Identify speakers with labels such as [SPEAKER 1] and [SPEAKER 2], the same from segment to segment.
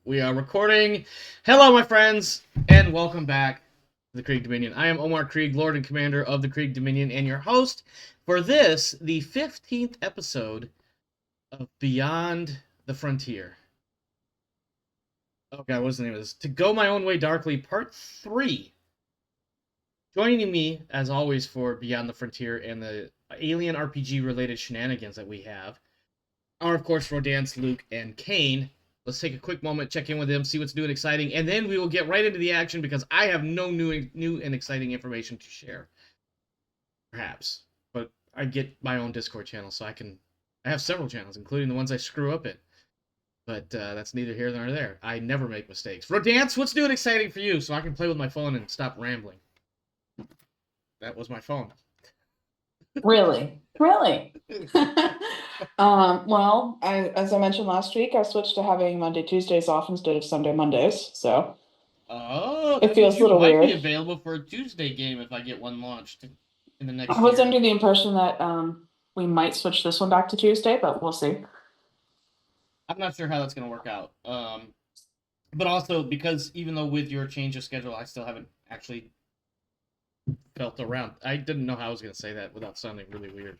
[SPEAKER 1] We are recording. Hello, my friends, and welcome back to the Krieg Dominion. I am Omar Krieg, Lord and Commander of the Krieg Dominion, and your host for this, the 15th episode of Beyond the Frontier. Oh god, what's the name of this? To Go My Own Way Darkly, Part 3. Joining me, as always, for Beyond the Frontier and the alien RPG-related shenanigans that we have are, of course, Rodance, Luke, and Kane. Let's take a quick moment, check in with them, see what's new and exciting, and then we will get right into the action because I have no new and exciting information to share. Perhaps. But I get my own Discord channel, so I have several channels, including the ones I screw up in. But that's neither here nor there. I never make mistakes. Rodance, what's new and exciting for you so I can play with my phone and stop rambling? That was my phone.
[SPEAKER 2] Really? Really? As I mentioned last week, I switched to having Monday, Tuesdays off instead of Sunday, Mondays. So
[SPEAKER 1] Oh,
[SPEAKER 2] it
[SPEAKER 1] that means
[SPEAKER 2] feels a
[SPEAKER 1] you
[SPEAKER 2] little
[SPEAKER 1] might be
[SPEAKER 2] weird.
[SPEAKER 1] available for a Tuesday game if I get one launched in the
[SPEAKER 2] I
[SPEAKER 1] next
[SPEAKER 2] was
[SPEAKER 1] year.
[SPEAKER 2] under the impression that we might switch this one back to Tuesday, but we'll see.
[SPEAKER 1] I'm not sure how that's going to work out. But also because even though with your change of schedule, I still haven't actually felt around. I didn't know how I was going to say that without sounding really weird.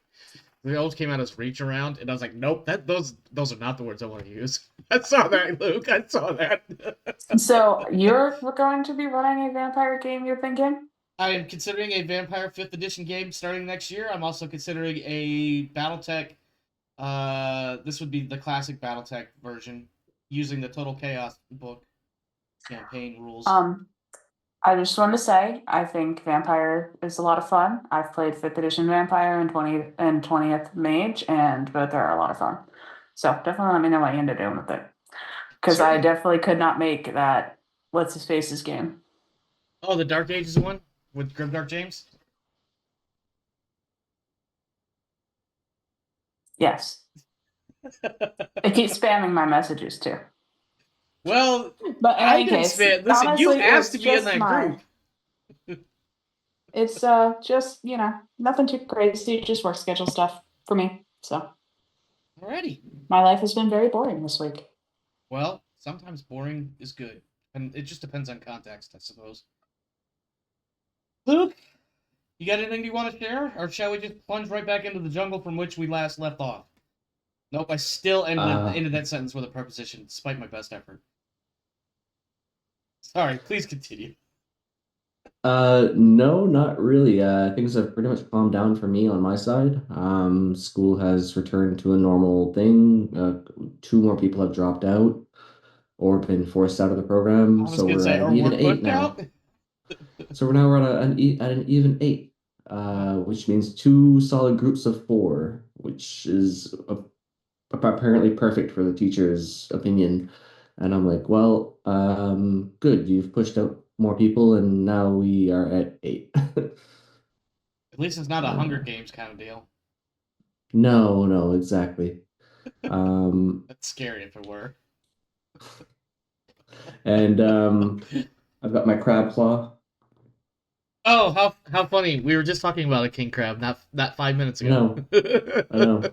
[SPEAKER 1] They always came out as reach around, and I was like, nope, those are not the words I want to use. I saw that, Luke. I saw that.
[SPEAKER 2] So you're going to be running a vampire game, you're thinking?
[SPEAKER 1] I am considering a Vampire 5th Edition game starting next year. I'm also considering a BattleTech. This would be the classic BattleTech version using the Total Chaos book campaign rules.
[SPEAKER 2] I just want to say, I think Vampire is a lot of fun. I've played 5th edition Vampire and 20th Mage, and both are a lot of fun. So definitely let me know what you end up doing with it. Because I
[SPEAKER 1] Certainly.
[SPEAKER 2] definitely could not make that What's His Face's game.
[SPEAKER 1] Oh, the Dark Ages one with Grimdark James?
[SPEAKER 2] Yes. It keeps spamming my messages too.
[SPEAKER 1] Well,
[SPEAKER 2] But in
[SPEAKER 1] I
[SPEAKER 2] any
[SPEAKER 1] didn't
[SPEAKER 2] case,
[SPEAKER 1] spit. Listen, you
[SPEAKER 2] honestly,
[SPEAKER 1] asked
[SPEAKER 2] it's
[SPEAKER 1] to be in
[SPEAKER 2] just
[SPEAKER 1] that group.
[SPEAKER 2] it's just, nothing too crazy, just work schedule stuff for me. So
[SPEAKER 1] Alrighty.
[SPEAKER 2] my life has been very boring this week.
[SPEAKER 1] Well, sometimes boring is good. And it just depends on context, I suppose. Luke, you got anything you want to share? Or shall we just plunge right back into the jungle from which we last left off? Nope, I still ended that sentence with a preposition, despite my best effort. Sorry, please continue.
[SPEAKER 3] No, not really. Things have pretty much calmed down for me on my side. School has returned to a normal thing. Two more people have dropped out or been forced out of the
[SPEAKER 1] I
[SPEAKER 3] program,
[SPEAKER 1] was
[SPEAKER 3] so
[SPEAKER 1] gonna
[SPEAKER 3] we're
[SPEAKER 1] say,
[SPEAKER 3] at an
[SPEAKER 1] are
[SPEAKER 3] even
[SPEAKER 1] work
[SPEAKER 3] eight
[SPEAKER 1] pushed
[SPEAKER 3] now.
[SPEAKER 1] out?
[SPEAKER 3] So we're now we're at an even eight, which means two solid groups of four, which is apparently perfect for the teacher's opinion. And I'm like, well, good. You've pushed out more people, and now we are at eight.
[SPEAKER 1] At least it's not a Hunger
[SPEAKER 3] Uh,
[SPEAKER 1] Games kind of deal.
[SPEAKER 3] no, no, exactly. Um,
[SPEAKER 1] That's scary if it were.
[SPEAKER 3] and I've got my crab claw.
[SPEAKER 1] Oh, how funny! We were just talking about a king crab not 5 minutes
[SPEAKER 3] I
[SPEAKER 1] ago.
[SPEAKER 3] know, I know.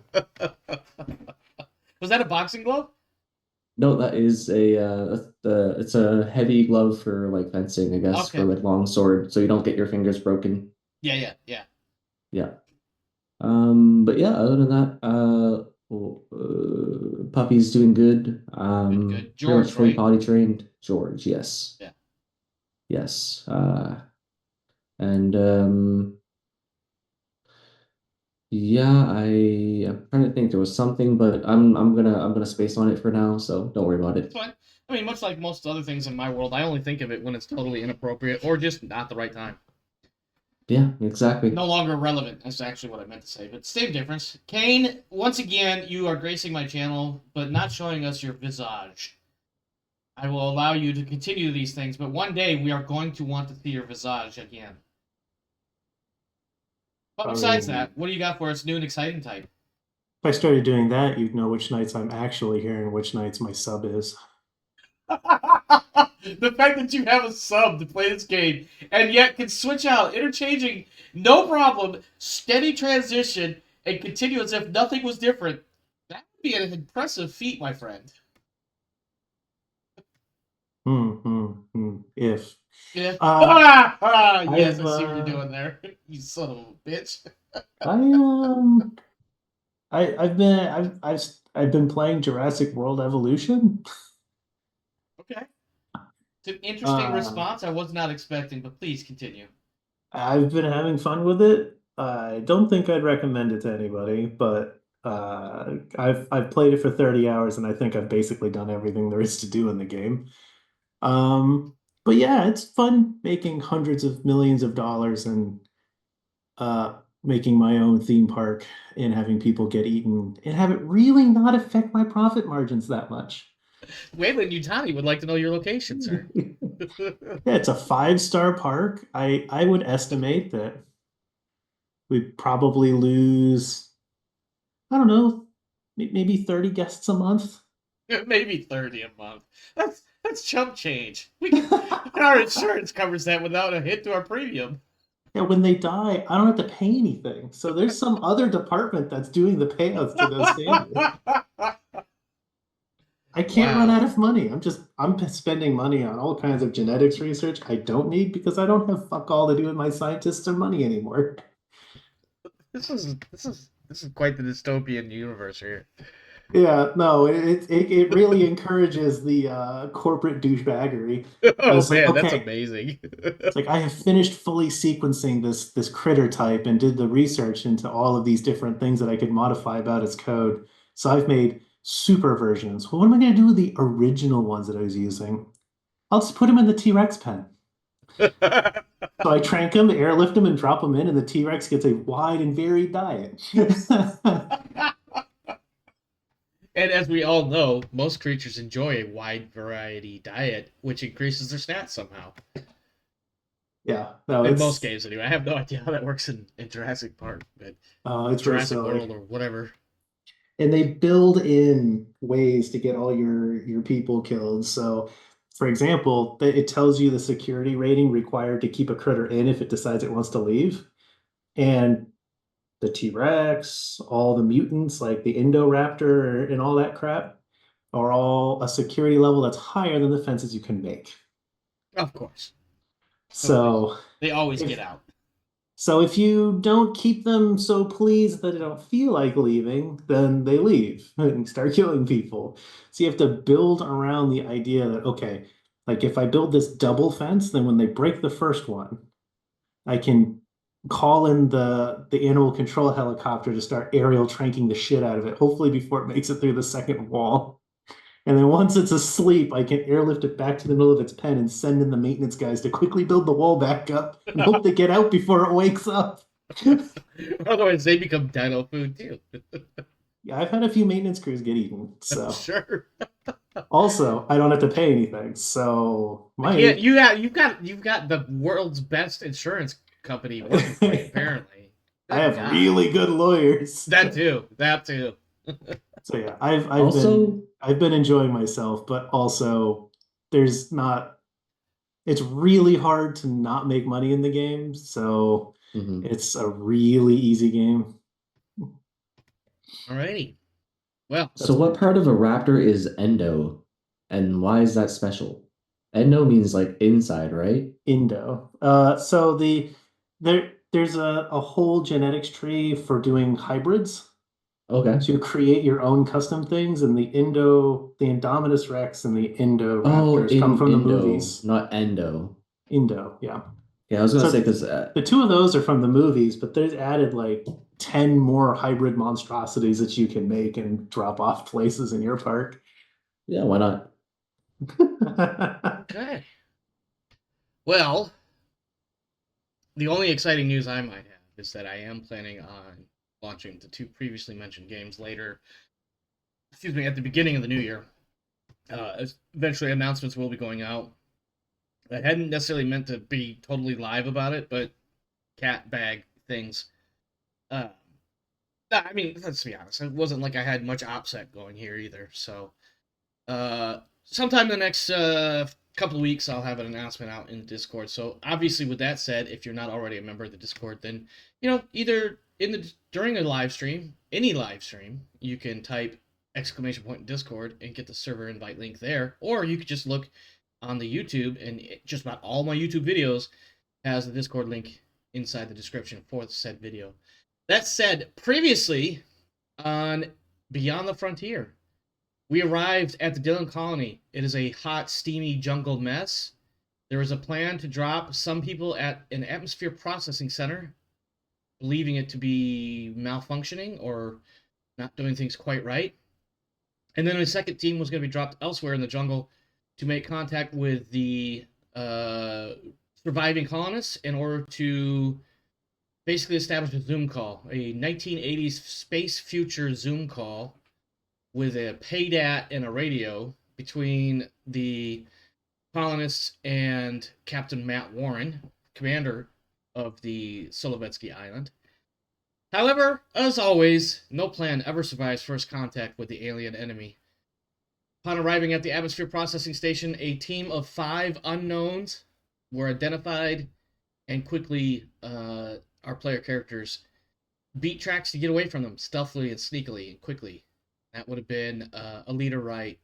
[SPEAKER 1] Was that a boxing glove?
[SPEAKER 3] No, that is it's a heavy glove for like fencing, I guess, for
[SPEAKER 1] Okay.
[SPEAKER 3] like long sword, so you don't get your fingers broken.
[SPEAKER 1] Yeah.
[SPEAKER 3] Yeah. But yeah, other than that, puppy's doing good.
[SPEAKER 1] Good.
[SPEAKER 3] Pretty much
[SPEAKER 1] George,
[SPEAKER 3] fully
[SPEAKER 1] right?
[SPEAKER 3] potty trained. George, yes,
[SPEAKER 1] Yeah.
[SPEAKER 3] yes. And yeah, I'm trying to think. There was something, but I'm gonna space on it for now, so don't worry about
[SPEAKER 1] It's
[SPEAKER 3] it.
[SPEAKER 1] fine. I mean, much like most other things in my world, I only think of it when it's totally inappropriate or just not the right time.
[SPEAKER 3] Yeah, exactly.
[SPEAKER 1] No longer relevant. That's actually what I meant to say, but same difference. Kane, once again, you are gracing my channel, but not showing us your visage. I will allow you to continue these things, but one day we are going to want to see your visage again. But
[SPEAKER 4] I
[SPEAKER 1] besides
[SPEAKER 4] mean,
[SPEAKER 1] that, what do you got for us new and exciting type?
[SPEAKER 4] if I started doing that, you'd know which nights I'm actually here and which nights my sub is.
[SPEAKER 1] The fact that you have a sub to play this game and yet can switch out, interchanging, no problem, steady transition, and continue as if nothing was different, that would be an impressive feat, my friend.
[SPEAKER 4] If
[SPEAKER 1] Yeah.
[SPEAKER 4] uh,
[SPEAKER 1] Yes,
[SPEAKER 4] I've
[SPEAKER 1] I see what you're doing there. You son of a bitch.
[SPEAKER 4] I've been playing Jurassic World Evolution.
[SPEAKER 1] Okay. It's an interesting
[SPEAKER 4] Uh,
[SPEAKER 1] response I was not expecting, but please continue.
[SPEAKER 4] I've been having fun with it. I don't think I'd recommend it to anybody, but I've played it for 30 hours and I think I've basically done everything there is to do in the game. But yeah, it's fun making hundreds of millions of dollars and uh making my own theme park and having people get eaten and have it really not affect my profit margins that much.
[SPEAKER 1] Wayland Utani would like to know your location, sir.
[SPEAKER 4] Yeah, it's a 5-star park. I would estimate that we'd probably lose, I don't know, maybe 30 guests a month.
[SPEAKER 1] Maybe 30 a month. That's chump change. Our insurance covers that without a hit to our premium.
[SPEAKER 4] Yeah, when they die, I don't have to pay anything. So there's some other department that's doing the payouts to those families. I can't run out
[SPEAKER 1] Wow.
[SPEAKER 4] of money. I'm spending money on all kinds of genetics research I don't need because I don't have fuck all to do with my scientists or money anymore.
[SPEAKER 1] This is quite the dystopian universe here.
[SPEAKER 4] Yeah, no, it really encourages the corporate douchebaggery.
[SPEAKER 1] Oh
[SPEAKER 4] It's like,
[SPEAKER 1] man, that's
[SPEAKER 4] okay,
[SPEAKER 1] amazing.
[SPEAKER 4] it's like I have finished fully sequencing this critter type and did the research into all of these different things that I could modify about its code. So I've made super versions. Well, what am I going to do with the original ones that I was using? I'll just put them in the T-Rex pen. So I trank them, airlift them, and drop them in, and the T-Rex gets a wide and varied diet.
[SPEAKER 1] And as we all know, most creatures enjoy a wide variety diet, which increases their stats somehow.
[SPEAKER 4] Yeah, no,
[SPEAKER 1] In most games, anyway. I have no idea how that works in Jurassic Park, but
[SPEAKER 4] it's real
[SPEAKER 1] Jurassic
[SPEAKER 4] silly.
[SPEAKER 1] World or whatever.
[SPEAKER 4] And they build in ways to get all your people killed. So, for example, it tells you the security rating required to keep a critter in if it decides it wants to leave. And the T-Rex, all the mutants like the Indoraptor and all that crap are all a security level that's higher than the fences you can make.
[SPEAKER 1] Of course.
[SPEAKER 4] So
[SPEAKER 1] They always get
[SPEAKER 4] if
[SPEAKER 1] out.
[SPEAKER 4] So if you don't keep them so pleased that they don't feel like leaving, then they leave and start killing people. So you have to build around the idea that, okay, like if I build this double fence, then when they break the first one, I can call in the animal control helicopter to start aerial tranking the shit out of it, hopefully before it makes it through the second wall. And then once it's asleep, I can airlift it back to the middle of its pen and send in the maintenance guys to quickly build the wall back up and hope they get out before it wakes up.
[SPEAKER 1] Otherwise, they become dino food too.
[SPEAKER 4] Yeah, I've had a few maintenance crews get eaten. So
[SPEAKER 1] Sure.
[SPEAKER 4] also, I don't have to pay anything. So
[SPEAKER 1] I can't.
[SPEAKER 4] my
[SPEAKER 1] You've got the world's best insurance company working for you. Apparently,
[SPEAKER 4] I
[SPEAKER 1] good
[SPEAKER 4] have
[SPEAKER 1] God.
[SPEAKER 4] really good lawyers.
[SPEAKER 1] That too. That too.
[SPEAKER 4] So yeah, I've
[SPEAKER 3] Also,
[SPEAKER 4] been enjoying myself, but also there's not it's really hard to not make money in the game. So
[SPEAKER 3] mhm.
[SPEAKER 4] it's a really easy game.
[SPEAKER 1] Alrighty. Well,
[SPEAKER 3] So what part of a raptor is endo, and why is that special? Endo means like inside, right?
[SPEAKER 4] Indo. So there's a whole genetics tree for doing hybrids
[SPEAKER 3] Okay.
[SPEAKER 4] to create your own custom things, and the Indominus Rex and the
[SPEAKER 3] Oh,
[SPEAKER 4] Indoraptors come
[SPEAKER 3] in
[SPEAKER 4] from the
[SPEAKER 3] Indo,
[SPEAKER 4] movies.
[SPEAKER 3] not endo.
[SPEAKER 4] Indo, yeah.
[SPEAKER 3] Yeah, I was gonna say
[SPEAKER 4] So
[SPEAKER 3] because
[SPEAKER 4] the two of those are from the movies, but there's added like 10 more hybrid monstrosities that you can make and drop off places in your park.
[SPEAKER 3] yeah, why not?
[SPEAKER 1] okay. Well, the only exciting news I might have is that I am planning on launching the two previously mentioned games later. Excuse me, at the beginning of the new year. Eventually, announcements will be going out. I hadn't necessarily meant to be totally live about it, but cat bag things. Uh, I mean, let's be honest. It wasn't like I had much OPSEC going here either. So, sometime in the next couple of weeks, I'll have an announcement out in Discord. So, obviously, with that said, if you're not already a member of the Discord, then either during a live stream, any live stream, you can type exclamation point Discord and get the server invite link there, or you could just look on the YouTube, and just about all my YouTube videos has the Discord link inside the description for said video. That said, previously on Beyond the Frontier, we arrived at the Dylan Colony. It is a hot, steamy jungle mess. There is a plan to drop some people at an atmosphere processing center, believing it to be malfunctioning or not doing things quite right. And then a second team was going to be dropped elsewhere in the jungle to make contact with the surviving colonists in order to basically establish a Zoom call, a 1980s space future Zoom call with a PAYDAT and a radio between the colonists and Captain Matt Warren, commander of the Solovetsky Island. However, as always, no plan ever survives first contact with the alien enemy. Upon arriving at the atmosphere processing station, a team of 5 unknowns were identified, and quickly our player characters beat tracks to get away from them stealthily and sneakily and quickly. That would have been Alita Wright,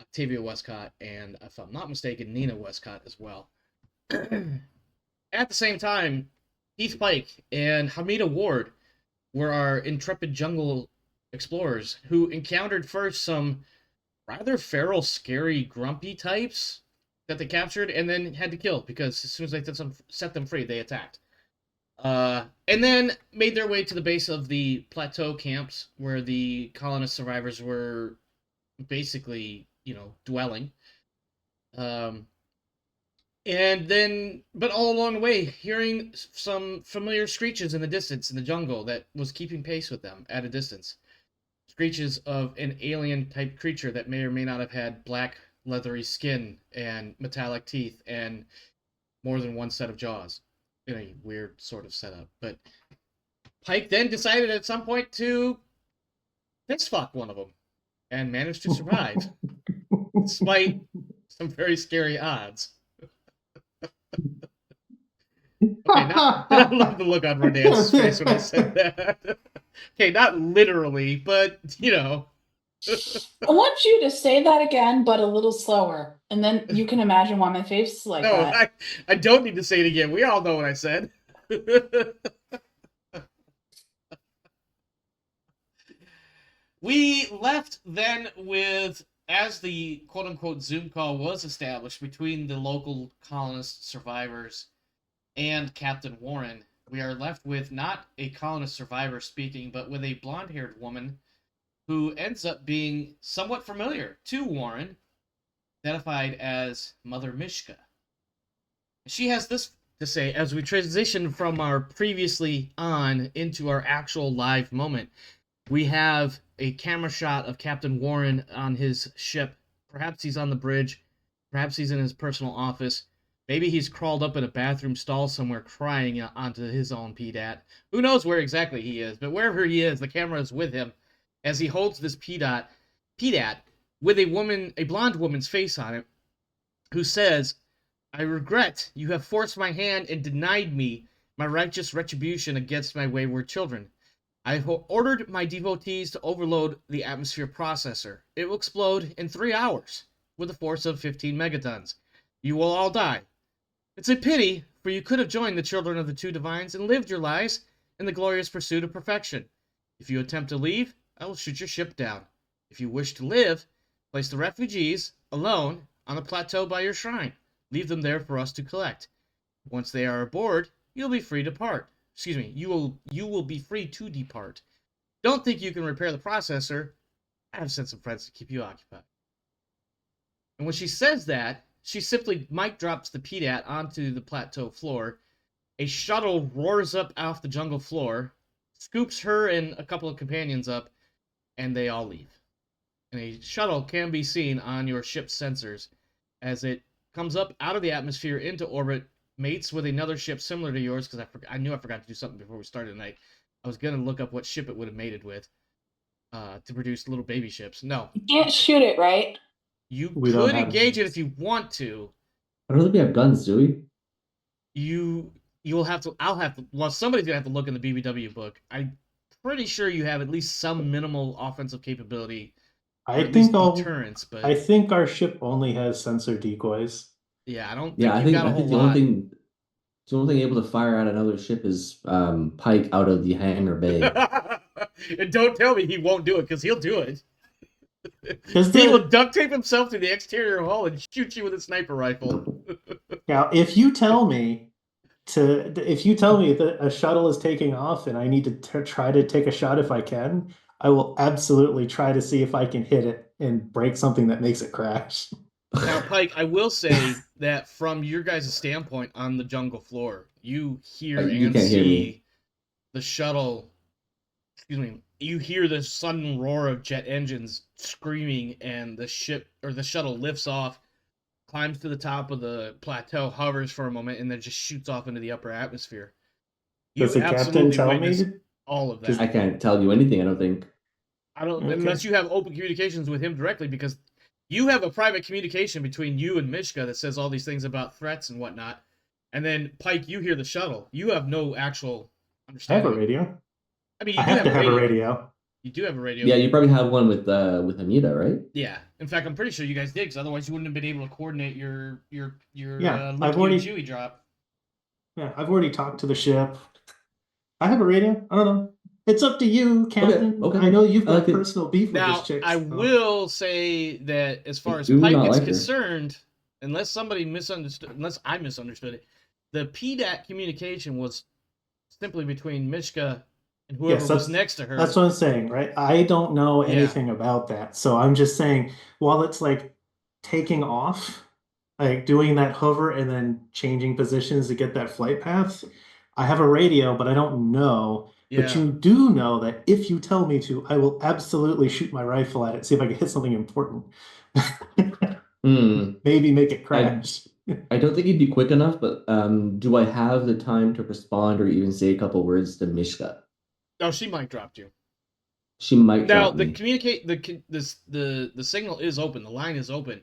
[SPEAKER 1] Octavia Westcott, and if I'm not mistaken, Nina Westcott as well. At the same time, Heath Pike and Hamida Ward were our intrepid jungle explorers who encountered first some rather feral, scary, grumpy types that they captured and then had to kill because as soon as they set them free, they attacked. And then made their way to the base of the plateau camps where the colonist survivors were basically, dwelling. And then, but all along the way, hearing some familiar screeches in the distance in the jungle that was keeping pace with them at a distance. Screeches of an alien-type creature that may or may not have had black, leathery skin and metallic teeth and more than one set of jaws in a weird sort of setup. But Pike then decided at some point to fist fuck one of them and managed to survive despite some very scary odds. Okay, I love the look on Rodan's face when I said that. Okay, not literally, but,
[SPEAKER 2] I want you to say that again, but a little slower. And then you can imagine why my face is like
[SPEAKER 1] no,
[SPEAKER 2] that.
[SPEAKER 1] I don't need to say it again. We all know what I said. We left then with, as the quote-unquote Zoom call was established between the local colonist survivors and Captain Warren, we are left with not a colonist survivor speaking, but with a blonde-haired woman who ends up being somewhat familiar to Warren, identified as Mother Mishka. She has this to say as we transition from our previously on into our actual live moment. We have a camera shot of Captain Warren on his ship. Perhaps he's on the bridge. Perhaps he's in his personal office. Maybe he's crawled up in a bathroom stall somewhere crying onto his own PDAT. Who knows where exactly he is, but wherever he is, the camera is with him as he holds this PDAT with a blonde woman's face on it, who says, "I regret you have forced my hand and denied me my righteous retribution against my wayward children. I have ordered my devotees to overload the atmosphere processor. It will explode in 3 hours with a force of 15 megatons. You will all die. It's a pity, for you could have joined the children of the two divines and lived your lives in the glorious pursuit of perfection. If you attempt to leave, I will shoot your ship down. If you wish to live, place the refugees, alone, on the plateau by your shrine. Leave them there for us to collect. Once they are aboard, you'll be free to depart. You will be free to depart. Don't think you can repair the processor. I have sent some friends to keep you occupied." And when she says that, she simply mic drops the PDAT onto the plateau floor. A shuttle roars up off the jungle floor, scoops her and a couple of companions up, and they all leave. And a shuttle can be seen on your ship's sensors as it comes up out of the atmosphere into orbit, mates with another ship similar to yours, because I knew I forgot to do something before we started tonight. I was going to look up what ship it would have mated with to produce little baby ships. No.
[SPEAKER 2] You can't shoot it, right?
[SPEAKER 1] You
[SPEAKER 4] We don't
[SPEAKER 1] could
[SPEAKER 4] have
[SPEAKER 1] engage it
[SPEAKER 4] guns.
[SPEAKER 1] if you want to.
[SPEAKER 3] I don't think we have guns, do we?
[SPEAKER 1] You'll have to. I'll have to. Well, somebody's gonna have to look in the BBW book. I'm pretty sure you have at least some minimal offensive capability or
[SPEAKER 4] I
[SPEAKER 1] at least
[SPEAKER 4] think I'll.
[SPEAKER 1] deterrence. But
[SPEAKER 4] I think our ship only has sensor decoys.
[SPEAKER 1] yeah, I don't
[SPEAKER 3] Yeah,
[SPEAKER 1] think you've got a
[SPEAKER 3] I
[SPEAKER 1] whole
[SPEAKER 3] think the only
[SPEAKER 1] lot.
[SPEAKER 3] thing the only thing able to fire at another ship is Pike out of the hangar bay.
[SPEAKER 1] And don't tell me he won't do it, because he'll do it.
[SPEAKER 4] Does
[SPEAKER 1] He will
[SPEAKER 4] the
[SPEAKER 1] duct tape himself to the exterior hull and shoot you with a sniper rifle.
[SPEAKER 4] now if you tell me that a shuttle is taking off and I need to try to take a shot if I can, I will absolutely try to see if I can hit it and break something that makes it crash.
[SPEAKER 1] Now, Pike, I will say that from your guys' standpoint on the jungle floor, you hear
[SPEAKER 3] You
[SPEAKER 1] and
[SPEAKER 3] can't hear
[SPEAKER 1] see
[SPEAKER 3] me.
[SPEAKER 1] the shuttle. Excuse me. You hear the sudden roar of jet engines screaming, and the ship or the shuttle lifts off, climbs to the top of the plateau, hovers for a moment, and then just shoots off into the upper atmosphere.
[SPEAKER 4] Does
[SPEAKER 1] You
[SPEAKER 4] the captain
[SPEAKER 1] absolutely
[SPEAKER 4] tell
[SPEAKER 1] witness
[SPEAKER 4] me?
[SPEAKER 1] all of
[SPEAKER 4] Just
[SPEAKER 1] that.
[SPEAKER 3] I can't tell you anything, I don't think.
[SPEAKER 1] I don't,
[SPEAKER 4] Okay.
[SPEAKER 1] unless you have open communications with him directly, because you have a private communication between you and Mishka that says all these things about threats and whatnot. And then Pike, you hear the shuttle. You have no actual
[SPEAKER 4] I have
[SPEAKER 1] understanding.
[SPEAKER 4] a radio.
[SPEAKER 1] I mean,
[SPEAKER 4] I
[SPEAKER 1] you do
[SPEAKER 4] have
[SPEAKER 1] have
[SPEAKER 4] to
[SPEAKER 1] a
[SPEAKER 4] have a
[SPEAKER 1] radio.
[SPEAKER 4] radio.
[SPEAKER 1] You do have a radio.
[SPEAKER 3] Yeah, you probably have one with Amita, right?
[SPEAKER 1] Yeah. In fact, I'm pretty sure you guys did, because otherwise you wouldn't have been able to coordinate your
[SPEAKER 4] Yeah,
[SPEAKER 1] Licky
[SPEAKER 4] I've
[SPEAKER 1] and
[SPEAKER 4] already
[SPEAKER 1] Chewy drop.
[SPEAKER 4] yeah, I've already talked to the ship. I have a radio. I don't know. It's up to you, Captain.
[SPEAKER 3] Okay.
[SPEAKER 4] I know you've
[SPEAKER 3] I
[SPEAKER 4] got
[SPEAKER 3] like it.
[SPEAKER 4] personal beef with this
[SPEAKER 1] Now,
[SPEAKER 4] chick.
[SPEAKER 1] I
[SPEAKER 4] so-
[SPEAKER 1] will say that as far
[SPEAKER 3] I
[SPEAKER 1] as
[SPEAKER 3] do
[SPEAKER 1] Pike
[SPEAKER 3] not
[SPEAKER 1] is
[SPEAKER 3] like her.
[SPEAKER 1] concerned, unless somebody misunderstood, unless I misunderstood it, the PDAT communication was simply between Mishka and whoever
[SPEAKER 4] Yes,
[SPEAKER 1] was next to her.
[SPEAKER 4] That's what I'm saying, right? I don't know
[SPEAKER 1] Yeah.
[SPEAKER 4] anything about that. So I'm just saying, while it's like taking off, like doing that hover and then changing positions to get that flight path, I have a radio, but I don't know. But
[SPEAKER 1] Yeah.
[SPEAKER 4] you do know that if you tell me to, I will absolutely shoot my rifle at it, see if I can hit something important.
[SPEAKER 3] Hmm.
[SPEAKER 4] Maybe make it crash.
[SPEAKER 3] I don't think he'd be quick enough, but do I have the time to respond or even say a couple words to Mishka?
[SPEAKER 1] Oh, she might drop you.
[SPEAKER 3] She might
[SPEAKER 1] Now
[SPEAKER 3] drop
[SPEAKER 1] the
[SPEAKER 3] me.
[SPEAKER 1] the signal is open, the line is open,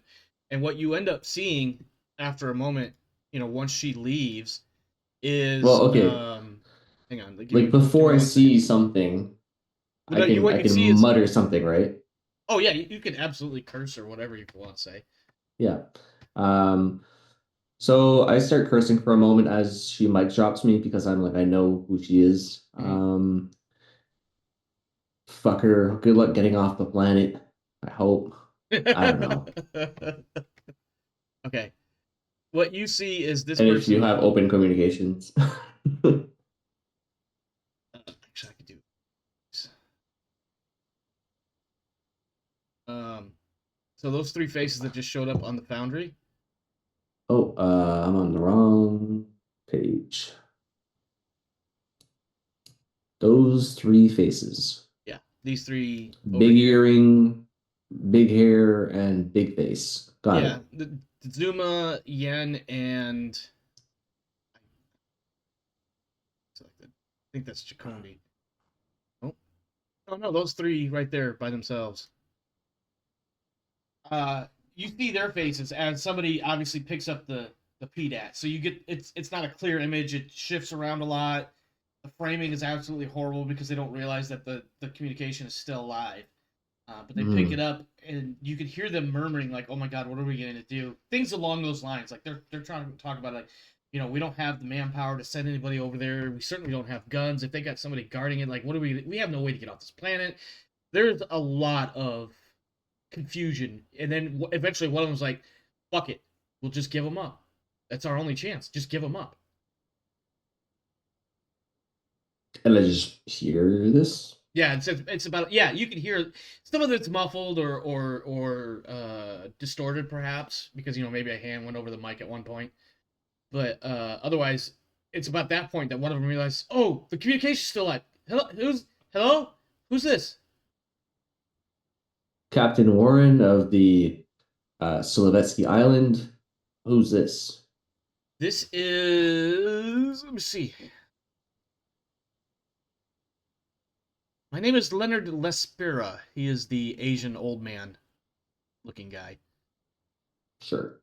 [SPEAKER 1] and what you end up seeing after a moment, once she leaves, is
[SPEAKER 3] Well, okay.
[SPEAKER 1] hang on,
[SPEAKER 3] Like before I see something,
[SPEAKER 1] But
[SPEAKER 3] I
[SPEAKER 1] what you
[SPEAKER 3] can
[SPEAKER 1] see is-
[SPEAKER 3] mutter something, right?
[SPEAKER 1] Oh yeah, you can absolutely curse or whatever you want to say.
[SPEAKER 3] Yeah. So I start cursing for a moment as she mic drops me because I'm like, I know who she is. Fuck her. Good luck getting off the planet. I hope. I don't know.
[SPEAKER 1] Okay. What you see is this
[SPEAKER 3] And
[SPEAKER 1] person.
[SPEAKER 3] if you have open communications.
[SPEAKER 1] Actually, I could do this. So those three faces that just showed up on the foundry.
[SPEAKER 3] Oh, I'm on the wrong page. Those three faces.
[SPEAKER 1] Yeah, these three.
[SPEAKER 3] Big earring, big hair, and big face. Got it.
[SPEAKER 1] Yeah, the Zuma, Yen, and I think that's Jacoby. Oh no, those three right there by themselves. You see their faces as somebody obviously picks up the PDAT. So you get it's not a clear image. It shifts around a lot. The framing is absolutely horrible because they don't realize that the communication is still live. But they pick it up and you can hear them murmuring like, "Oh my God, what are we going to do?" Things along those lines. Like they're trying to talk about like, we don't have the manpower to send anybody over there. We certainly don't have guns. If they got somebody guarding it, like, what are we have no way to get off this planet. There's a lot of confusion, and then eventually one of them was like, "Fuck it, we'll just give them up. That's our only chance. Just give them up."
[SPEAKER 3] And I just hear this.
[SPEAKER 1] Yeah, it's about you can hear some of it's muffled or distorted perhaps because maybe a hand went over the mic at one point, but otherwise it's about that point that one of them realizes, oh, the communication's still live. Hello? Who's this?
[SPEAKER 3] Captain Warren of the Solovetsky Island. Who's this?
[SPEAKER 1] This is, let me see. My name is Leonard Lespira. He is the Asian old man looking guy.
[SPEAKER 3] Sure.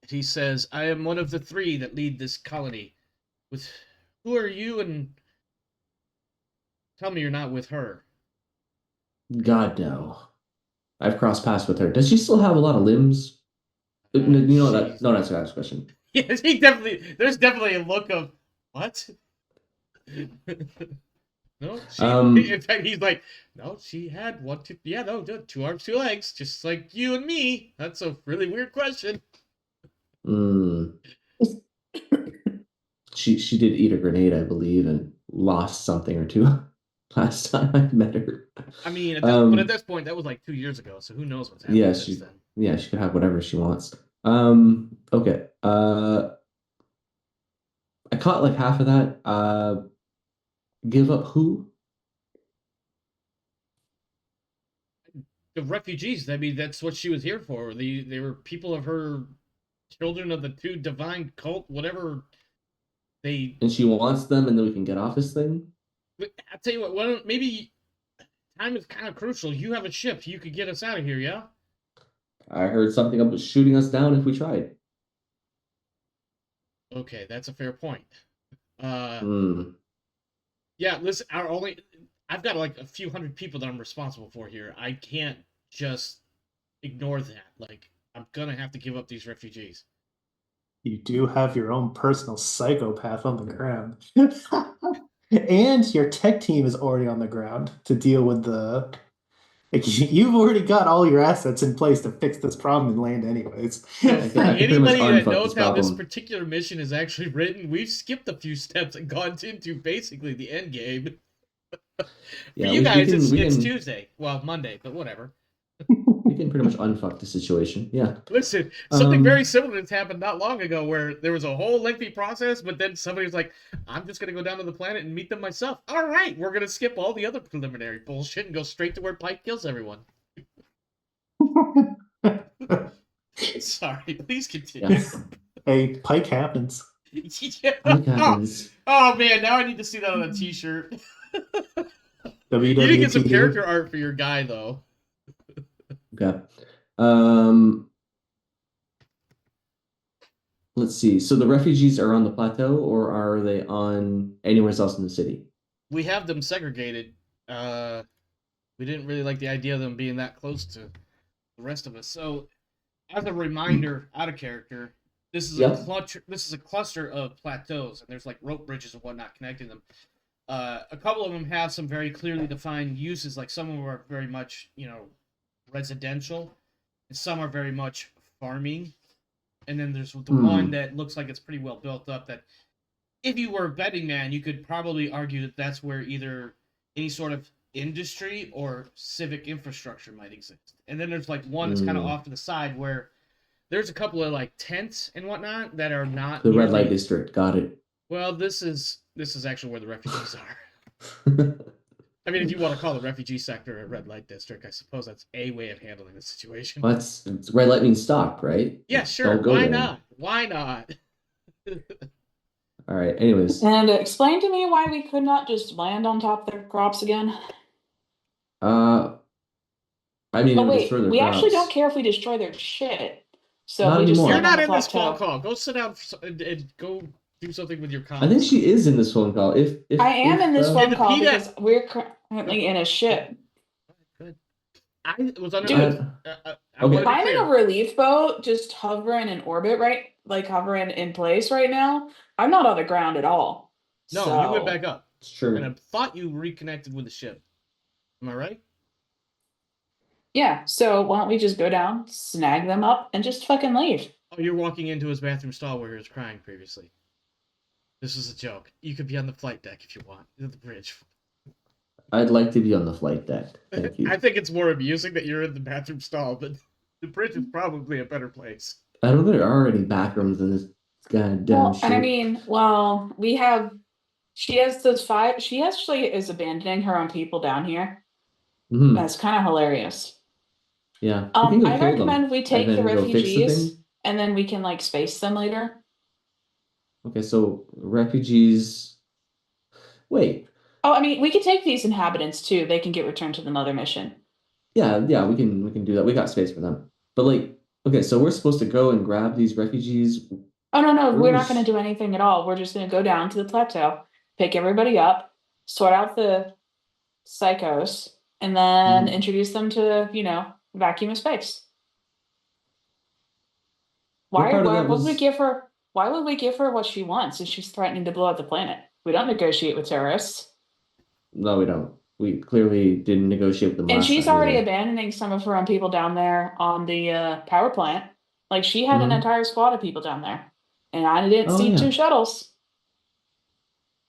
[SPEAKER 1] He says, I am one of the three that lead this colony. Who are you? And tell me you're not with her.
[SPEAKER 3] God, no. I've crossed paths with her. Does she still have a lot of limbs? You know that?
[SPEAKER 1] She's-
[SPEAKER 3] No, that's the last question.
[SPEAKER 1] Yeah, he definitely. There's definitely a look of what? No, she. In fact, he's like, no, she had one, two. Yeah, no, 2 arms, 2 legs, just like you and me. That's a really weird question.
[SPEAKER 3] mm. She did eat a grenade, I believe, and lost something or two last time I met her.
[SPEAKER 1] I mean, but at this point, that was like 2 years ago. So who knows what's happened
[SPEAKER 3] Yeah,
[SPEAKER 1] since then?
[SPEAKER 3] she could have whatever she wants. Okay. I caught like half of that. Give up who?
[SPEAKER 1] The refugees. I mean, that's what she was here for. They were people of her, children of the two divine cult, whatever. They.
[SPEAKER 3] And she wants them, and then we can get off this thing.
[SPEAKER 1] I'll tell you what. Why don't maybe time is kind of crucial. You have a ship. You could get us out of here. Yeah.
[SPEAKER 3] I heard something about shooting us down if we tried.
[SPEAKER 1] Okay, that's a fair point.
[SPEAKER 3] Hmm.
[SPEAKER 1] Yeah, listen, I've got like a few hundred people that I'm responsible for here. I can't just ignore that. Like, I'm gonna have to give up these refugees.
[SPEAKER 4] You do have your own personal psychopath on the ground. And your tech team is already on the ground to deal with the. Like, you've already got all your assets in place to fix this problem and land anyways.
[SPEAKER 1] So for
[SPEAKER 3] I can pretty much
[SPEAKER 1] anybody that
[SPEAKER 3] unfuck
[SPEAKER 1] knows
[SPEAKER 3] this
[SPEAKER 1] how this
[SPEAKER 3] problem.
[SPEAKER 1] particular mission is actually written, we've skipped a few steps and gone into basically the end game. For
[SPEAKER 3] Yeah,
[SPEAKER 1] you
[SPEAKER 3] we
[SPEAKER 1] guys,
[SPEAKER 3] can- we
[SPEAKER 1] it's
[SPEAKER 3] can-
[SPEAKER 1] Tuesday. Well, Monday, but whatever.
[SPEAKER 3] We can pretty much unfuck the situation. Yeah.
[SPEAKER 1] Listen, something
[SPEAKER 3] Um,
[SPEAKER 1] very similar has happened not long ago where there was a whole lengthy process, but then somebody was like, I'm just going to go down to the planet and meet them myself. All right, we're going to skip all the other preliminary bullshit and go straight to where Pike kills everyone. Sorry, please continue.
[SPEAKER 3] Yeah.
[SPEAKER 4] Hey, Pike happens.
[SPEAKER 1] Yeah.
[SPEAKER 3] What happens?
[SPEAKER 1] Oh, man, now I need to see that on a t-shirt.
[SPEAKER 4] WWTD.
[SPEAKER 1] You did get some character art for your guy, though.
[SPEAKER 3] Okay. Let's see. So the refugees are on the plateau, or are they on anywhere else in the city?
[SPEAKER 1] We have them segregated. We didn't really like the idea of them being that close to the rest of us. So, as a reminder, out of character, this is
[SPEAKER 3] Yep.
[SPEAKER 1] a cluster. This is a cluster of plateaus, and there's like rope bridges and whatnot connecting them. A couple of them have some very clearly defined uses. Like some of them are very much, residential, and some are very much farming. And then there's the one that looks like it's pretty well built up. That, if you were a betting man, you could probably argue that that's where either any sort of industry or civic infrastructure might exist. And then there's like one that's kind of off to the side where there's a couple of like tents and whatnot that are not
[SPEAKER 3] The red light
[SPEAKER 1] nearly-
[SPEAKER 3] district. Got it.
[SPEAKER 1] Well, this is actually where the refugees are. I mean, if you want to call the refugee sector a red light district, I suppose that's a way of handling the situation.
[SPEAKER 3] Well, it's red light means stop, right?
[SPEAKER 1] Yeah, sure.
[SPEAKER 3] Don't go
[SPEAKER 1] Why
[SPEAKER 3] there.
[SPEAKER 1] not? Why not?
[SPEAKER 3] All right. Anyways,
[SPEAKER 2] And explain to me why we could not just land on top of their crops again.
[SPEAKER 3] I mean,
[SPEAKER 2] Oh
[SPEAKER 3] it would
[SPEAKER 2] wait,
[SPEAKER 3] destroy their
[SPEAKER 2] we actually
[SPEAKER 3] crops.
[SPEAKER 2] don't care if we destroy their shit. So
[SPEAKER 3] Not
[SPEAKER 2] we just
[SPEAKER 3] anymore.
[SPEAKER 1] You're
[SPEAKER 2] land on
[SPEAKER 1] not
[SPEAKER 2] the
[SPEAKER 1] in this phone
[SPEAKER 2] plateau.
[SPEAKER 1] call. Go sit down and go do something with your comments.
[SPEAKER 3] I think she is in this phone call. If
[SPEAKER 2] I am in this
[SPEAKER 1] In
[SPEAKER 2] phone
[SPEAKER 1] the
[SPEAKER 2] call
[SPEAKER 1] PDA
[SPEAKER 2] because we're currently in a ship.
[SPEAKER 1] Good. I was under.
[SPEAKER 2] Dude.
[SPEAKER 1] I
[SPEAKER 3] Okay.
[SPEAKER 1] wanted to
[SPEAKER 2] I'm in
[SPEAKER 1] clear.
[SPEAKER 2] a relief boat, just hovering in orbit, right? Like hovering in place right now. I'm not on the ground at all.
[SPEAKER 1] No,
[SPEAKER 2] So-
[SPEAKER 1] you went back up,
[SPEAKER 3] It's true.
[SPEAKER 1] and I thought you reconnected with the ship. Am I right?
[SPEAKER 2] Yeah, so why don't we just go down, snag them up, and just fucking leave?
[SPEAKER 1] Oh, you're walking into his bathroom stall where he was crying previously. This is a joke. You could be on the flight deck if you want, at the bridge.
[SPEAKER 3] I'd like to be on the flight deck. Thank you.
[SPEAKER 1] I think it's more amusing that you're in the bathroom stall, but the bridge is probably a better place.
[SPEAKER 3] I don't think there are any bathrooms in this goddamn
[SPEAKER 2] Well,
[SPEAKER 3] ship.
[SPEAKER 2] and I mean, we have. She has those 5. She actually is abandoning her own people down here.
[SPEAKER 3] Mhm.
[SPEAKER 2] That's kind of hilarious.
[SPEAKER 3] Yeah. We can go
[SPEAKER 2] I
[SPEAKER 3] kill them
[SPEAKER 2] recommend we take
[SPEAKER 3] and
[SPEAKER 2] the
[SPEAKER 3] then go fix the
[SPEAKER 2] refugees,
[SPEAKER 3] thing.
[SPEAKER 2] and then we can like space them later.
[SPEAKER 3] Okay, so refugees. Wait.
[SPEAKER 2] Oh, I mean, we could take these inhabitants too. They can get returned to the mother mission.
[SPEAKER 3] Yeah, we can do that. We got space for them. But like, okay, so we're supposed to go and grab these refugees.
[SPEAKER 2] Oh no, we're not
[SPEAKER 3] Where's-
[SPEAKER 2] going to do anything at all. We're just going to go down to the plateau, pick everybody up, sort out the psychos, and then
[SPEAKER 3] Mhm.
[SPEAKER 2] introduce them to, vacuum of space.
[SPEAKER 3] What
[SPEAKER 2] Why
[SPEAKER 3] part of
[SPEAKER 2] why
[SPEAKER 3] that
[SPEAKER 2] would we
[SPEAKER 3] was?
[SPEAKER 2] give her why would we give her what she wants if she's threatening to blow up the planet? We don't negotiate with terrorists.
[SPEAKER 3] No, we don't. We clearly didn't negotiate with them
[SPEAKER 2] And
[SPEAKER 3] last
[SPEAKER 2] she's
[SPEAKER 3] time
[SPEAKER 2] already
[SPEAKER 3] either.
[SPEAKER 2] abandoning some of her own people down there on the power plant. Like she had an
[SPEAKER 3] Hmm.
[SPEAKER 2] entire squad of people down there. And I didn't
[SPEAKER 3] Oh
[SPEAKER 2] see two
[SPEAKER 3] yeah.
[SPEAKER 2] shuttles.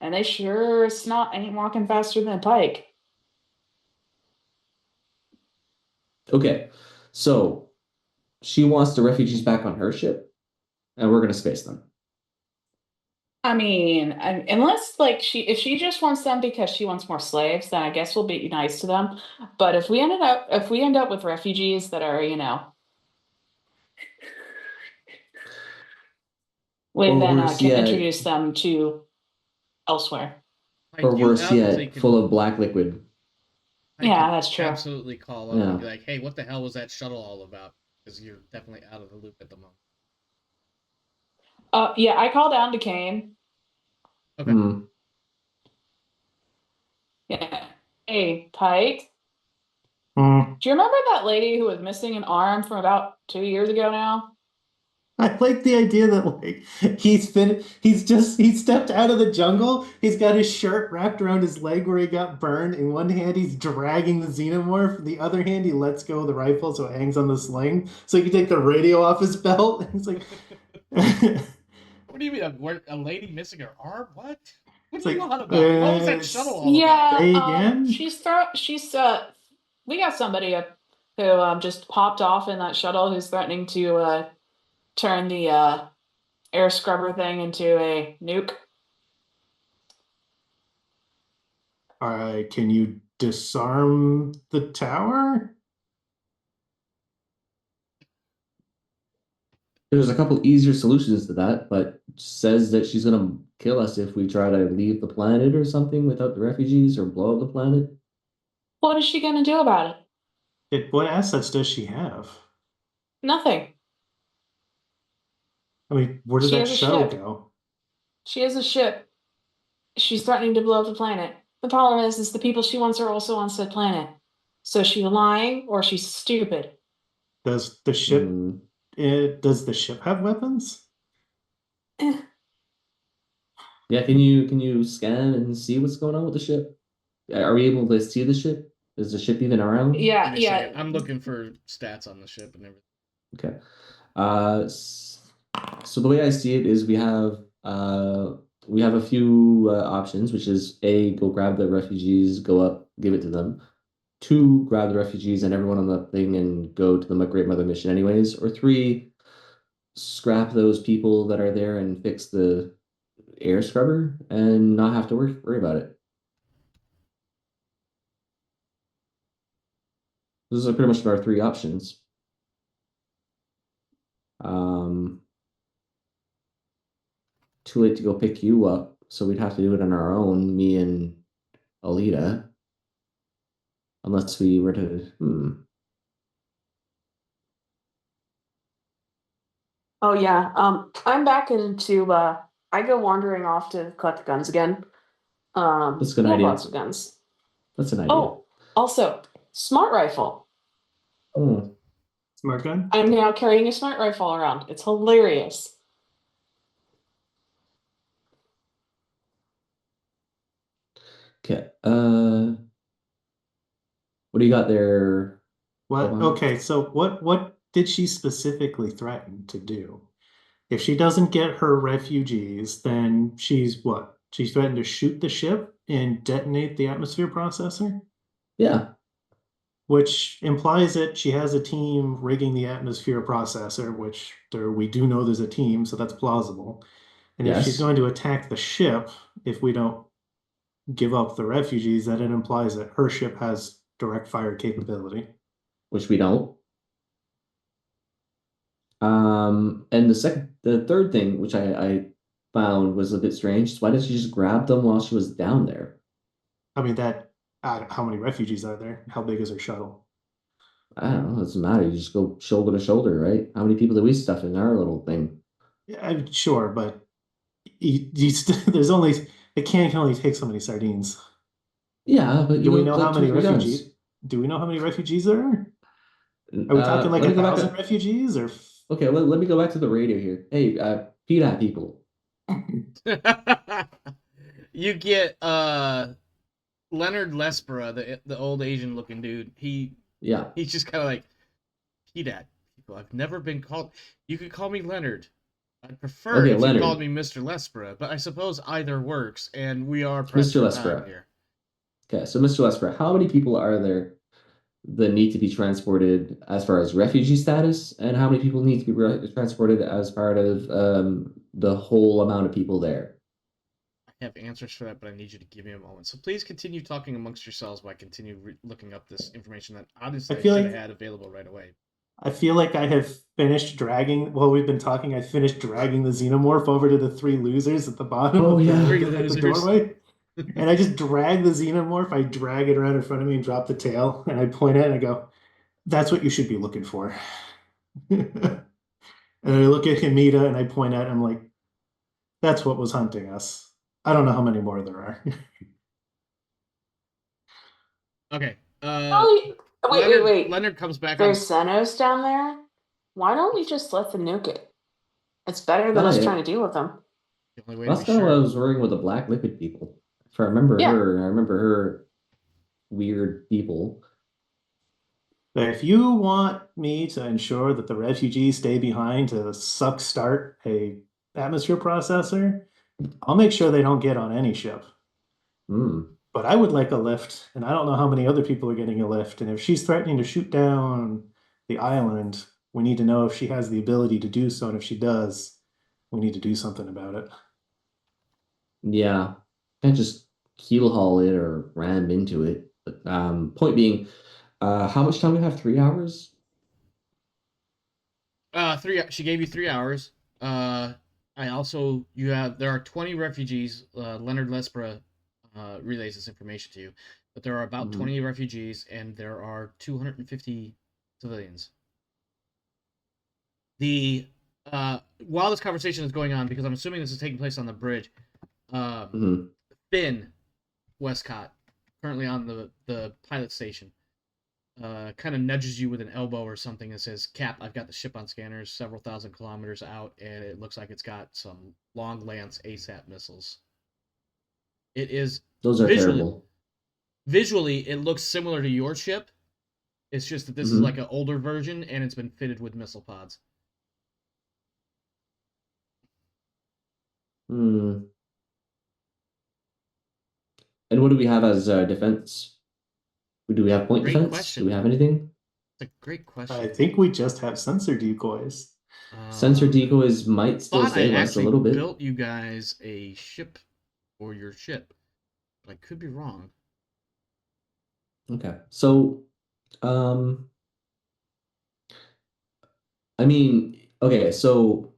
[SPEAKER 2] And they sure as not ain't walking faster than Pike.
[SPEAKER 3] Okay. So she wants the refugees back on her ship, and we're gonna space them.
[SPEAKER 2] I mean, unless like if she just wants them because she wants more slaves, then I guess we'll be nice to them. But if we end up with refugees that are, we
[SPEAKER 3] Or
[SPEAKER 2] then
[SPEAKER 3] worse
[SPEAKER 2] can
[SPEAKER 3] yet,
[SPEAKER 2] introduce them to elsewhere.
[SPEAKER 1] I
[SPEAKER 3] or
[SPEAKER 1] do
[SPEAKER 3] worse
[SPEAKER 1] absolutely
[SPEAKER 3] yet, full of black liquid.
[SPEAKER 1] I
[SPEAKER 2] Yeah,
[SPEAKER 1] can
[SPEAKER 2] that's true.
[SPEAKER 1] absolutely call up and
[SPEAKER 3] Yeah.
[SPEAKER 1] be like, "Hey, what the hell was that shuttle all about?" Because you're definitely out of the loop at the moment.
[SPEAKER 2] Yeah, I call down to Kane.
[SPEAKER 1] Okay.
[SPEAKER 3] Hmm.
[SPEAKER 2] Yeah. Hey, Pike.
[SPEAKER 4] Hmm.
[SPEAKER 2] Do you remember that lady who was missing an arm from about 2 years ago now?
[SPEAKER 4] I like the idea that like he stepped out of the jungle. He's got his shirt wrapped around his leg where he got burned. In one hand, he's dragging the xenomorph. The other hand, he lets go of the rifle so it hangs on the sling. So he can take the radio off his belt. And he's like,
[SPEAKER 1] What do you mean? A lady missing her arm? What? What
[SPEAKER 4] it's
[SPEAKER 1] are you
[SPEAKER 4] like,
[SPEAKER 1] on about? What was that shuttle all about?
[SPEAKER 2] Yeah,
[SPEAKER 4] say again.
[SPEAKER 2] we got somebody who just popped off in that shuttle who's threatening to turn the air scrubber thing into a nuke.
[SPEAKER 4] All right, can you disarm the tower?
[SPEAKER 3] There's a couple easier solutions to that, but says that she's gonna kill us if we try to leave the planet or something without the refugees or blow up the planet.
[SPEAKER 2] What is she gonna do about it?
[SPEAKER 4] What assets does she have?
[SPEAKER 2] Nothing.
[SPEAKER 4] I mean, where did
[SPEAKER 2] She
[SPEAKER 4] that
[SPEAKER 2] has a
[SPEAKER 4] shuttle
[SPEAKER 2] ship.
[SPEAKER 4] go?
[SPEAKER 2] She has a ship. She's threatening to blow up the planet. The problem is the people she wants are also on said planet. So she's lying or she's stupid.
[SPEAKER 4] Does the ship
[SPEAKER 3] Hmm.
[SPEAKER 4] does the ship have weapons?
[SPEAKER 2] Eh,
[SPEAKER 3] Yeah, can you scan and see what's going on with the ship? Are we able to see the ship? Is the ship even around?
[SPEAKER 1] Give
[SPEAKER 2] yeah,
[SPEAKER 1] me a
[SPEAKER 2] yeah.
[SPEAKER 1] second. I'm looking for stats on the ship and everything.
[SPEAKER 3] Okay. So the way I see it is we have a few options, which is A, go grab the refugees, go up, give it to them. Two, grab the refugees and everyone on the thing and go to the Great Mother mission anyways. Or three, scrap those people that are there and fix the air scrubber and not have to worry about it. Those are pretty much our three options. Um, Too late to go pick you up, so we'd have to do it on our own, me and Alita, unless we were to.
[SPEAKER 2] Oh yeah. I'm back into I go wandering off to collect guns again.
[SPEAKER 3] That's a good
[SPEAKER 2] We have
[SPEAKER 3] idea.
[SPEAKER 2] lots of guns.
[SPEAKER 3] That's an idea.
[SPEAKER 2] Oh, also, smart rifle.
[SPEAKER 3] Hmm.
[SPEAKER 4] Smart gun?
[SPEAKER 2] I'm now carrying a smart rifle around. It's hilarious.
[SPEAKER 3] Okay. What do you got there,
[SPEAKER 4] What?
[SPEAKER 3] Oban?
[SPEAKER 4] Okay, so what did she specifically threaten to do? If she doesn't get her refugees, then she's what? She's threatened to shoot the ship and detonate the atmosphere processor,
[SPEAKER 3] Yeah.
[SPEAKER 4] which implies that she has a team rigging the atmosphere processor, which we do know there's a team, so that's plausible. And if she's
[SPEAKER 3] Yes.
[SPEAKER 4] going to attack the ship, if we don't give up the refugees, then it implies that her ship has direct fire capability.
[SPEAKER 3] Which we don't. And the third thing, which I found was a bit strange, is why did she just grab them while she was down there?
[SPEAKER 4] I mean, how many refugees are there? How big is her shuttle?
[SPEAKER 3] I don't know. It doesn't matter. You just go shoulder to shoulder, right? How many people do we stuff in our little thing?
[SPEAKER 4] Yeah, I'm sure, but it can only take so many sardines.
[SPEAKER 3] Yeah, but
[SPEAKER 4] Do
[SPEAKER 3] you
[SPEAKER 4] we
[SPEAKER 3] got
[SPEAKER 4] know how
[SPEAKER 3] like two,
[SPEAKER 4] many
[SPEAKER 3] three guns.
[SPEAKER 4] refugees? Do we know how many refugees there are? Are we talking like
[SPEAKER 3] let me go back
[SPEAKER 4] 1,000
[SPEAKER 3] to,
[SPEAKER 4] refugees or?
[SPEAKER 3] okay, let me go back to the radio here. Hey, PDAT people.
[SPEAKER 1] You get Leonard Lespera, the old Asian looking dude.
[SPEAKER 3] Yeah.
[SPEAKER 1] He's just kind of like, Dad. People, I've never been called. You could call me Leonard. I'd prefer
[SPEAKER 3] Okay,
[SPEAKER 1] if
[SPEAKER 3] Leonard.
[SPEAKER 1] you called me Mr. Lespera, but I suppose either works, and we are
[SPEAKER 3] Mr.
[SPEAKER 1] pressed for
[SPEAKER 3] Lespera.
[SPEAKER 1] time here.
[SPEAKER 3] Okay, so Mr. Lespera, how many people are there that need to be transported as far as refugee status, and how many people need to be transported as part of the whole amount of people there?
[SPEAKER 1] I have answers for that, but I need you to give me a moment. So please continue talking amongst yourselves while I continue looking up this information that obviously I should have had available right away.
[SPEAKER 4] I feel like I have finished dragging, while we've been talking, I finished dragging the xenomorph over to the three losers at the bottom
[SPEAKER 3] Oh, yeah.
[SPEAKER 1] Three
[SPEAKER 4] at the
[SPEAKER 1] losers.
[SPEAKER 4] doorway. And I just drag the xenomorph, I drag it around in front of me and drop the tail, and I point at it and I go, that's what you should be looking for. And I look at Hamida and I point at it, I'm like, that's what was hunting us. I don't know how many more there are.
[SPEAKER 1] Okay.
[SPEAKER 2] Wait.
[SPEAKER 1] Leonard comes back
[SPEAKER 2] There's Xenos down there. Why don't we just let them nuke it? It's better than us trying to deal with them.
[SPEAKER 1] The only way
[SPEAKER 3] That's
[SPEAKER 1] to be
[SPEAKER 3] kind of what I
[SPEAKER 1] sure.
[SPEAKER 3] was worrying with the Black Liquid people. If I remember her, I remember her weird people.
[SPEAKER 4] But if you want me to ensure that the refugees stay behind to start a atmosphere processor, I'll make sure they don't get on any ship. But I would like a lift, and I don't know how many other people are getting a lift. And if she's threatening to shoot down the island, we need to know if she has the ability to do so. And if she does, we need to do something about it.
[SPEAKER 3] Yeah. Can't just keel haul it or ram into it. But point being, how much time do we have? 3 hours?
[SPEAKER 1] She gave you 3 hours. There are 20 refugees. Leonard Lespera relays this information to you, but there are about 20 refugees and there are 250 civilians. While this conversation is going on, because I'm assuming this is taking place on the bridge, Finn Westcott, currently on the pilot station, kind of nudges you with an elbow or something and says, Cap, I've got the ship on scanners several thousand kilometers out, and it looks like it's got some long lance ASAT missiles. It is
[SPEAKER 3] Those are terrible.
[SPEAKER 1] Visually, it looks similar to your ship. It's just that this is like an older version, and it's been fitted with missile pods.
[SPEAKER 3] And what do we have as defense? Do we have point defense? Question. Do we have anything?
[SPEAKER 1] It's a great question.
[SPEAKER 4] I think we just have sensor decoys.
[SPEAKER 3] Sensor decoys might still save us a little bit.
[SPEAKER 1] I built you guys a ship for your ship, but I could be wrong.
[SPEAKER 3] Okay, so, I mean, okay, so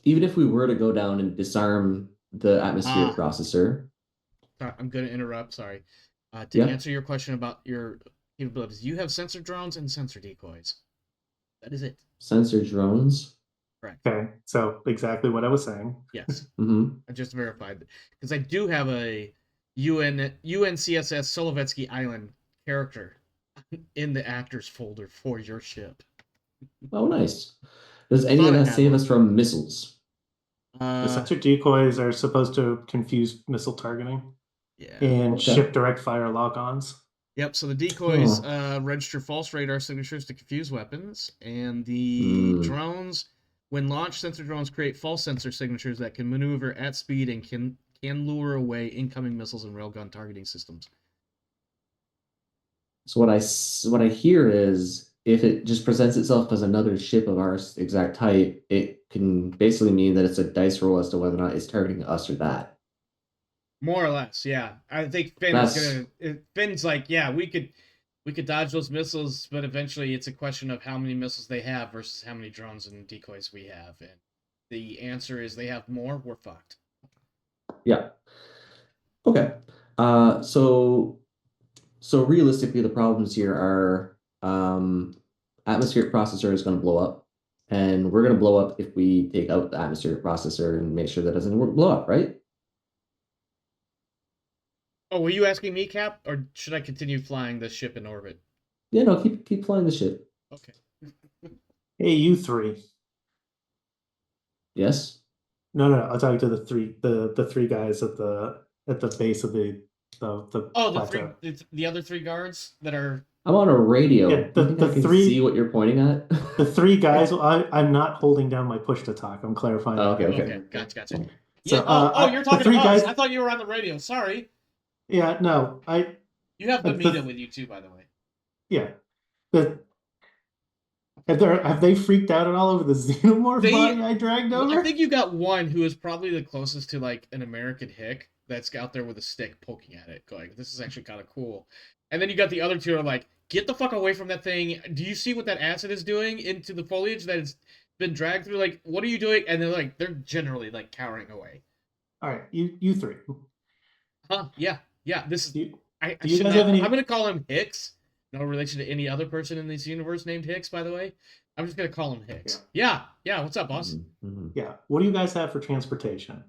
[SPEAKER 3] even if we were to go down and disarm the atmospheric processor.
[SPEAKER 1] Sorry, I'm going to interrupt. Sorry. To answer your question about your capabilities, you have sensor drones and sensor decoys. That is it. Sensor
[SPEAKER 3] drones?
[SPEAKER 1] Correct.
[SPEAKER 4] Okay, so exactly what I was saying.
[SPEAKER 1] Yes. I just verified. Because I do have a UNCSS Solovetsky Island character in the actors folder for your ship.
[SPEAKER 3] Oh, nice. Does any of that save us from missiles?
[SPEAKER 4] The sensor decoys are supposed to confuse missile targeting.
[SPEAKER 1] Yeah.
[SPEAKER 4] And ship direct fire lock-ons.
[SPEAKER 1] Yep, so the decoys register false radar signatures to confuse weapons, and the drones, when launched, sensor drones create false sensor signatures that can maneuver at speed and can lure away incoming missiles and railgun targeting systems.
[SPEAKER 3] So what I hear is, if it just presents itself as another ship of our exact type, it can basically mean that it's a dice roll as to whether or not it's targeting us or that.
[SPEAKER 1] More or less, yeah. I think Finn's like, yeah, we could dodge those missiles, but eventually it's a question of how many missiles they have versus how many drones and decoys we have. And the answer is they have more, we're fucked.
[SPEAKER 3] Yeah. Okay. So realistically, the problems here are atmospheric processor is going to blow up, and we're going to blow up if we take out the atmospheric processor and make sure that doesn't blow up, right?
[SPEAKER 1] Oh, were you asking me, Cap, or should I continue flying the ship in orbit?
[SPEAKER 3] Yeah, no, keep flying the ship.
[SPEAKER 1] Okay.
[SPEAKER 4] Hey, you three.
[SPEAKER 3] Yes.
[SPEAKER 4] No. I'll talk to the three guys at the base of the
[SPEAKER 1] Oh,
[SPEAKER 4] plateau.
[SPEAKER 1] the other three guards that are.
[SPEAKER 3] I'm on a radio.
[SPEAKER 4] Yeah,
[SPEAKER 3] Do you think I can see what you're pointing at?
[SPEAKER 4] The three guys. I'm not holding down my push to talk. I'm clarifying.
[SPEAKER 3] Oh, okay,
[SPEAKER 4] that.
[SPEAKER 1] Okay, gotcha.
[SPEAKER 4] So,
[SPEAKER 1] Yeah. You're
[SPEAKER 4] the
[SPEAKER 1] talking
[SPEAKER 4] three
[SPEAKER 1] to us.
[SPEAKER 4] guys.
[SPEAKER 1] I thought you were on the radio. Sorry.
[SPEAKER 4] Yeah, no,
[SPEAKER 1] You have
[SPEAKER 4] the-
[SPEAKER 1] Bemita with you too, by the way.
[SPEAKER 4] yeah. The have they freaked out at all over the xenomorph body I dragged over?
[SPEAKER 1] I think you got one who is probably the closest to like an American hick that's out there with a stick poking at it, going, "This is actually kind of cool." And then you got the other two who are like, "Get the fuck away from that thing! Do you see what that acid is doing into the foliage that has been dragged through? Like, what are you doing?" And they're generally like cowering away.
[SPEAKER 4] All right, you three.
[SPEAKER 1] Huh? Yeah. This is.
[SPEAKER 4] Do you,
[SPEAKER 1] I
[SPEAKER 4] do you
[SPEAKER 1] should
[SPEAKER 4] guys
[SPEAKER 1] not,
[SPEAKER 4] have any-
[SPEAKER 1] I'm gonna call him Hicks. No relation to any other person in this universe named Hicks, by the way. I'm just gonna call him Hicks. Yeah. What's up, boss?
[SPEAKER 3] Mhm.
[SPEAKER 4] yeah. What do you guys have for transportation?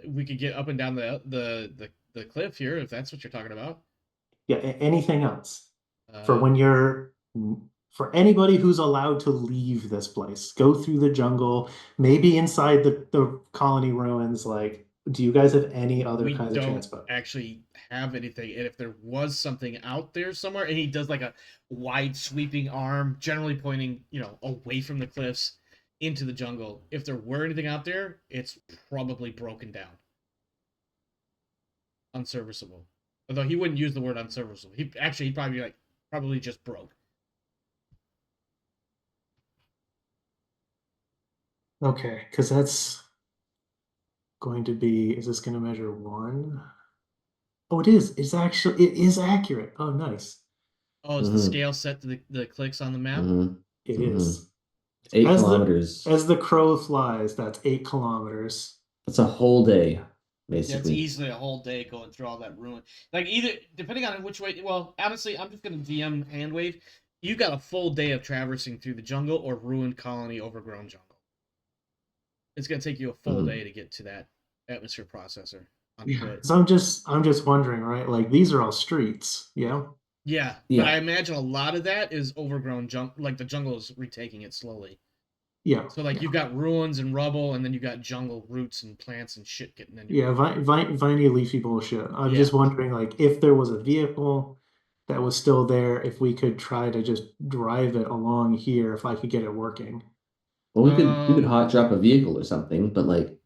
[SPEAKER 1] We could get up and down the cliff here if that's what you're talking about.
[SPEAKER 4] Yeah, anything else for
[SPEAKER 1] Uh,
[SPEAKER 4] when you're for anybody who's allowed to leave this place, go through the jungle, maybe inside the colony ruins. Like, do you guys have any other
[SPEAKER 1] we
[SPEAKER 4] kinds of
[SPEAKER 1] don't
[SPEAKER 4] transport?
[SPEAKER 1] actually have anything, and if there was something out there somewhere, and he does like a wide sweeping arm, generally pointing, away from the cliffs into the jungle. If there were anything out there, it's probably broken down, unserviceable. Although he wouldn't use the word unserviceable. He'd probably be like, probably just broke.
[SPEAKER 4] Okay, because that's going to be. Is this going to measure 1? Oh, it is. It is accurate. Oh, nice.
[SPEAKER 1] Oh, is the scale set to the clicks on the map?
[SPEAKER 4] It is.
[SPEAKER 3] 8
[SPEAKER 4] As the-
[SPEAKER 3] kilometers.
[SPEAKER 4] As the crow flies, that's 8 kilometers.
[SPEAKER 3] That's a whole day,
[SPEAKER 1] Yeah, it's
[SPEAKER 3] basically.
[SPEAKER 1] easily a whole day going through all that ruin. Like, either, depending on which way, well, honestly, I'm just going to DM hand wave. You got a full day of traversing through the jungle or ruined colony overgrown jungle. It's going to take you a full day to get to that atmosphere processor on foot.
[SPEAKER 4] So I'm just wondering, right? Like, these are all streets, yeah?
[SPEAKER 1] Yeah,
[SPEAKER 3] Yeah.
[SPEAKER 1] but I imagine a lot of that is overgrown jungle. Like, the jungle is retaking it slowly.
[SPEAKER 4] Yeah.
[SPEAKER 1] So, like, you've got ruins and rubble, and then you got jungle roots and plants and shit getting in.
[SPEAKER 4] Yeah, viney leafy bullshit. I'm
[SPEAKER 1] Yeah.
[SPEAKER 4] just wondering, like, if there was a vehicle that was still there, if we could try to just drive it along here, if I could get it working.
[SPEAKER 3] Well, we could hot drop a vehicle or something, but like,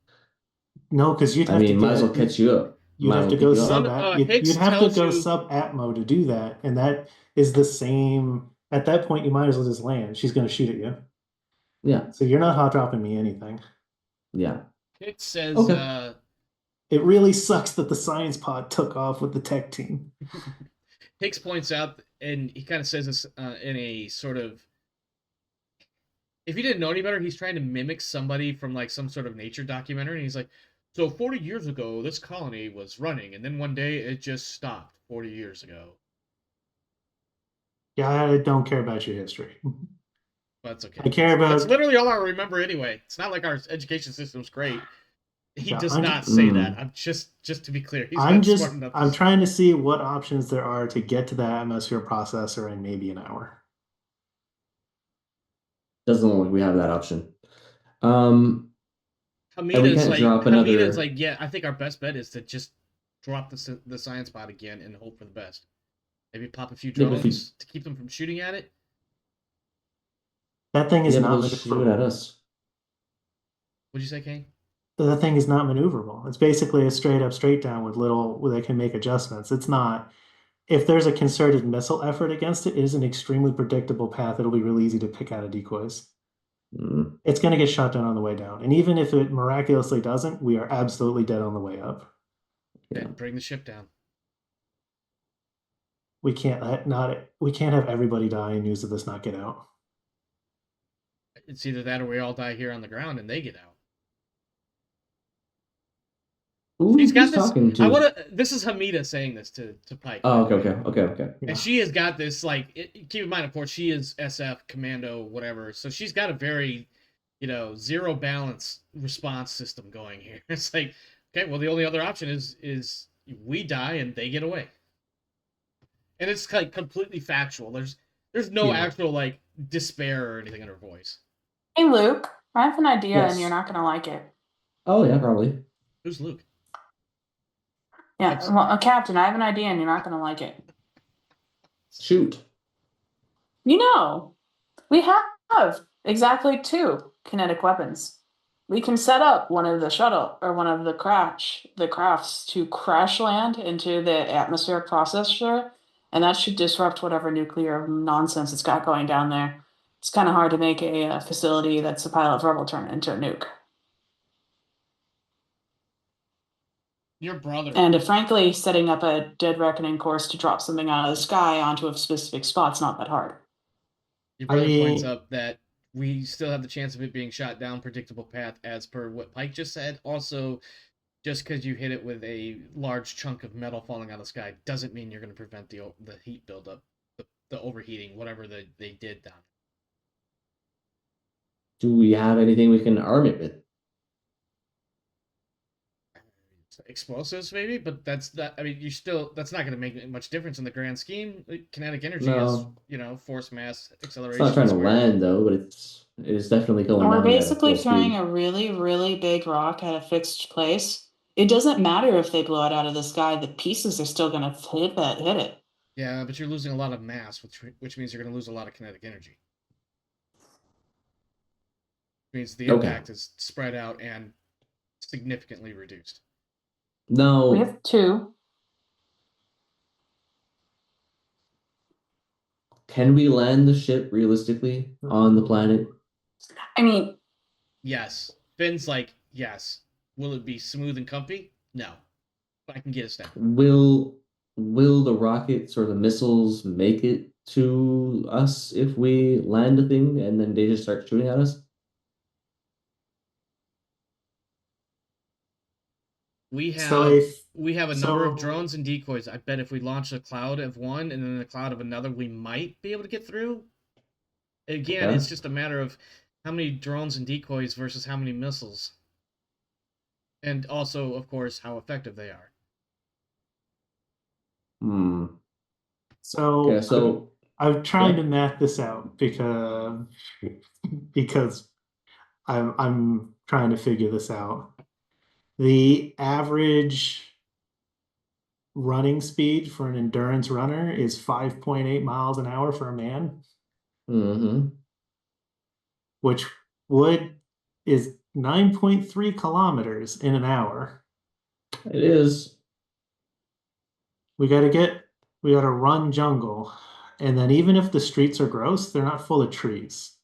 [SPEAKER 4] No, because you'd
[SPEAKER 3] I
[SPEAKER 4] have
[SPEAKER 3] mean,
[SPEAKER 4] to
[SPEAKER 3] might as well catch you up.
[SPEAKER 4] You'd
[SPEAKER 3] Might
[SPEAKER 4] have
[SPEAKER 3] as
[SPEAKER 4] to
[SPEAKER 3] well
[SPEAKER 4] go
[SPEAKER 3] pick you up.
[SPEAKER 4] sub
[SPEAKER 1] Hicks
[SPEAKER 4] you'd have to
[SPEAKER 1] tells
[SPEAKER 4] go
[SPEAKER 1] you-
[SPEAKER 4] sub atmo to do that, and that is the same. At that point, you might as well just land. She's going to shoot at you,
[SPEAKER 3] Yeah,
[SPEAKER 4] so you're not hot dropping me anything.
[SPEAKER 3] yeah.
[SPEAKER 1] It says,
[SPEAKER 3] Okay.
[SPEAKER 4] It really sucks that the science pod took off with the tech team.
[SPEAKER 1] Hicks points out, and he kind of says this in a sort of, if he didn't know any better, he's trying to mimic somebody from like some sort of nature documentary. And he's like, so 40 years ago, this colony was running, and then one day it just stopped 40 years ago.
[SPEAKER 4] Yeah, I don't care about your history.
[SPEAKER 1] That's okay.
[SPEAKER 4] I care about.
[SPEAKER 1] That's literally all I remember anyway. It's not like our education system's great. He
[SPEAKER 4] Yeah,
[SPEAKER 1] does
[SPEAKER 4] I'm
[SPEAKER 1] not
[SPEAKER 4] just-
[SPEAKER 1] say that. I'm just to be clear. He's
[SPEAKER 4] I'm
[SPEAKER 1] not
[SPEAKER 4] just.
[SPEAKER 1] smart enough.
[SPEAKER 4] I'm trying to see what options there are to get to the atmosphere processor in maybe an hour.
[SPEAKER 3] Doesn't look like we have that option.
[SPEAKER 1] Hamida's
[SPEAKER 3] can't drop
[SPEAKER 1] Hamida's
[SPEAKER 3] another-
[SPEAKER 1] like, yeah, I think our best bet is to just drop the science pod again and hope for the best. Maybe pop a few
[SPEAKER 3] Yeah, but if
[SPEAKER 1] drones to keep them from shooting at it.
[SPEAKER 4] That thing is
[SPEAKER 3] Yeah, but
[SPEAKER 4] not
[SPEAKER 3] they'll shoot at
[SPEAKER 4] maneuverable.
[SPEAKER 3] us.
[SPEAKER 1] What'd you say, Kane?
[SPEAKER 4] That thing is not maneuverable. It's basically a straight up, straight down with little where they can make adjustments. It's not. If there's a concerted missile effort against it, it is an extremely predictable path. It'll be really easy to pick out of decoys.
[SPEAKER 3] Mm.
[SPEAKER 4] It's going to get shot down on the way down. And even if it miraculously doesn't, we are absolutely dead on the way up.
[SPEAKER 3] Yeah.
[SPEAKER 1] Then bring the ship down.
[SPEAKER 4] We can't have everybody die and news of this not get out.
[SPEAKER 1] It's either that or we all die here on the ground and they get out.
[SPEAKER 3] Who
[SPEAKER 1] He's got
[SPEAKER 3] who's
[SPEAKER 1] this.
[SPEAKER 3] talking to?
[SPEAKER 1] I want to. This is Hamida saying this to Pike.
[SPEAKER 3] Oh, okay.
[SPEAKER 4] Yeah.
[SPEAKER 1] And she has got this, like, keep in mind, of course, she is SF, commando, whatever. So she's got a very, zero balance response system going here. It's like, okay, well, the only other option is we die and they get away. And it's like completely factual. There's no
[SPEAKER 3] Yeah.
[SPEAKER 1] actual like despair or anything in her voice.
[SPEAKER 2] Hey, Luke, I have an idea
[SPEAKER 3] Yes.
[SPEAKER 2] and you're not going to like it.
[SPEAKER 3] Oh yeah, probably.
[SPEAKER 1] Who's Luke?
[SPEAKER 2] Yeah,
[SPEAKER 1] Oops.
[SPEAKER 2] well, Captain, I have an idea and you're not going to like it.
[SPEAKER 3] Shoot.
[SPEAKER 2] You know, we have exactly 2 kinetic weapons. We can set up one of the shuttle or one of the crafts to crash land into the atmospheric processor, and that should disrupt whatever nuclear nonsense it's got going down there. It's kind of hard to make a facility that's a pile of rubble turn into a nuke.
[SPEAKER 1] Your brother.
[SPEAKER 2] And frankly, setting up a dead reckoning course to drop something out of the sky onto a specific spot's not that hard.
[SPEAKER 1] Your brother points
[SPEAKER 4] mean-
[SPEAKER 1] up that we still have the chance of it being shot down predictable path as per what Pike just said. Also, just because you hit it with a large chunk of metal falling out of the sky doesn't mean you're going to prevent the heat buildup, the overheating, whatever they did down.
[SPEAKER 3] Do we have anything we can arm it with?
[SPEAKER 1] Explosives maybe, but that's not. I mean, that's not going to make much difference in the grand scheme. Kinetic energy
[SPEAKER 3] No.
[SPEAKER 1] is, force mass
[SPEAKER 3] It's
[SPEAKER 1] acceleration.
[SPEAKER 3] not trying to
[SPEAKER 1] squared.
[SPEAKER 3] land though, but it is definitely going
[SPEAKER 2] We're
[SPEAKER 3] down there at
[SPEAKER 2] basically
[SPEAKER 3] full
[SPEAKER 2] throwing
[SPEAKER 3] speed.
[SPEAKER 2] a really, really big rock at a fixed place. It doesn't matter if they blow it out of the sky; the pieces are still going to hit it.
[SPEAKER 1] Yeah, but you're losing a lot of mass, which means you're going to lose a lot of kinetic energy. Which means the
[SPEAKER 3] Okay.
[SPEAKER 1] impact is spread out and significantly reduced.
[SPEAKER 3] No.
[SPEAKER 2] We have 2.
[SPEAKER 3] Can we land the ship realistically on the planet?
[SPEAKER 2] I mean,
[SPEAKER 1] Yes. Finn's like, yes. Will it be smooth and comfy? No. But I can get us down.
[SPEAKER 3] Will the rockets or the missiles make it to us if we land a thing and then they just start shooting at us?
[SPEAKER 1] We have
[SPEAKER 4] So if
[SPEAKER 1] we have a number of
[SPEAKER 4] so-
[SPEAKER 1] drones and decoys. I bet if we launch a cloud of one and then a cloud of another, we might be able to get through. Again,
[SPEAKER 3] Okay.
[SPEAKER 1] it's just a matter of how many drones and decoys versus how many missiles. And also, of course, how effective they are.
[SPEAKER 3] Hmm.
[SPEAKER 4] so
[SPEAKER 3] Okay, so
[SPEAKER 4] I'm trying
[SPEAKER 3] Yeah.
[SPEAKER 4] to math this out because I'm trying to figure this out. The average running speed for an endurance runner is 5.8 miles an hour for a man, which is 9.3 kilometers in an hour.
[SPEAKER 3] it is.
[SPEAKER 4] We gotta run jungle. And then even if the streets are gross, they're not full of trees.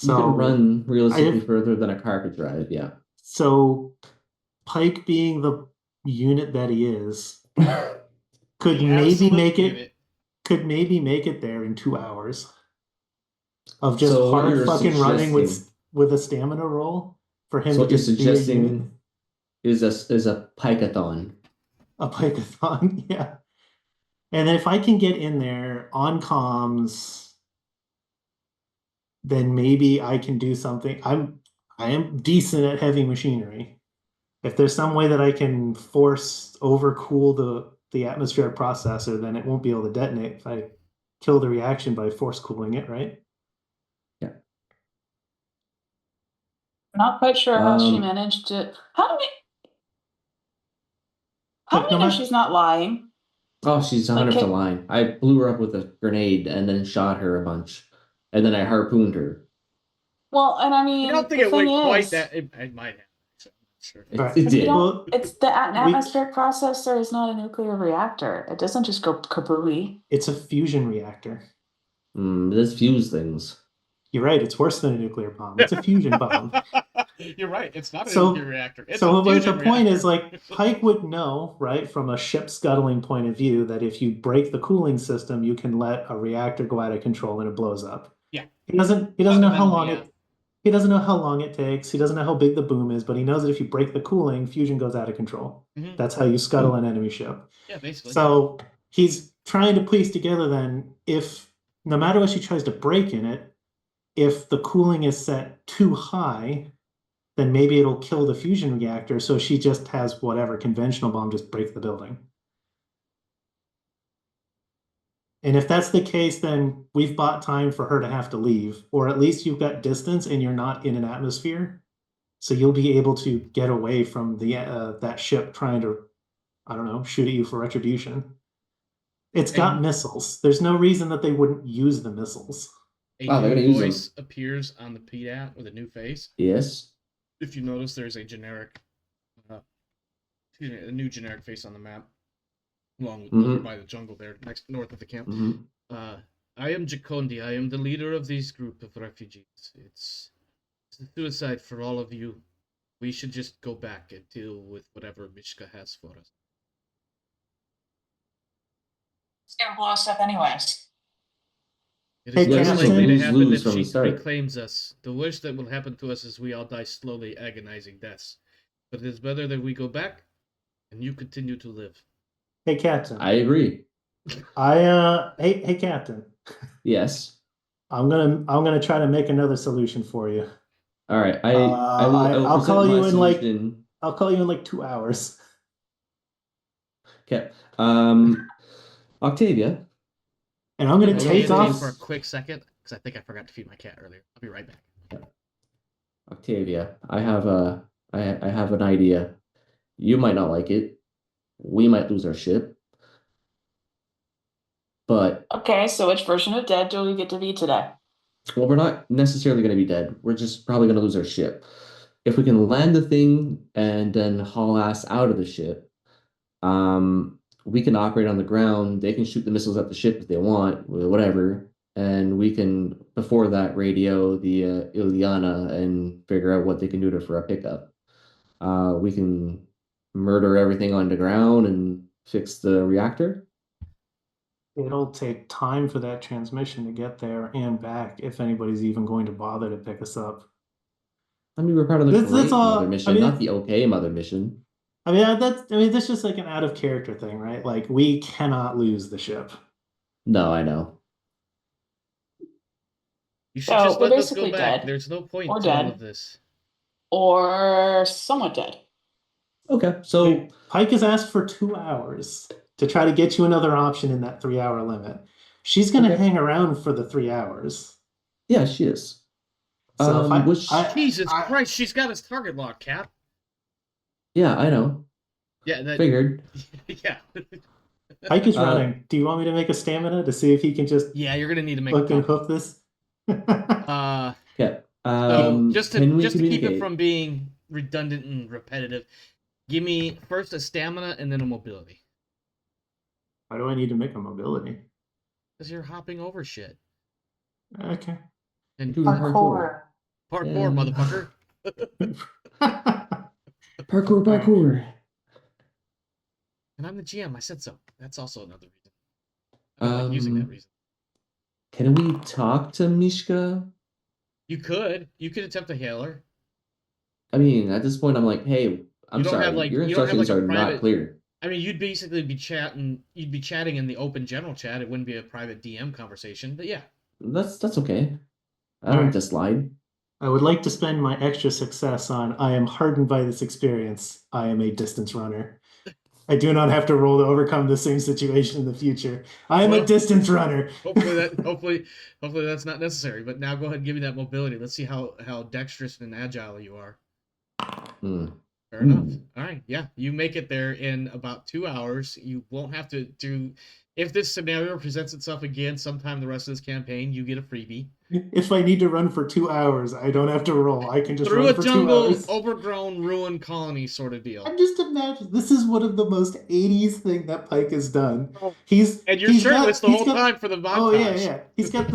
[SPEAKER 3] You can run realistically
[SPEAKER 4] have-
[SPEAKER 3] further than a car could drive, yeah.
[SPEAKER 4] So Pike being the unit that he is, could
[SPEAKER 1] The
[SPEAKER 4] maybe
[SPEAKER 1] absolute
[SPEAKER 4] make
[SPEAKER 1] unit.
[SPEAKER 4] it there in 2 hours of just
[SPEAKER 3] So what
[SPEAKER 4] hard
[SPEAKER 3] you're
[SPEAKER 4] fucking running
[SPEAKER 3] suggesting-
[SPEAKER 4] with a stamina roll for him
[SPEAKER 3] So
[SPEAKER 4] to
[SPEAKER 3] what you're
[SPEAKER 4] just be a unit,
[SPEAKER 3] suggesting is a pikeathon.
[SPEAKER 4] a pikeathon, yeah. And then if I can get in there on comms, then maybe I can do something. I am decent at heavy machinery. If there's some way that I can force overcool the atmospheric processor, then it won't be able to detonate if I kill the reaction by force cooling it, right?
[SPEAKER 2] not quite sure how she
[SPEAKER 3] Um,
[SPEAKER 2] managed to. How do
[SPEAKER 4] Look,
[SPEAKER 2] we
[SPEAKER 4] no
[SPEAKER 2] know
[SPEAKER 4] matter-
[SPEAKER 2] she's not lying?
[SPEAKER 3] Oh, she's 100%
[SPEAKER 2] Okay.
[SPEAKER 3] lying. I blew her up with a grenade and then shot her a bunch. And then I harpooned her.
[SPEAKER 2] Well, and I
[SPEAKER 1] I
[SPEAKER 2] mean,
[SPEAKER 1] don't think
[SPEAKER 2] the
[SPEAKER 1] it went
[SPEAKER 2] thing
[SPEAKER 1] quite
[SPEAKER 2] is,
[SPEAKER 1] that. It might have. So, sure.
[SPEAKER 4] Right.
[SPEAKER 3] It
[SPEAKER 2] You
[SPEAKER 3] did.
[SPEAKER 2] don't-
[SPEAKER 4] Well,
[SPEAKER 2] it's an atmospheric processor is not a nuclear reactor. It doesn't just go kabooey.
[SPEAKER 4] it's a fusion reactor.
[SPEAKER 3] Let's fuse things.
[SPEAKER 4] You're right. It's worse than a nuclear bomb. It's a fusion bomb.
[SPEAKER 1] You're right. It's not a
[SPEAKER 4] So-
[SPEAKER 1] nuclear reactor. It's
[SPEAKER 4] So
[SPEAKER 1] a
[SPEAKER 4] but
[SPEAKER 1] fusion
[SPEAKER 4] the point
[SPEAKER 1] reactor.
[SPEAKER 4] is, like, Pike would know, right, from a ship scuttling point of view, that if you break the cooling system, you can let a reactor go out of control and it blows up.
[SPEAKER 1] Yeah.
[SPEAKER 4] He doesn't know how long
[SPEAKER 1] Fundamentally,
[SPEAKER 4] he doesn't know how long it takes. He doesn't know how big the boom is, but he knows that if you break the cooling, fusion goes out of control.
[SPEAKER 1] Mhm.
[SPEAKER 4] That's how you scuttle an enemy ship.
[SPEAKER 1] Yeah, basically.
[SPEAKER 4] So he's trying to piece together then, if no matter what she tries to break in it, if the cooling is set too high, then maybe it'll kill the fusion reactor. So she just has whatever conventional bomb just break the building. And if that's the case, then we've bought time for her to have to leave, or at least you've got distance and you're not in an atmosphere. So you'll be able to get away from the that ship trying to, I don't know, shoot at you for retribution. It's got
[SPEAKER 1] And-
[SPEAKER 4] missiles. There's no reason that they wouldn't use the missiles.
[SPEAKER 1] A
[SPEAKER 3] Wow, they're
[SPEAKER 1] new
[SPEAKER 3] gonna use them.
[SPEAKER 1] voice appears on the PDAT with a new face.
[SPEAKER 3] Yes.
[SPEAKER 1] If you notice, there's a generic, a new generic face on the map, along with over by the jungle there, north of the camp.
[SPEAKER 3] Mhm.
[SPEAKER 1] I am Jacondi. I am the leader of this group of refugees. It's a suicide for all of you. We should just go back and deal with whatever Mishka has for us.
[SPEAKER 2] It's gonna blow us up anyways.
[SPEAKER 1] It
[SPEAKER 4] Hey,
[SPEAKER 1] is less
[SPEAKER 4] Captain.
[SPEAKER 1] likely to
[SPEAKER 3] Lose-
[SPEAKER 1] happen
[SPEAKER 3] lose
[SPEAKER 1] if
[SPEAKER 3] from
[SPEAKER 1] she
[SPEAKER 3] the start.
[SPEAKER 1] reclaims us. The worst that will happen to us is we all die slowly, agonizing deaths. But it is better that we go back and you continue to live.
[SPEAKER 4] Hey, Captain.
[SPEAKER 3] I agree.
[SPEAKER 4] Hey, Captain.
[SPEAKER 3] Yes.
[SPEAKER 4] I'm gonna try to make another solution for you.
[SPEAKER 3] All right. I will.
[SPEAKER 4] I'll
[SPEAKER 3] present
[SPEAKER 4] call
[SPEAKER 3] my
[SPEAKER 4] you in like
[SPEAKER 3] solution.
[SPEAKER 4] I'll call you in like 2 hours.
[SPEAKER 3] Okay. Octavia.
[SPEAKER 4] And I'm gonna
[SPEAKER 1] Hold on,
[SPEAKER 4] take
[SPEAKER 1] Anthony,
[SPEAKER 4] off.
[SPEAKER 1] for a quick second because I think I forgot to feed my cat earlier. I'll be right back.
[SPEAKER 3] Octavia. I have an idea. You might not like it. We might lose our ship. But
[SPEAKER 2] Okay, so which version of dead do we get to be today?
[SPEAKER 3] well, we're not necessarily going to be dead. We're just probably going to lose our ship. If we can land the thing and then haul ass out of the ship, we can operate on the ground. They can shoot the missiles at the ship if they want, whatever. And we can, before that, radio the Ileana and figure out what they can do for a pickup. We can murder everything on the ground and fix the reactor.
[SPEAKER 4] It'll take time for that transmission to get there and back if anybody's even going to bother to pick us up.
[SPEAKER 3] I mean, we're part of the
[SPEAKER 4] That's
[SPEAKER 3] great
[SPEAKER 4] all-
[SPEAKER 3] mother
[SPEAKER 4] I
[SPEAKER 3] mission,
[SPEAKER 4] mean,
[SPEAKER 3] not the okay mother mission.
[SPEAKER 4] That's just like an out of character thing, right? Like we cannot lose the ship.
[SPEAKER 3] No, I know.
[SPEAKER 1] You should
[SPEAKER 2] So,
[SPEAKER 1] just
[SPEAKER 2] we're
[SPEAKER 1] let us go
[SPEAKER 2] basically
[SPEAKER 1] back.
[SPEAKER 2] dead.
[SPEAKER 1] There's no point
[SPEAKER 2] Or
[SPEAKER 1] to all
[SPEAKER 2] dead.
[SPEAKER 1] of this.
[SPEAKER 2] Or somewhat dead.
[SPEAKER 3] Okay, so
[SPEAKER 4] Pike has asked for 2 hours to try to get you another option in that 3-hour limit. She's gonna
[SPEAKER 3] Okay.
[SPEAKER 4] hang around for the 3 hours.
[SPEAKER 3] yeah, she is.
[SPEAKER 4] So if
[SPEAKER 1] Jesus Christ, she's got his target lock, Cap.
[SPEAKER 3] Yeah, I know.
[SPEAKER 1] Yeah, that.
[SPEAKER 3] Figured.
[SPEAKER 1] Yeah.
[SPEAKER 4] Pike is
[SPEAKER 3] Uh,
[SPEAKER 4] running. Do you want me to make a stamina to see if he can just
[SPEAKER 1] Yeah, you're gonna need to make.
[SPEAKER 4] fucking
[SPEAKER 1] a
[SPEAKER 4] hook this?
[SPEAKER 3] Okay.
[SPEAKER 1] So just to
[SPEAKER 3] can we
[SPEAKER 1] keep it
[SPEAKER 3] communicate?
[SPEAKER 1] from being redundant and repetitive, give me first a stamina and then a mobility.
[SPEAKER 4] Why do I need to make a mobility?
[SPEAKER 1] Because you're hopping over shit.
[SPEAKER 4] Okay.
[SPEAKER 1] And
[SPEAKER 3] Doing parkour.
[SPEAKER 1] parkour,
[SPEAKER 3] Yeah.
[SPEAKER 1] motherfucker.
[SPEAKER 3] Parkour.
[SPEAKER 1] And I'm the GM. I said so. That's also another reason. I don't like using that reason.
[SPEAKER 3] Can we talk to Mishka?
[SPEAKER 1] You could attempt to hail her.
[SPEAKER 3] I mean, at this point, I'm like, hey, I'm
[SPEAKER 1] You don't
[SPEAKER 3] sorry,
[SPEAKER 1] have, like-
[SPEAKER 3] your
[SPEAKER 1] you don't have,
[SPEAKER 3] instructions
[SPEAKER 1] like, a
[SPEAKER 3] are
[SPEAKER 1] private-
[SPEAKER 3] not clear.
[SPEAKER 1] I mean, you'd basically be chatting. You'd be chatting in the open general chat. It wouldn't be a private DM conversation. But yeah,
[SPEAKER 3] That's okay. I don't
[SPEAKER 4] Alright.
[SPEAKER 3] have to slide.
[SPEAKER 4] I would like to spend my extra success on I am hardened by this experience. I am a distance runner. I do not have to roll to overcome the same situation in the future. I am a
[SPEAKER 1] Well,
[SPEAKER 4] distance runner.
[SPEAKER 1] hopefully that's not necessary. But now go ahead and give me that mobility. Let's see how dexterous and agile you are.
[SPEAKER 3] Hmm.
[SPEAKER 1] Fair enough. All right. Yeah, you make it there in about 2 hours. You won't have to do. If this scenario presents itself again sometime the rest of this campaign, you get a freebie.
[SPEAKER 4] If I need to run for 2 hours, I don't have to roll. I can just
[SPEAKER 1] Through
[SPEAKER 4] run
[SPEAKER 1] a
[SPEAKER 4] for 2
[SPEAKER 1] jungle,
[SPEAKER 4] hours.
[SPEAKER 1] overgrown, ruined colony sort of deal.
[SPEAKER 4] I'm just imagining this is one of the most 80s thing that Pike has done.
[SPEAKER 1] Oh.
[SPEAKER 4] He's
[SPEAKER 1] And you're
[SPEAKER 4] he's
[SPEAKER 1] shirtless
[SPEAKER 4] got-
[SPEAKER 1] the
[SPEAKER 4] he's
[SPEAKER 1] whole
[SPEAKER 4] got-
[SPEAKER 1] time for the montage.
[SPEAKER 4] Oh yeah. He's got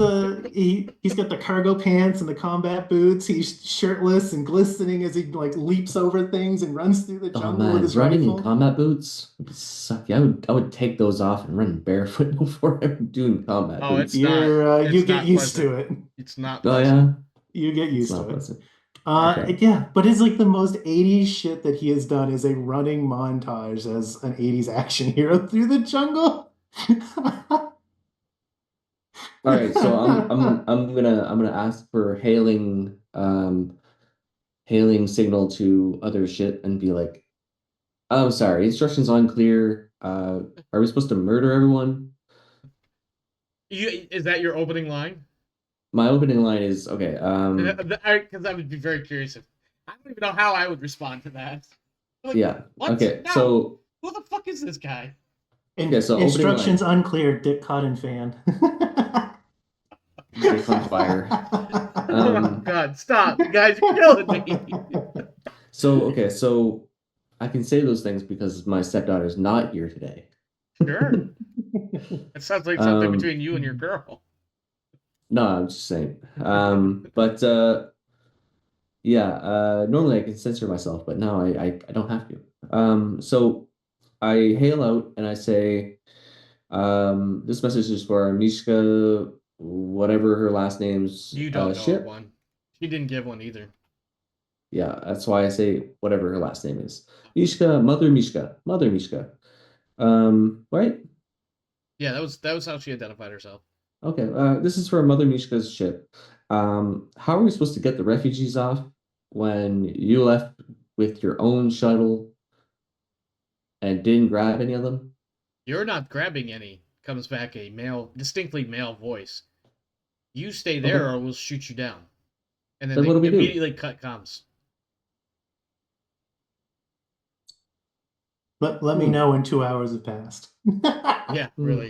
[SPEAKER 4] he's got the cargo pants and the combat boots. He's shirtless and glistening as he like leaps over things and runs through the
[SPEAKER 3] Oh
[SPEAKER 4] jungle with
[SPEAKER 3] man,
[SPEAKER 4] his
[SPEAKER 3] running
[SPEAKER 4] rifle.
[SPEAKER 3] in combat boots would suck. I would take those off and run barefoot before I'm doing combat
[SPEAKER 1] Oh,
[SPEAKER 3] boots.
[SPEAKER 1] it's not-
[SPEAKER 4] You
[SPEAKER 1] it's
[SPEAKER 4] get
[SPEAKER 1] not
[SPEAKER 4] used
[SPEAKER 1] pleasant.
[SPEAKER 4] to it.
[SPEAKER 1] It's not.
[SPEAKER 3] Oh
[SPEAKER 1] pleasant.
[SPEAKER 3] yeah,
[SPEAKER 4] You get
[SPEAKER 3] it's
[SPEAKER 4] used
[SPEAKER 3] not
[SPEAKER 4] to it.
[SPEAKER 3] pleasant. Okay.
[SPEAKER 4] Yeah, but it's like the most 80s shit that he has done is a running montage as an 80s action hero through the jungle.
[SPEAKER 3] All right, so I'm gonna ask for hailing hailing signal to other ship and be like, "I'm sorry, instructions unclear. Are we supposed to murder everyone?"
[SPEAKER 1] Is that your opening line?
[SPEAKER 3] My opening line is okay.
[SPEAKER 1] Because I would be very curious. I don't even know how I would respond to that. Like,
[SPEAKER 3] Yeah.
[SPEAKER 1] what?
[SPEAKER 3] Okay.
[SPEAKER 1] No.
[SPEAKER 3] So
[SPEAKER 1] Who the fuck is this guy?
[SPEAKER 3] Okay, so opening
[SPEAKER 4] Instructions unclear. Dick Cotton fan.
[SPEAKER 3] Dick on fire.
[SPEAKER 1] Oh God! Stop, you guys! You're killing me.
[SPEAKER 3] So I can say those things because my stepdaughter's not here today.
[SPEAKER 1] Sure. It sounds like something
[SPEAKER 3] Um,
[SPEAKER 1] between you and your girl.
[SPEAKER 3] No, I'm just saying. But yeah, normally I can censor myself, but now I don't have to. So I hail out and I say, this message is for Mishka, whatever her last name's
[SPEAKER 1] You don't know
[SPEAKER 3] ship.
[SPEAKER 1] one. She didn't give one either.
[SPEAKER 3] Yeah, that's why I say whatever her last name is. Mishka, Mother Mishka, Mother Mishka. Right?
[SPEAKER 1] Yeah, that was how she identified herself.
[SPEAKER 3] Okay, this is for Mother Mishka's ship. How are we supposed to get the refugees off when you left with your own shuttle and didn't grab any of them?
[SPEAKER 1] You're not grabbing any. Comes back a male, distinctly male voice. You stay there,
[SPEAKER 3] Okay.
[SPEAKER 1] or we'll shoot you down. And then
[SPEAKER 3] Then
[SPEAKER 1] they
[SPEAKER 3] what do we do?
[SPEAKER 1] immediately cut comms.
[SPEAKER 4] Let me know when 2 hours have passed.
[SPEAKER 1] Yeah, really.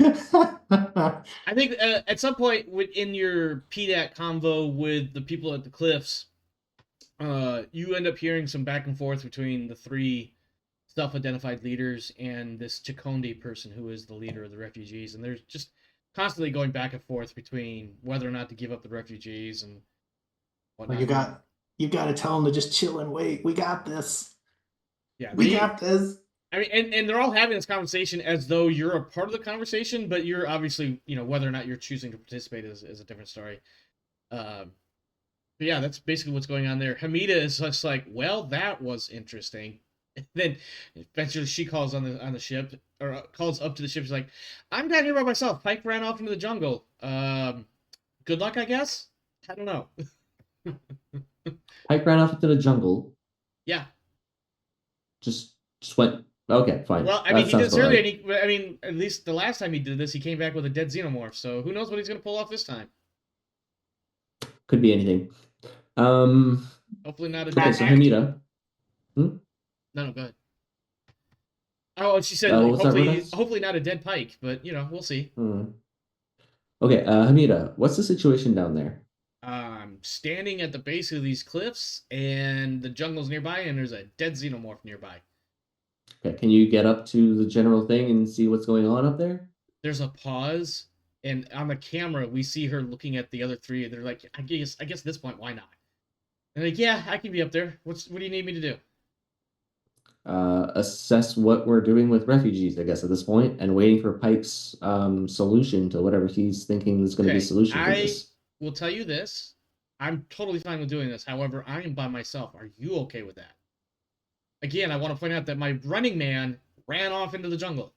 [SPEAKER 1] I think at some point in your PDAC convo with the people at the cliffs, you end up hearing some back and forth between the three self-identified leaders and this Chikonde person who is the leader of the refugees, and they're just constantly going back and forth between whether or not to give up the refugees and whatnot.
[SPEAKER 4] You got to tell them to just chill and wait. We got this.
[SPEAKER 1] Yeah,
[SPEAKER 4] We got this.
[SPEAKER 1] I mean, and they're all having this conversation as though you're a part of the conversation, but you're obviously, whether or not you're choosing to participate is a different story. But yeah, that's basically what's going on there. Hamida is just like, well, that was interesting. And then eventually she calls on the ship, or calls up to the ship. She's like, I'm down here by myself. Pike ran off into the jungle. Good luck, I guess. I don't know.
[SPEAKER 3] Pike ran off into the jungle.
[SPEAKER 1] Yeah.
[SPEAKER 3] Just went. Okay, fine.
[SPEAKER 1] Well, I mean, he did this earlier, and at least the last time he did this, he came back with a dead xenomorph. So who knows what he's gonna pull off this time?
[SPEAKER 3] Could be anything.
[SPEAKER 1] Hopefully not a
[SPEAKER 3] Okay,
[SPEAKER 1] dead
[SPEAKER 3] so
[SPEAKER 1] Pike.
[SPEAKER 3] Hamida.
[SPEAKER 1] No, go ahead. Oh, and she said hopefully not a dead Pike, but we'll see.
[SPEAKER 3] Okay, Hamida, what's the situation down there?
[SPEAKER 1] I'm standing at the base of these cliffs, and the jungle's nearby, and there's a dead xenomorph nearby.
[SPEAKER 3] Okay, can you get up to the general thing and see what's going on up there?
[SPEAKER 1] There's a pause, and on the camera, we see her looking at the other three. They're like, I guess at this point, why not? And like, yeah, I can be up there. What do you need me to do?
[SPEAKER 3] Assess what we're doing with refugees, I guess, at this point, and waiting for Pike's solution to whatever he's thinking is going to be a solution to this.
[SPEAKER 1] I will tell you this. I'm totally fine with doing this. However, I am by myself. Are you okay with that? Again, I want to point out that my running man ran off into the jungle.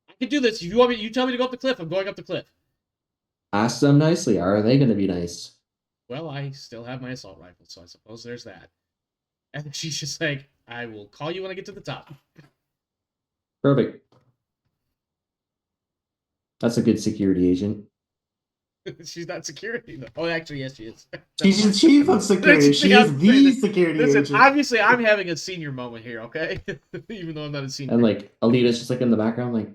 [SPEAKER 1] I can do this. You tell me to go up the cliff. I'm going up the cliff.
[SPEAKER 3] Ask them nicely. Are they going to be nice?
[SPEAKER 1] Well, I still have my assault rifle, so I suppose there's that. And she's just like, I will call you when I get to the top.
[SPEAKER 3] Perfect. That's a good security agent.
[SPEAKER 1] She's not security, though. Oh, actually, yes, she is.
[SPEAKER 4] She's the chief of security. She is the security agent.
[SPEAKER 1] Obviously, I'm having a senior moment here, okay? Even though I'm not a senior.
[SPEAKER 3] And like Alita's just like in the background, like,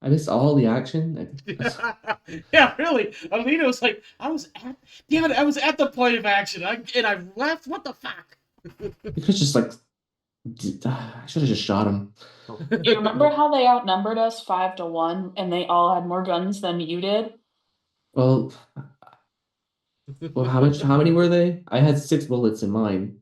[SPEAKER 3] I missed all the action.
[SPEAKER 1] Yeah, really. Alita was like, I was at the point of action, and I left. What the fuck?
[SPEAKER 3] You could just like, I should have just shot him.
[SPEAKER 2] Do you remember how they outnumbered us 5-1, and they all had more guns than you did?
[SPEAKER 3] Well, how many were they? I had 6 bullets in mine.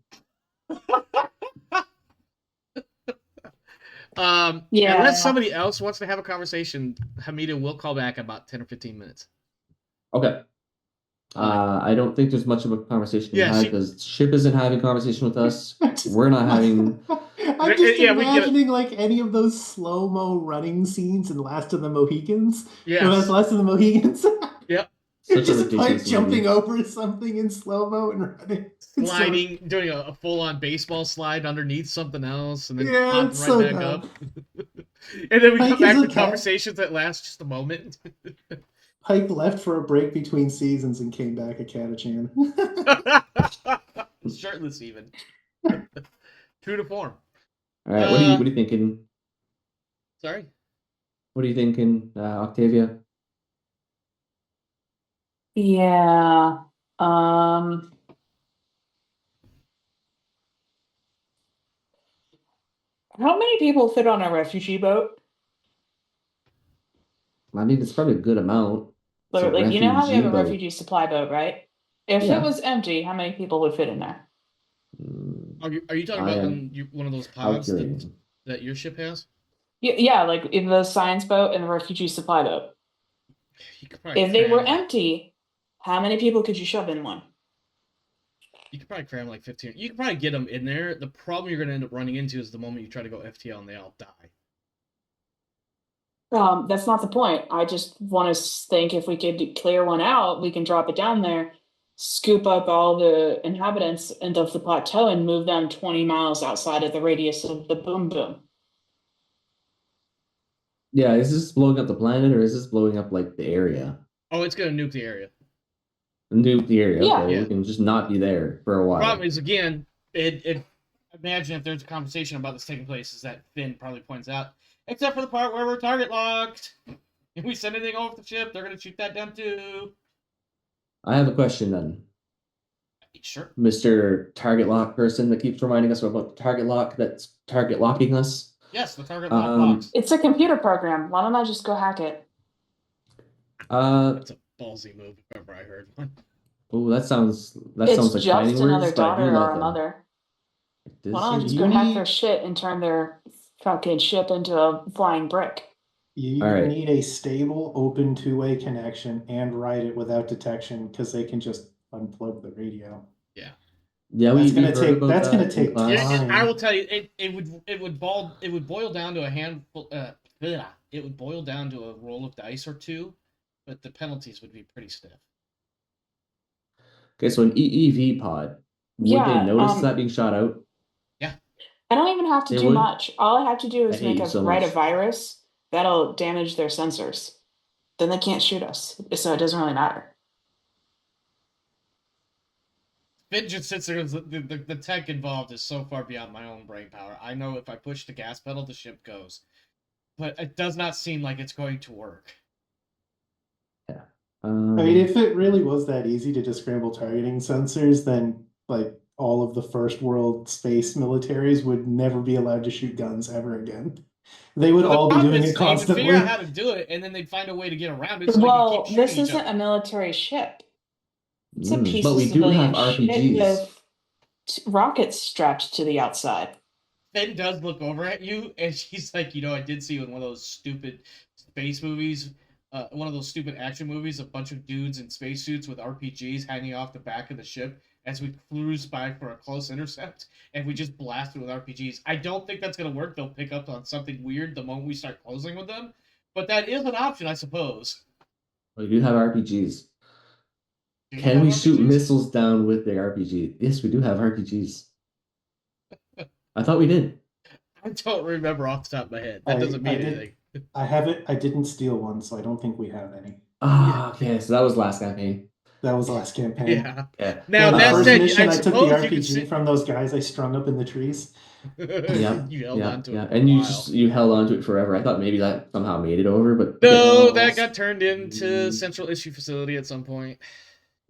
[SPEAKER 2] Yeah.
[SPEAKER 1] Unless somebody else wants to have a conversation, Hamida will call back about 10 or 15 minutes.
[SPEAKER 3] Okay. I don't think there's much of a conversation to have because Ship isn't having conversation with us. We're not having.
[SPEAKER 4] I'm just imagining like any of those slow-mo running scenes in Last of the Mohicans.
[SPEAKER 1] Yeah.
[SPEAKER 4] Last of the Mohicans.
[SPEAKER 1] Yep.
[SPEAKER 3] Such a
[SPEAKER 4] Just Pike
[SPEAKER 3] ridiculous
[SPEAKER 4] jumping
[SPEAKER 3] movie.
[SPEAKER 4] over something in slow-mo and running. It's so-
[SPEAKER 1] Sliding, doing a full-on baseball slide underneath something else, and then
[SPEAKER 4] Yeah,
[SPEAKER 1] popping
[SPEAKER 4] it's
[SPEAKER 1] right
[SPEAKER 4] so
[SPEAKER 1] back
[SPEAKER 4] dumb.
[SPEAKER 1] up. And then we
[SPEAKER 4] Pike
[SPEAKER 1] come back
[SPEAKER 4] is
[SPEAKER 1] to
[SPEAKER 4] a cat.
[SPEAKER 1] conversations that last just a moment.
[SPEAKER 4] Pike left for a break between seasons and came back a Catachan.
[SPEAKER 1] Shirtless, even. True to form.
[SPEAKER 3] All right, what are you thinking?
[SPEAKER 1] Sorry.
[SPEAKER 3] What are you thinking, Octavia?
[SPEAKER 2] Yeah. How many people fit on a refugee boat?
[SPEAKER 3] I mean, it's probably a good amount. It's a
[SPEAKER 2] Like, you know how we have a
[SPEAKER 3] refugee boat.
[SPEAKER 2] refugee supply boat, right? If it
[SPEAKER 3] Yeah.
[SPEAKER 2] was empty, how many people would fit in there?
[SPEAKER 1] Are you talking
[SPEAKER 3] I
[SPEAKER 1] about
[SPEAKER 3] am
[SPEAKER 1] one of those pods
[SPEAKER 3] calculating.
[SPEAKER 1] that your ship has?
[SPEAKER 2] Yeah, like in the science boat and the refugee supply boat.
[SPEAKER 1] You could probably
[SPEAKER 2] If they were
[SPEAKER 1] cram, like,
[SPEAKER 2] empty, how many people could you shove in one?
[SPEAKER 1] you could probably cram like 15. You could probably get them in there. The problem you're going to end up running into is the moment you try to go FTL and they all die.
[SPEAKER 2] That's not the point. I just want to think if we could clear one out, we can drop it down there, scoop up all the inhabitants of the plateau and move them 20 miles outside of the radius of the boom boom.
[SPEAKER 3] Yeah, is this blowing up the planet or is this blowing up like the area?
[SPEAKER 1] Oh, it's going to nuke the area.
[SPEAKER 3] Nuke the area.
[SPEAKER 2] Yeah.
[SPEAKER 3] Okay,
[SPEAKER 1] Yeah.
[SPEAKER 3] we can just not be there for a while.
[SPEAKER 1] Problem is, again, imagine if there's a conversation about this taking place, is that Finn probably points out, except for the part where we're target locked. If we send anything over the ship, they're going to shoot that down too.
[SPEAKER 3] I have a question then.
[SPEAKER 1] Sure.
[SPEAKER 3] Mr. Target Lock person that keeps reminding us about the target lock that's target locking us.
[SPEAKER 1] Yes, the target lock box.
[SPEAKER 2] It's a computer program. Why don't I just go hack it?
[SPEAKER 1] That's a ballsy move, if ever I heard one.
[SPEAKER 3] Oh, that sounds like
[SPEAKER 2] It's
[SPEAKER 3] fighting
[SPEAKER 2] just another
[SPEAKER 3] words, but I do
[SPEAKER 2] daughter
[SPEAKER 3] love
[SPEAKER 2] or a
[SPEAKER 3] them.
[SPEAKER 2] mother.
[SPEAKER 3] It
[SPEAKER 2] Why
[SPEAKER 3] does
[SPEAKER 2] don't I
[SPEAKER 3] seem-
[SPEAKER 2] just
[SPEAKER 4] You
[SPEAKER 2] go hack
[SPEAKER 4] need-
[SPEAKER 2] their shit and turn their fucking ship into a flying brick?
[SPEAKER 4] You
[SPEAKER 3] All right.
[SPEAKER 4] need a stable, open two-way connection and ride it without detection because they can just unplug the radio.
[SPEAKER 3] Yeah,
[SPEAKER 4] That's
[SPEAKER 3] we
[SPEAKER 4] gonna
[SPEAKER 3] heard
[SPEAKER 4] take-
[SPEAKER 3] about
[SPEAKER 4] that's
[SPEAKER 3] that
[SPEAKER 4] gonna
[SPEAKER 3] in
[SPEAKER 4] take
[SPEAKER 3] class.
[SPEAKER 1] Yeah,
[SPEAKER 4] Fine.
[SPEAKER 1] I will tell you, it would boil down to a handful. It would boil down to a roll of dice or two, but the penalties would be pretty stiff.
[SPEAKER 3] Okay, so an EEV pod. Would
[SPEAKER 2] Yeah,
[SPEAKER 3] they notice that being shot out?
[SPEAKER 2] I don't even have to
[SPEAKER 3] They
[SPEAKER 2] do
[SPEAKER 3] would?
[SPEAKER 2] much. All I have to do
[SPEAKER 3] I
[SPEAKER 2] is
[SPEAKER 3] hate you so
[SPEAKER 2] write a
[SPEAKER 3] much.
[SPEAKER 2] virus that'll damage their sensors. Then they can't shoot us, so it doesn't really matter.
[SPEAKER 1] Finn just sits there. The tech involved is so far beyond my own brain power. I know if I push the gas pedal, the ship goes, but it does not seem like it's going to work.
[SPEAKER 4] I mean, if it really was that easy to disassemble targeting sensors, then like all of the first world space militaries would never be allowed to shoot guns ever again. They would
[SPEAKER 1] Well, the
[SPEAKER 4] all be
[SPEAKER 1] problem
[SPEAKER 4] doing
[SPEAKER 1] is
[SPEAKER 4] it
[SPEAKER 1] they would
[SPEAKER 4] constantly.
[SPEAKER 1] figure out how to do it, and then they'd find a way to get around it. So
[SPEAKER 2] Well,
[SPEAKER 1] they could keep
[SPEAKER 2] this
[SPEAKER 1] shooting each
[SPEAKER 2] isn't
[SPEAKER 1] other.
[SPEAKER 2] a military ship. It's a piece
[SPEAKER 3] but
[SPEAKER 2] of
[SPEAKER 3] we do have
[SPEAKER 2] civilian shit
[SPEAKER 3] RPGs.
[SPEAKER 2] with rockets strapped to the outside.
[SPEAKER 1] Finn does look over at you, and she's like, I did see in one of those stupid space movies, one of those stupid action movies, a bunch of dudes in spacesuits with RPGs hanging off the back of the ship as we cruise by for a close intercept, and we just blast it with RPGs. I don't think that's going to work. They'll pick up on something weird the moment we start closing with them, but that is an option, I suppose.
[SPEAKER 3] We do have RPGs.
[SPEAKER 1] Do you
[SPEAKER 3] Can
[SPEAKER 1] have
[SPEAKER 3] we shoot
[SPEAKER 1] RPGs?
[SPEAKER 3] missiles down with the RPG? Yes, we do have RPGs. I thought we did.
[SPEAKER 1] I don't remember off the top of my head. That doesn't mean anything.
[SPEAKER 4] I have it. I didn't steal one, so I don't think we have any.
[SPEAKER 3] Ah, okay, so that was last campaign.
[SPEAKER 4] That was the last campaign.
[SPEAKER 1] Yeah.
[SPEAKER 3] Yeah.
[SPEAKER 1] Now,
[SPEAKER 4] the
[SPEAKER 1] that
[SPEAKER 4] first
[SPEAKER 1] said,
[SPEAKER 4] mission,
[SPEAKER 1] I
[SPEAKER 4] I took the
[SPEAKER 1] suppose you could
[SPEAKER 4] RPG
[SPEAKER 1] sit...
[SPEAKER 4] from those guys I strung up in the trees.
[SPEAKER 3] Yeah,
[SPEAKER 1] You held on to it
[SPEAKER 3] yeah,
[SPEAKER 1] for
[SPEAKER 3] and
[SPEAKER 1] a
[SPEAKER 3] you
[SPEAKER 1] while.
[SPEAKER 3] you held on to it forever. I thought maybe that somehow made it over, but
[SPEAKER 1] No,
[SPEAKER 3] okay.
[SPEAKER 1] that got turned into Central Issue Facility at some point.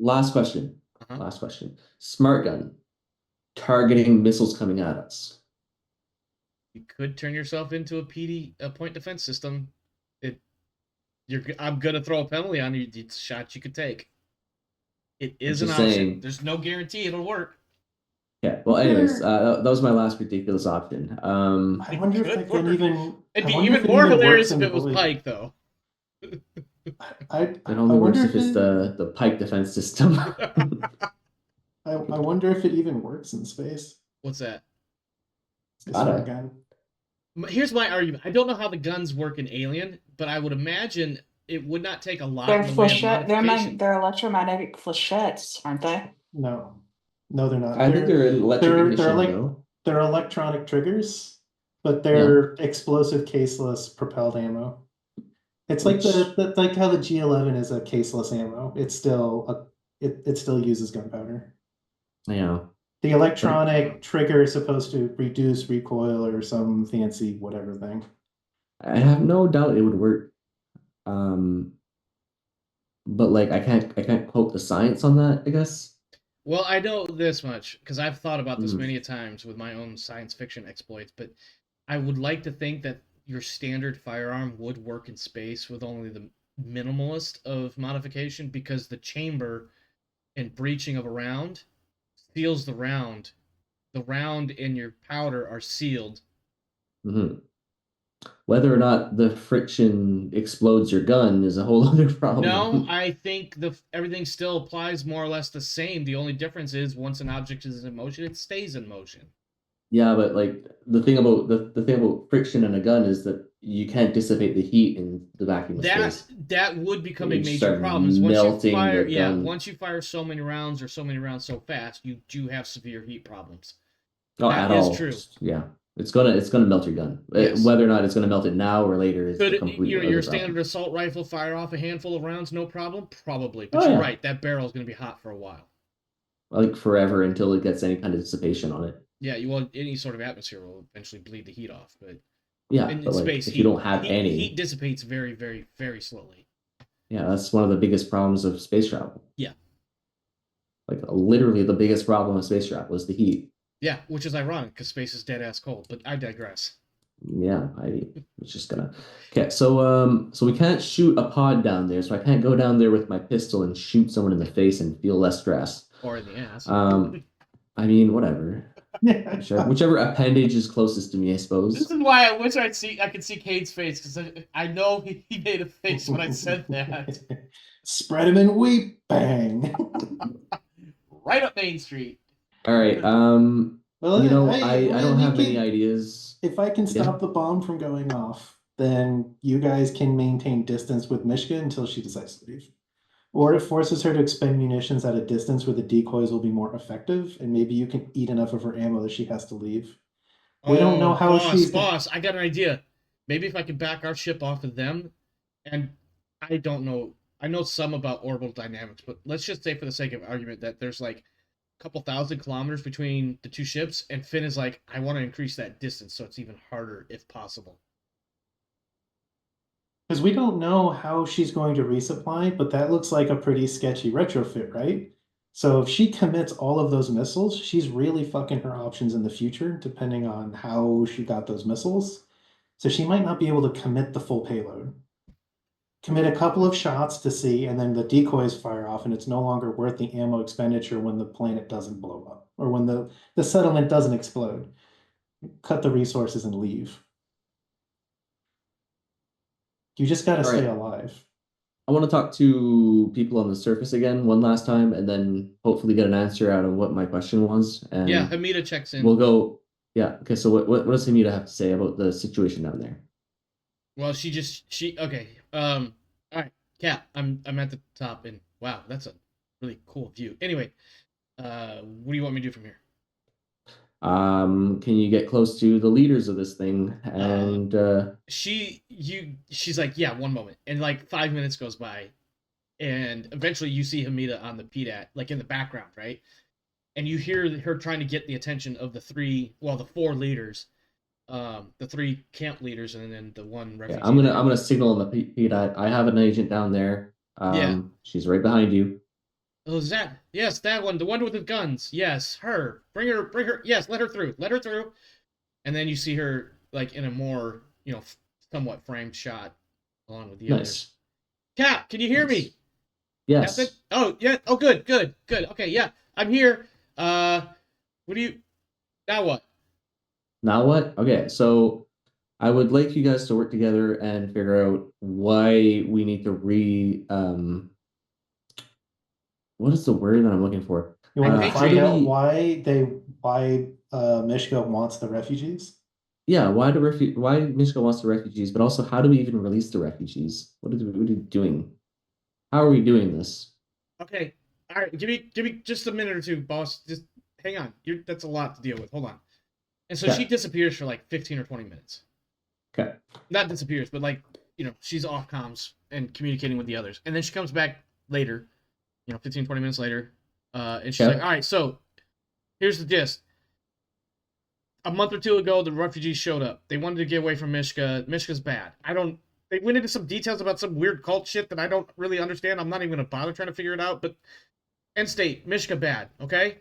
[SPEAKER 3] Last question.
[SPEAKER 1] Uh-huh.
[SPEAKER 3] Last question. Smart gun targeting missiles coming at us.
[SPEAKER 1] You could turn yourself into a point defense system. I'm gonna throw a penalty on you. It's a shot you could take. It is an
[SPEAKER 3] just
[SPEAKER 1] option.
[SPEAKER 3] saying.
[SPEAKER 1] There's no guarantee it'll work.
[SPEAKER 3] Yeah. Well, anyways, that was my last ridiculous option.
[SPEAKER 4] I wonder if
[SPEAKER 1] could
[SPEAKER 4] that can
[SPEAKER 1] work.
[SPEAKER 4] even.
[SPEAKER 1] It'd
[SPEAKER 4] I
[SPEAKER 1] be
[SPEAKER 4] wonder
[SPEAKER 1] even
[SPEAKER 4] if it
[SPEAKER 1] more
[SPEAKER 4] even
[SPEAKER 1] hilarious
[SPEAKER 4] works
[SPEAKER 1] if
[SPEAKER 4] in
[SPEAKER 1] it was
[SPEAKER 4] void.
[SPEAKER 1] Pike, though.
[SPEAKER 3] it only works if it's the pike defense system.
[SPEAKER 4] I wonder if it even works in space.
[SPEAKER 1] What's that?
[SPEAKER 4] The
[SPEAKER 3] Gotta.
[SPEAKER 4] smart gun.
[SPEAKER 1] Here's my argument. I don't know how the guns work in Alien, but I would imagine it would not take a lot
[SPEAKER 2] They're
[SPEAKER 1] in the way of
[SPEAKER 2] flechette.
[SPEAKER 1] modification.
[SPEAKER 2] They're electromagnetic flechettes, aren't they?
[SPEAKER 4] No, they're not.
[SPEAKER 3] I think they're electric ignition,
[SPEAKER 4] like
[SPEAKER 3] though.
[SPEAKER 4] they're electronic triggers, but
[SPEAKER 3] Yeah.
[SPEAKER 4] they're explosive caseless propelled ammo. It's like like how the G11 is a caseless ammo. It's still it still uses gunpowder.
[SPEAKER 3] Yeah.
[SPEAKER 4] The electronic trigger is supposed to reduce recoil or some fancy whatever thing.
[SPEAKER 3] I have no doubt it would work. But like I can't quote the science on that, I guess.
[SPEAKER 1] Well, I know this much because I've thought about this
[SPEAKER 3] Mhm.
[SPEAKER 1] many a times with my own science fiction exploits, but I would like to think that your standard firearm would work in space with only the minimalist of modification because the chamber and breaching of a round seals the round. The round and your powder are sealed.
[SPEAKER 3] Mhm. Whether or not the friction explodes your gun is a whole other problem.
[SPEAKER 1] No, I think everything still applies more or less the same. The only difference is once an object is in motion, it stays in motion.
[SPEAKER 3] Yeah, but like the thing about friction in a gun is that you can't dissipate the heat in the vacuum of space.
[SPEAKER 1] That would become a
[SPEAKER 3] You
[SPEAKER 1] major
[SPEAKER 3] start
[SPEAKER 1] problem.
[SPEAKER 3] melting the gun.
[SPEAKER 1] Once you fire so many rounds or so many rounds so fast, you do have severe heat problems.
[SPEAKER 3] Oh,
[SPEAKER 1] That
[SPEAKER 3] at
[SPEAKER 1] is
[SPEAKER 3] all.
[SPEAKER 1] true.
[SPEAKER 3] Yeah. It's gonna melt your gun.
[SPEAKER 1] Yes.
[SPEAKER 3] Whether or not it's gonna melt it now or later is
[SPEAKER 1] Could
[SPEAKER 3] a completely
[SPEAKER 1] your
[SPEAKER 3] other
[SPEAKER 1] standard
[SPEAKER 3] problem.
[SPEAKER 1] assault rifle fire off a handful of rounds, no problem? Probably. But
[SPEAKER 3] Oh,
[SPEAKER 1] you're
[SPEAKER 3] yeah.
[SPEAKER 1] right, that barrel is going to be hot for a while.
[SPEAKER 3] Like forever until it gets any kind of dissipation on it.
[SPEAKER 1] Yeah, you want any sort of atmosphere will eventually bleed the heat off, but
[SPEAKER 3] Yeah,
[SPEAKER 1] in
[SPEAKER 3] but like
[SPEAKER 1] space,
[SPEAKER 3] if you don't have any,
[SPEAKER 1] heat dissipates very, very, very slowly.
[SPEAKER 3] yeah, that's one of the biggest problems of space travel.
[SPEAKER 1] Yeah.
[SPEAKER 3] Like literally the biggest problem of space travel is the heat.
[SPEAKER 1] Yeah, which is ironic because space is dead ass cold. But I digress.
[SPEAKER 3] Yeah, I was just gonna. Okay, so we can't shoot a pod down there, so I can't go down there with my pistol and shoot someone in the face and feel less stress.
[SPEAKER 1] Or in the ass.
[SPEAKER 3] I mean, whatever. Whichever appendage is closest to me, I suppose.
[SPEAKER 1] This is why I wish I could see Cade's face because I know he made a face when I said that.
[SPEAKER 4] Spread him and weep, bang.
[SPEAKER 1] Right up Main Street.
[SPEAKER 3] All right.
[SPEAKER 4] Well,
[SPEAKER 3] I don't have many
[SPEAKER 4] can,
[SPEAKER 3] ideas.
[SPEAKER 4] If I can stop the bomb from going off, then you guys can maintain distance with Mishka until she decides to leave. Or it forces her to expend munitions at a distance where the decoys will be more effective, and maybe you can eat enough of her ammo that she has to leave. We don't know how she's...
[SPEAKER 1] Boss, I got an idea. Maybe if I could back our ship off of them, and I don't know, I know some about orbital dynamics, but let's just say for the sake of argument that there's like a couple thousand kilometers between the two ships, and Finn is like, I want to increase that distance so it's even harder if possible.
[SPEAKER 4] Because we don't know how she's going to resupply, but that looks like a pretty sketchy retrofit, right? So if she commits all of those missiles, she's really fucking her options in the future, depending on how she got those missiles. So she might not be able to commit the full payload. Commit a couple of shots to see, and then the decoys fire off, and it's no longer worth the ammo expenditure when the planet doesn't blow up, or when the settlement doesn't explode. Cut the resources and leave. You just gotta stay alive.
[SPEAKER 3] I want to talk to people on the surface again one last time, and then hopefully get an answer out of what my question was. And
[SPEAKER 1] yeah, Hamida checks in.
[SPEAKER 3] We'll go. Yeah. Okay. So what does Hamida have to say about the situation down there?
[SPEAKER 1] Well, okay. All right, Cap. I'm at the top, and wow, that's a really cool view. Anyway, what do you want me to do from here?
[SPEAKER 3] Can you get close to the leaders of this thing? And
[SPEAKER 1] she's like, yeah, one moment, and like 5 minutes goes by, and eventually you see Hamida on the PDAT, like in the background, right? And you hear her trying to get the attention of the four leaders, the three camp leaders, and then the one refugee.
[SPEAKER 3] Yeah, I'm gonna signal on the PDAT. I have an agent down there. She's right behind you.
[SPEAKER 1] Oh, is that? Yes, that one. The one with the guns. Yes, her. Bring her. Yes, let her through. Let her through. And then you see her, like, in a more, somewhat framed shot along with the others. Cap, can you hear me?
[SPEAKER 3] Yes.
[SPEAKER 1] Captain? Oh, yeah. Oh, good. Okay, yeah. I'm here. Now what?
[SPEAKER 3] Now what? Okay, so I would like you guys to work together and figure out why we need to what is the word that I'm looking for?
[SPEAKER 4] You want to find out why Mishka wants the refugees?
[SPEAKER 3] yeah, why Mishka wants the refugees, but also how do we even release the refugees? What are we doing? How are we doing this?
[SPEAKER 1] Okay. All right. Give me just a minute or two, boss. Just hang on. That's a lot to deal with. Hold on. And so she
[SPEAKER 3] Okay.
[SPEAKER 1] disappears for like 15 or 20 minutes.
[SPEAKER 3] Okay.
[SPEAKER 1] Not disappears, but like, she's off comms and communicating with the others. And then she comes back later, 15, 20 minutes later. And she's like, all right, so here's the gist. A month or two ago, the refugees showed up. They wanted to get away from Mishka. Mishka's bad. They went into some details about some weird cult shit that I don't really understand. I'm not even going to bother trying to figure it out, but end state, Mishka bad, okay?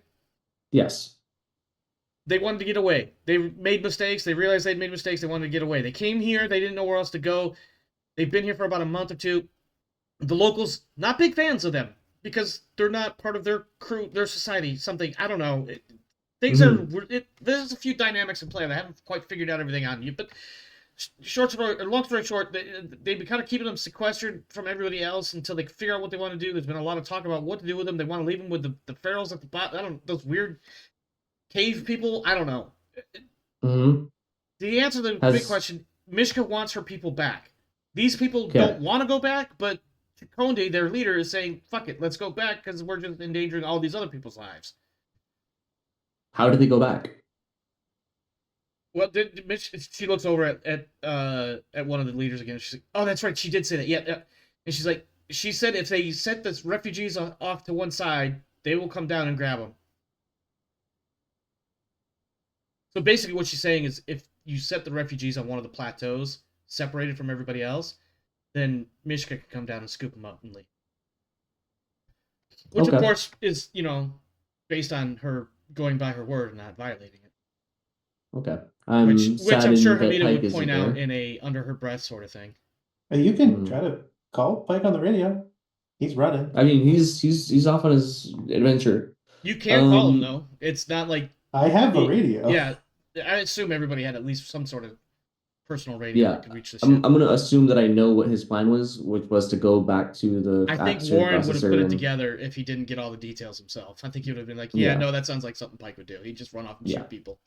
[SPEAKER 3] Yes.
[SPEAKER 1] They wanted to get away. They made mistakes. They realized they'd made mistakes. They wanted to get away. They came here. They didn't know where else to go. They've been here for about a month or two. The locals, not big fans of them because they're not part of their crew, their society, something. I don't know. Things there's a few dynamics in play that I haven't quite figured out everything on yet. But long story short, they've been kind of keeping them sequestered from everybody else until they figure out what they want to do. There's been a lot of talk about what to do with them. They want to leave them with the pharaohs at the bottom. I don't those weird cave people. I don't know.
[SPEAKER 3] Mm-hmm.
[SPEAKER 1] The answer to the big question: Mishka wants her people back. These people don't want to go back, but Conde, their leader, is saying, "Fuck it, let's go back because we're just endangering all these other people's lives."
[SPEAKER 3] How did they go back?
[SPEAKER 1] Well, she looks over at one of the leaders again. She's like, "Oh, that's right. She did say that. Yeah." And she's like, "She said if they set the refugees off to one side, they will come down and grab them." So basically, what she's saying is, if you set the refugees on one of the plateaus, separated from everybody else, then Mishka can come down and scoop them up and leave. Which, of course, is based on her going by her word and not violating it.
[SPEAKER 3] Okay.
[SPEAKER 1] Which I'm sure Hamida would point out in a under her breath sort of thing.
[SPEAKER 4] You can try to call Pike on the radio. He's running.
[SPEAKER 3] I mean, he's off on his adventure.
[SPEAKER 1] You can call him though. It's not like
[SPEAKER 4] I have a radio.
[SPEAKER 1] Yeah, I assume everybody had at least some sort of personal radio that could reach the ship.
[SPEAKER 3] I'm going to assume that I know what his plan was, which was to go back to the.
[SPEAKER 1] I think Warren would have put it together if he didn't get all the details himself. I think he would have been like, no, that sounds like something Pike would do. He'd just run off and shoot people.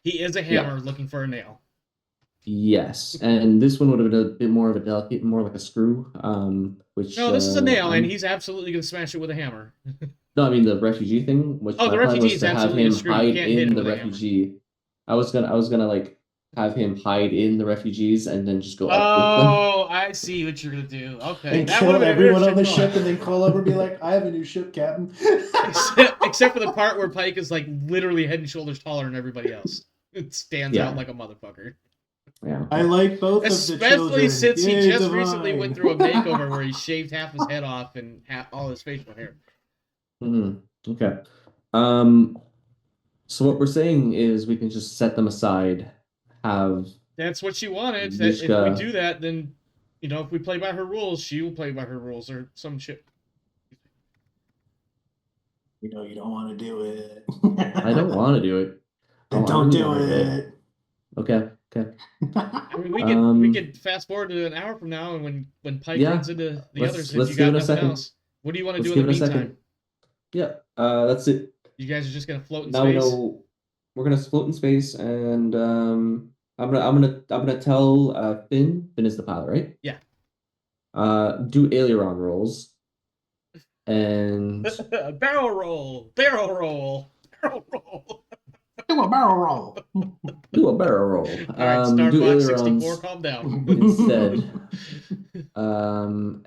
[SPEAKER 1] He is a hammer looking for a nail.
[SPEAKER 3] Yes, and this one would have been a bit more of a delicate, more like a screw. Which
[SPEAKER 1] no, this is a nail, and he's absolutely going to smash it with a hammer.
[SPEAKER 3] No, I mean the refugee thing. Which
[SPEAKER 1] the refugee is absolutely a screw.
[SPEAKER 3] Hide in the refugee. I was gonna like have him hide in the refugees and then just go up with them.
[SPEAKER 1] Oh, I see what you're gonna do. Okay,
[SPEAKER 4] and kill everyone on the ship, and then call over and be like, "I have a new ship, Captain."
[SPEAKER 1] Except for the part where Pike is like literally head and shoulders taller than everybody else. It stands out like a motherfucker.
[SPEAKER 3] Yeah,
[SPEAKER 4] I like both of the children.
[SPEAKER 1] Especially since he just recently went through a makeover where he shaved half his head off and all his facial hair.
[SPEAKER 3] Okay. So what we're saying is we can just set them aside.
[SPEAKER 1] That's what she wanted. If we do that, then if we play by her rules, she will play by her rules or some shit.
[SPEAKER 4] You don't want to do it.
[SPEAKER 3] I don't want to do it.
[SPEAKER 4] Then don't do it.
[SPEAKER 3] Okay.
[SPEAKER 1] I mean, we could fast forward to an hour from now, and when Pike runs into the others, if you got nothing else, what do you want to do in the meantime?
[SPEAKER 3] Yeah, that's it.
[SPEAKER 1] You guys are just gonna float in
[SPEAKER 3] space. Now we know we're gonna float in space, and I'm gonna tell Finn. Finn is the pilot, right?
[SPEAKER 1] Yeah.
[SPEAKER 3] Do aileron rolls, and
[SPEAKER 1] barrel roll.
[SPEAKER 4] Do a barrel roll.
[SPEAKER 3] Do a barrel roll.
[SPEAKER 1] All right, Star Fox 64, calm down.
[SPEAKER 3] Instead,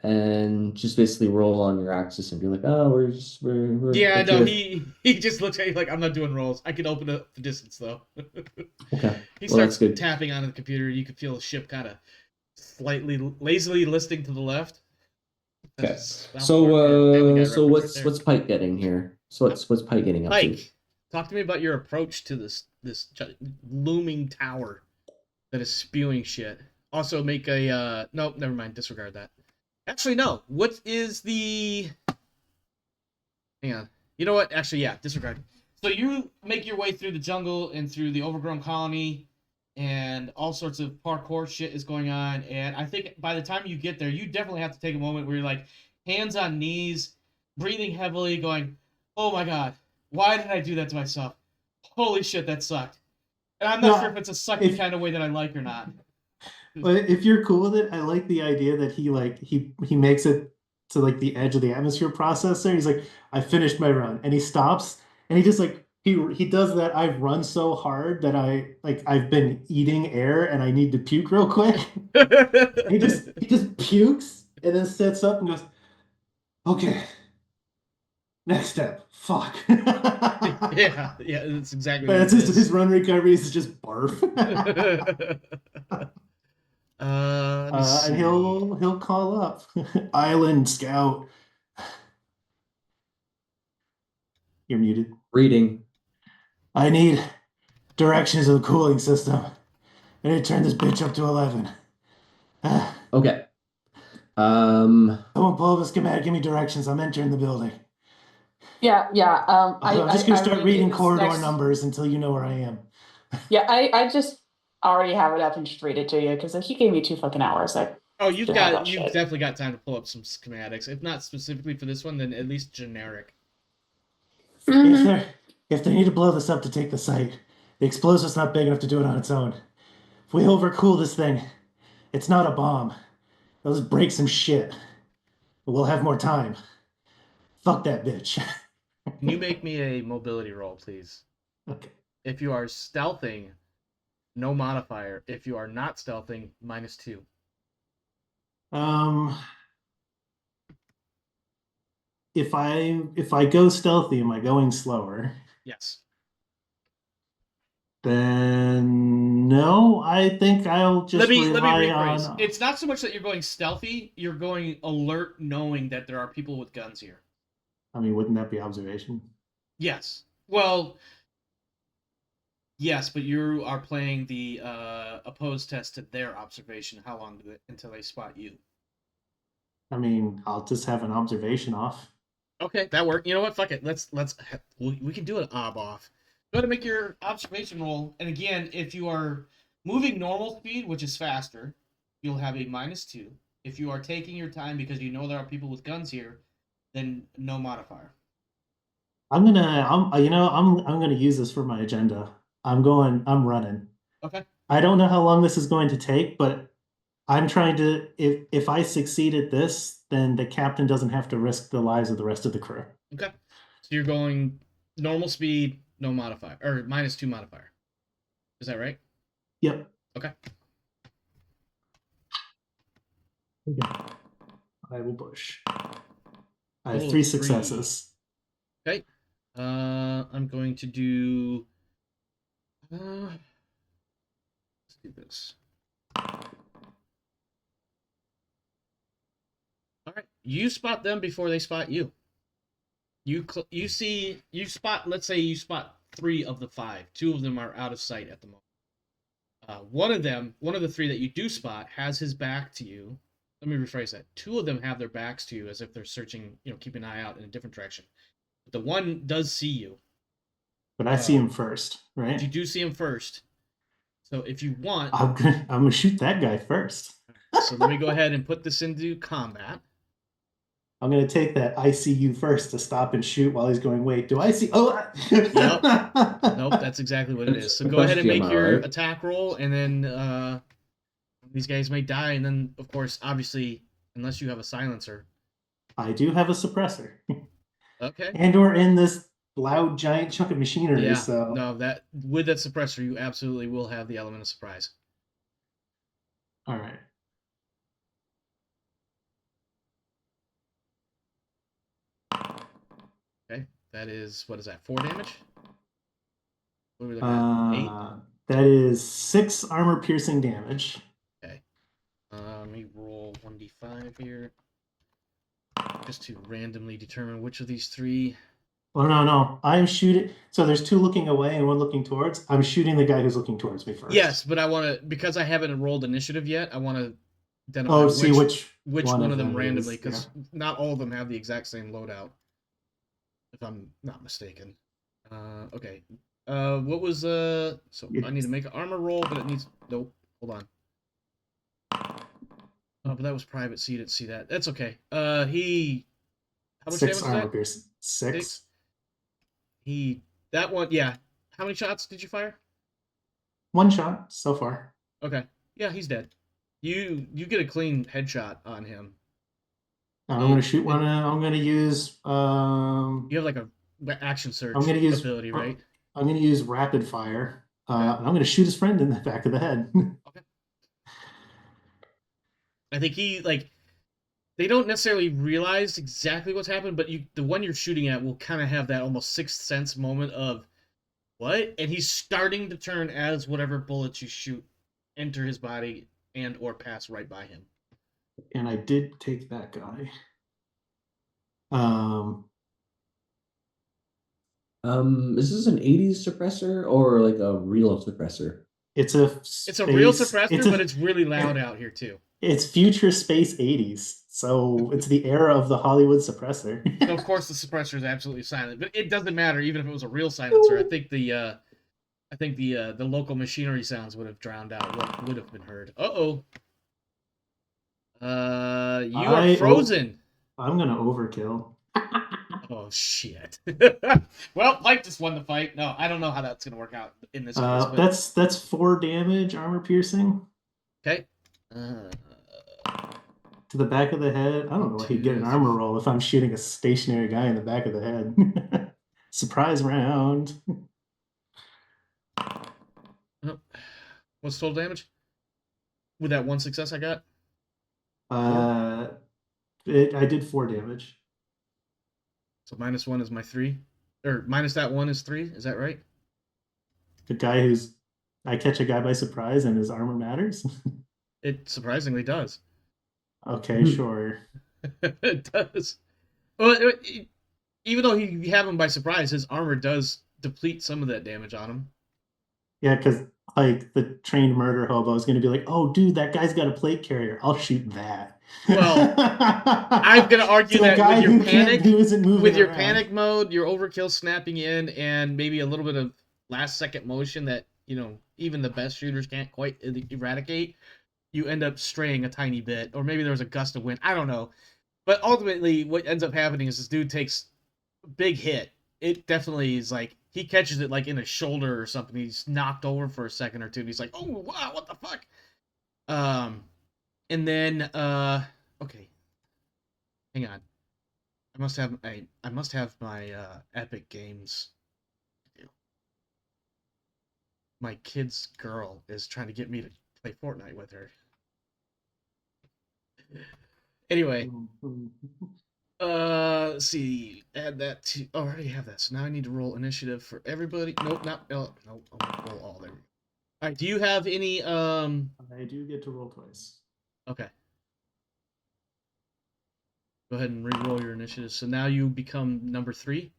[SPEAKER 3] and just basically roll on your axis and be like, "Oh, we're."
[SPEAKER 1] Yeah, no, he just looks at you like, "I'm not doing rolls. I can open up the distance though."
[SPEAKER 3] Okay.
[SPEAKER 1] He starts tapping on the computer. You can feel the ship kind of slightly lazily listing to the left.
[SPEAKER 3] Okay. So what's Pike getting here? So what's Pike getting up to?
[SPEAKER 1] Talk to me about your approach to this looming tower that is spewing shit. Also, make a nope, never mind. Disregard that. Actually, no. What is the? Hang on. You know what? Actually, yeah. Disregard. So you make your way through the jungle and through the overgrown colony, and all sorts of parkour shit is going on. And I think by the time you get there, you definitely have to take a moment where you're like, hands on knees, breathing heavily, going, "Oh my god. Why did I do that to myself? Holy shit, that sucked." And I'm not
[SPEAKER 4] No,
[SPEAKER 1] sure if it's a sucky
[SPEAKER 4] if-
[SPEAKER 1] kind of way that I like or not.
[SPEAKER 4] But if you're cool with it, I like the idea that he makes it to like the edge of the atmosphere processor. He's like, I finished my run, and he stops, and he just like he does that. I've run so hard that I've been eating air, and I need to puke real quick. He just pukes, and then sits up and goes, okay, next step. Fuck.
[SPEAKER 1] yeah, that's exactly what
[SPEAKER 4] That's
[SPEAKER 1] it
[SPEAKER 4] his
[SPEAKER 1] is.
[SPEAKER 4] run recovery is just barf.
[SPEAKER 1] Let me
[SPEAKER 4] And
[SPEAKER 1] see.
[SPEAKER 4] he'll call up Island Scout. You're muted.
[SPEAKER 3] Reading.
[SPEAKER 4] I need directions of the cooling system. I need to turn this bitch up to 11.
[SPEAKER 3] Okay.
[SPEAKER 4] Someone pull up a schematic, give me directions. I'm entering the building.
[SPEAKER 2] Yeah.
[SPEAKER 4] I'm just gonna
[SPEAKER 2] I
[SPEAKER 4] start
[SPEAKER 2] read
[SPEAKER 4] reading
[SPEAKER 2] this
[SPEAKER 4] corridor
[SPEAKER 2] next-
[SPEAKER 4] numbers until you know where I am.
[SPEAKER 2] Yeah, I just already have it up and just read it to you because he gave me 2 fucking hours.
[SPEAKER 1] Oh, you've
[SPEAKER 2] should have that
[SPEAKER 1] you've
[SPEAKER 2] shit.
[SPEAKER 1] definitely got time to pull up some schematics. If not specifically for this one, then at least generic.
[SPEAKER 4] If they need to blow this up to take the site, the explosive's not big enough to do it on its own. If we overcool this thing, it's not a bomb. They'll just break some shit. But we'll have more time. Fuck that bitch.
[SPEAKER 1] Can you make me a mobility roll, please?
[SPEAKER 4] Okay.
[SPEAKER 1] If you are stealthing, no modifier. If you are not stealthing, -2.
[SPEAKER 4] If I go stealthy, am I going slower?
[SPEAKER 1] Yes.
[SPEAKER 4] Then no, I think I'll just
[SPEAKER 1] Let me
[SPEAKER 4] rely
[SPEAKER 1] rephrase.
[SPEAKER 4] on.
[SPEAKER 1] It's not so much that you're going stealthy, you're going alert, knowing that there are people with guns here.
[SPEAKER 4] I mean, wouldn't that be observation?
[SPEAKER 1] Yes. Well, yes, but you are playing the opposed test to their observation. How long until they spot you?
[SPEAKER 4] I mean, I'll just have an observation off.
[SPEAKER 1] Okay, that worked. You know what? Fuck it. We can do an ob off. Go ahead and make your observation roll. And again, if you are moving normal speed, which is faster, you'll have a -2. If you are taking your time because you know there are people with guns here, then no modifier.
[SPEAKER 4] I'm gonna use this for my agenda. I'm running.
[SPEAKER 1] Okay.
[SPEAKER 4] I don't know how long this is going to take, but I'm trying to. If I succeed at this, then the captain doesn't have to risk the lives of the rest of the crew.
[SPEAKER 1] Okay. So you're going normal speed, no modifier, or -2 modifier. Is that right?
[SPEAKER 4] Yep.
[SPEAKER 1] Okay.
[SPEAKER 4] I will push. I have
[SPEAKER 1] Oh,
[SPEAKER 4] 3
[SPEAKER 1] 3.
[SPEAKER 4] successes.
[SPEAKER 1] Okay. I'm going to do. Let's do this. All right. You spot them before they spot you. You spot. Let's say you spot 3 of the 5. 2 of them are out of sight at the moment. One of the 3 that you do spot has his back to you. Let me rephrase that. 2 of them have their backs to you as if they're searching, keep an eye out in a different direction. But the one does see you.
[SPEAKER 4] But I see him first, right?
[SPEAKER 1] You do see him first. So if you want,
[SPEAKER 4] I'm gonna shoot that guy first.
[SPEAKER 1] so let me go ahead and put this into combat.
[SPEAKER 4] I'm gonna take that I see you first to stop and shoot while he's going, wait, do I see? Oh,
[SPEAKER 1] Nope, that's exactly what it is. So go ahead and make your
[SPEAKER 3] right?
[SPEAKER 1] attack roll, and then these guys may die, and then, of course, obviously, unless you have a silencer.
[SPEAKER 4] I do have a suppressor.
[SPEAKER 1] Okay.
[SPEAKER 4] And we're in this loud giant chunk of machinery,
[SPEAKER 1] Yeah,
[SPEAKER 4] so
[SPEAKER 1] no, with that suppressor, you absolutely will have the element of surprise.
[SPEAKER 4] all right.
[SPEAKER 1] Okay, that is, what is that, 4 damage? What are we looking at? 8?
[SPEAKER 4] That is 6 armor piercing damage.
[SPEAKER 1] Okay. Let me roll 1d5 here. Just to randomly determine which of these 3.
[SPEAKER 4] Oh no. I'm shooting. So there's 2 looking away and 1 looking towards. I'm shooting the guy who's looking towards me first.
[SPEAKER 1] Yes, but I want to, because I haven't rolled initiative yet, I want to identify
[SPEAKER 4] which
[SPEAKER 1] one of them randomly, because not all of them have the exact same loadout, if I'm not mistaken. Okay. What was so I need to make an armor roll, but it needs nope. Hold on. Oh, but that was private, so you didn't see that. That's okay. How much
[SPEAKER 4] 6
[SPEAKER 1] damage was
[SPEAKER 4] armor
[SPEAKER 1] that?
[SPEAKER 4] piercing. 6.
[SPEAKER 1] That one, yeah. How many shots did you fire?
[SPEAKER 4] One shot so far.
[SPEAKER 1] Okay. Yeah, he's dead. You get a clean headshot on him.
[SPEAKER 4] I'm gonna shoot one. I'm gonna use.
[SPEAKER 1] You have like a action search
[SPEAKER 4] I'm gonna use.
[SPEAKER 1] ability, right?
[SPEAKER 4] I'm gonna use rapid fire.
[SPEAKER 1] Okay.
[SPEAKER 4] And I'm gonna shoot his friend in the back of the head.
[SPEAKER 1] Okay. I think he like they don't necessarily realize exactly what's happened, but the one you're shooting at will kind of have that almost sixth sense moment of what? And he's starting to turn as whatever bullets you shoot enter his body and or pass right by him.
[SPEAKER 4] And I did take that guy.
[SPEAKER 3] Is this an 80s suppressor or like a real suppressor?
[SPEAKER 4] It's a
[SPEAKER 1] real suppressor, but it's really loud out here too.
[SPEAKER 4] It's future space 80s, so it's the era of the Hollywood suppressor.
[SPEAKER 1] So of course the suppressor is absolutely silent, but it doesn't matter even if it was a real silencer. I think the local machinery sounds would have drowned out what would have been heard. You are frozen.
[SPEAKER 4] I'm gonna overkill.
[SPEAKER 1] Oh shit. Well, Mike just won the fight. No, I don't know how that's gonna work out in this case. But...
[SPEAKER 4] That's 4 damage, armor piercing.
[SPEAKER 1] Okay.
[SPEAKER 4] To the back of the head. I don't know why he'd get an armor roll if I'm shooting a stationary guy in the back of the head. Surprise round.
[SPEAKER 1] What's total damage? With that one success I got?
[SPEAKER 4] I did 4 damage.
[SPEAKER 1] So -1 is my 3. Or minus that 1 is 3, is that right?
[SPEAKER 4] The guy I catch a guy by surprise and his armor matters?
[SPEAKER 1] It surprisingly does.
[SPEAKER 4] Okay, sure.
[SPEAKER 1] It does. Well, even though you have him by surprise, his armor does deplete some of that damage on him.
[SPEAKER 4] Yeah, because like the trained murder hobo is going to be like, "Oh, dude, that guy's got a plate carrier. I'll shoot that."
[SPEAKER 1] Well, I'm going to argue that with your panic mode, your overkill snapping in, and maybe a little bit of last second motion that even the best shooters can't quite eradicate, you end up straying a tiny bit, or maybe there was a gust of wind. I don't know. But ultimately, what ends up happening is this dude takes a big hit. It definitely is like, he catches it like in his shoulder or something. He's knocked over for a second or two. And he's like, oh, wow, what the fuck? And then, okay. Hang on. I must have my Epic Games. My kid's girl is trying to get me to play Fortnite with her. Anyway, let's see. Add that to. Oh, I already have that. So now I need to roll initiative for everybody. Nope, not. Nope. I'll roll all there. All right. Do you have any?
[SPEAKER 4] I do get to roll twice.
[SPEAKER 1] Okay. Go ahead and re-roll your initiative. So now you become number 3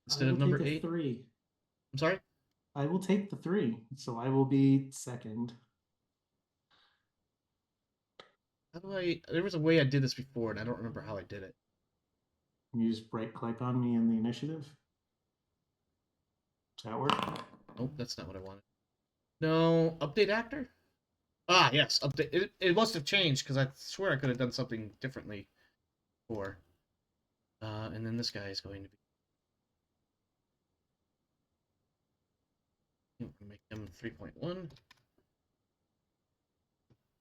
[SPEAKER 1] instead of number 8.
[SPEAKER 4] 3.
[SPEAKER 1] I'm sorry.
[SPEAKER 4] I will take the 3, so I will be second.
[SPEAKER 1] How do I? There was a way I did this before, and I don't remember how I did it.
[SPEAKER 4] Can you just right-click on me in the initiative? Does that work?
[SPEAKER 1] Nope, that's not what I wanted. No, update actor? Ah, yes, update. It must have changed, because I swear I could have done something differently before. And then this guy is going to be... make him 3.1.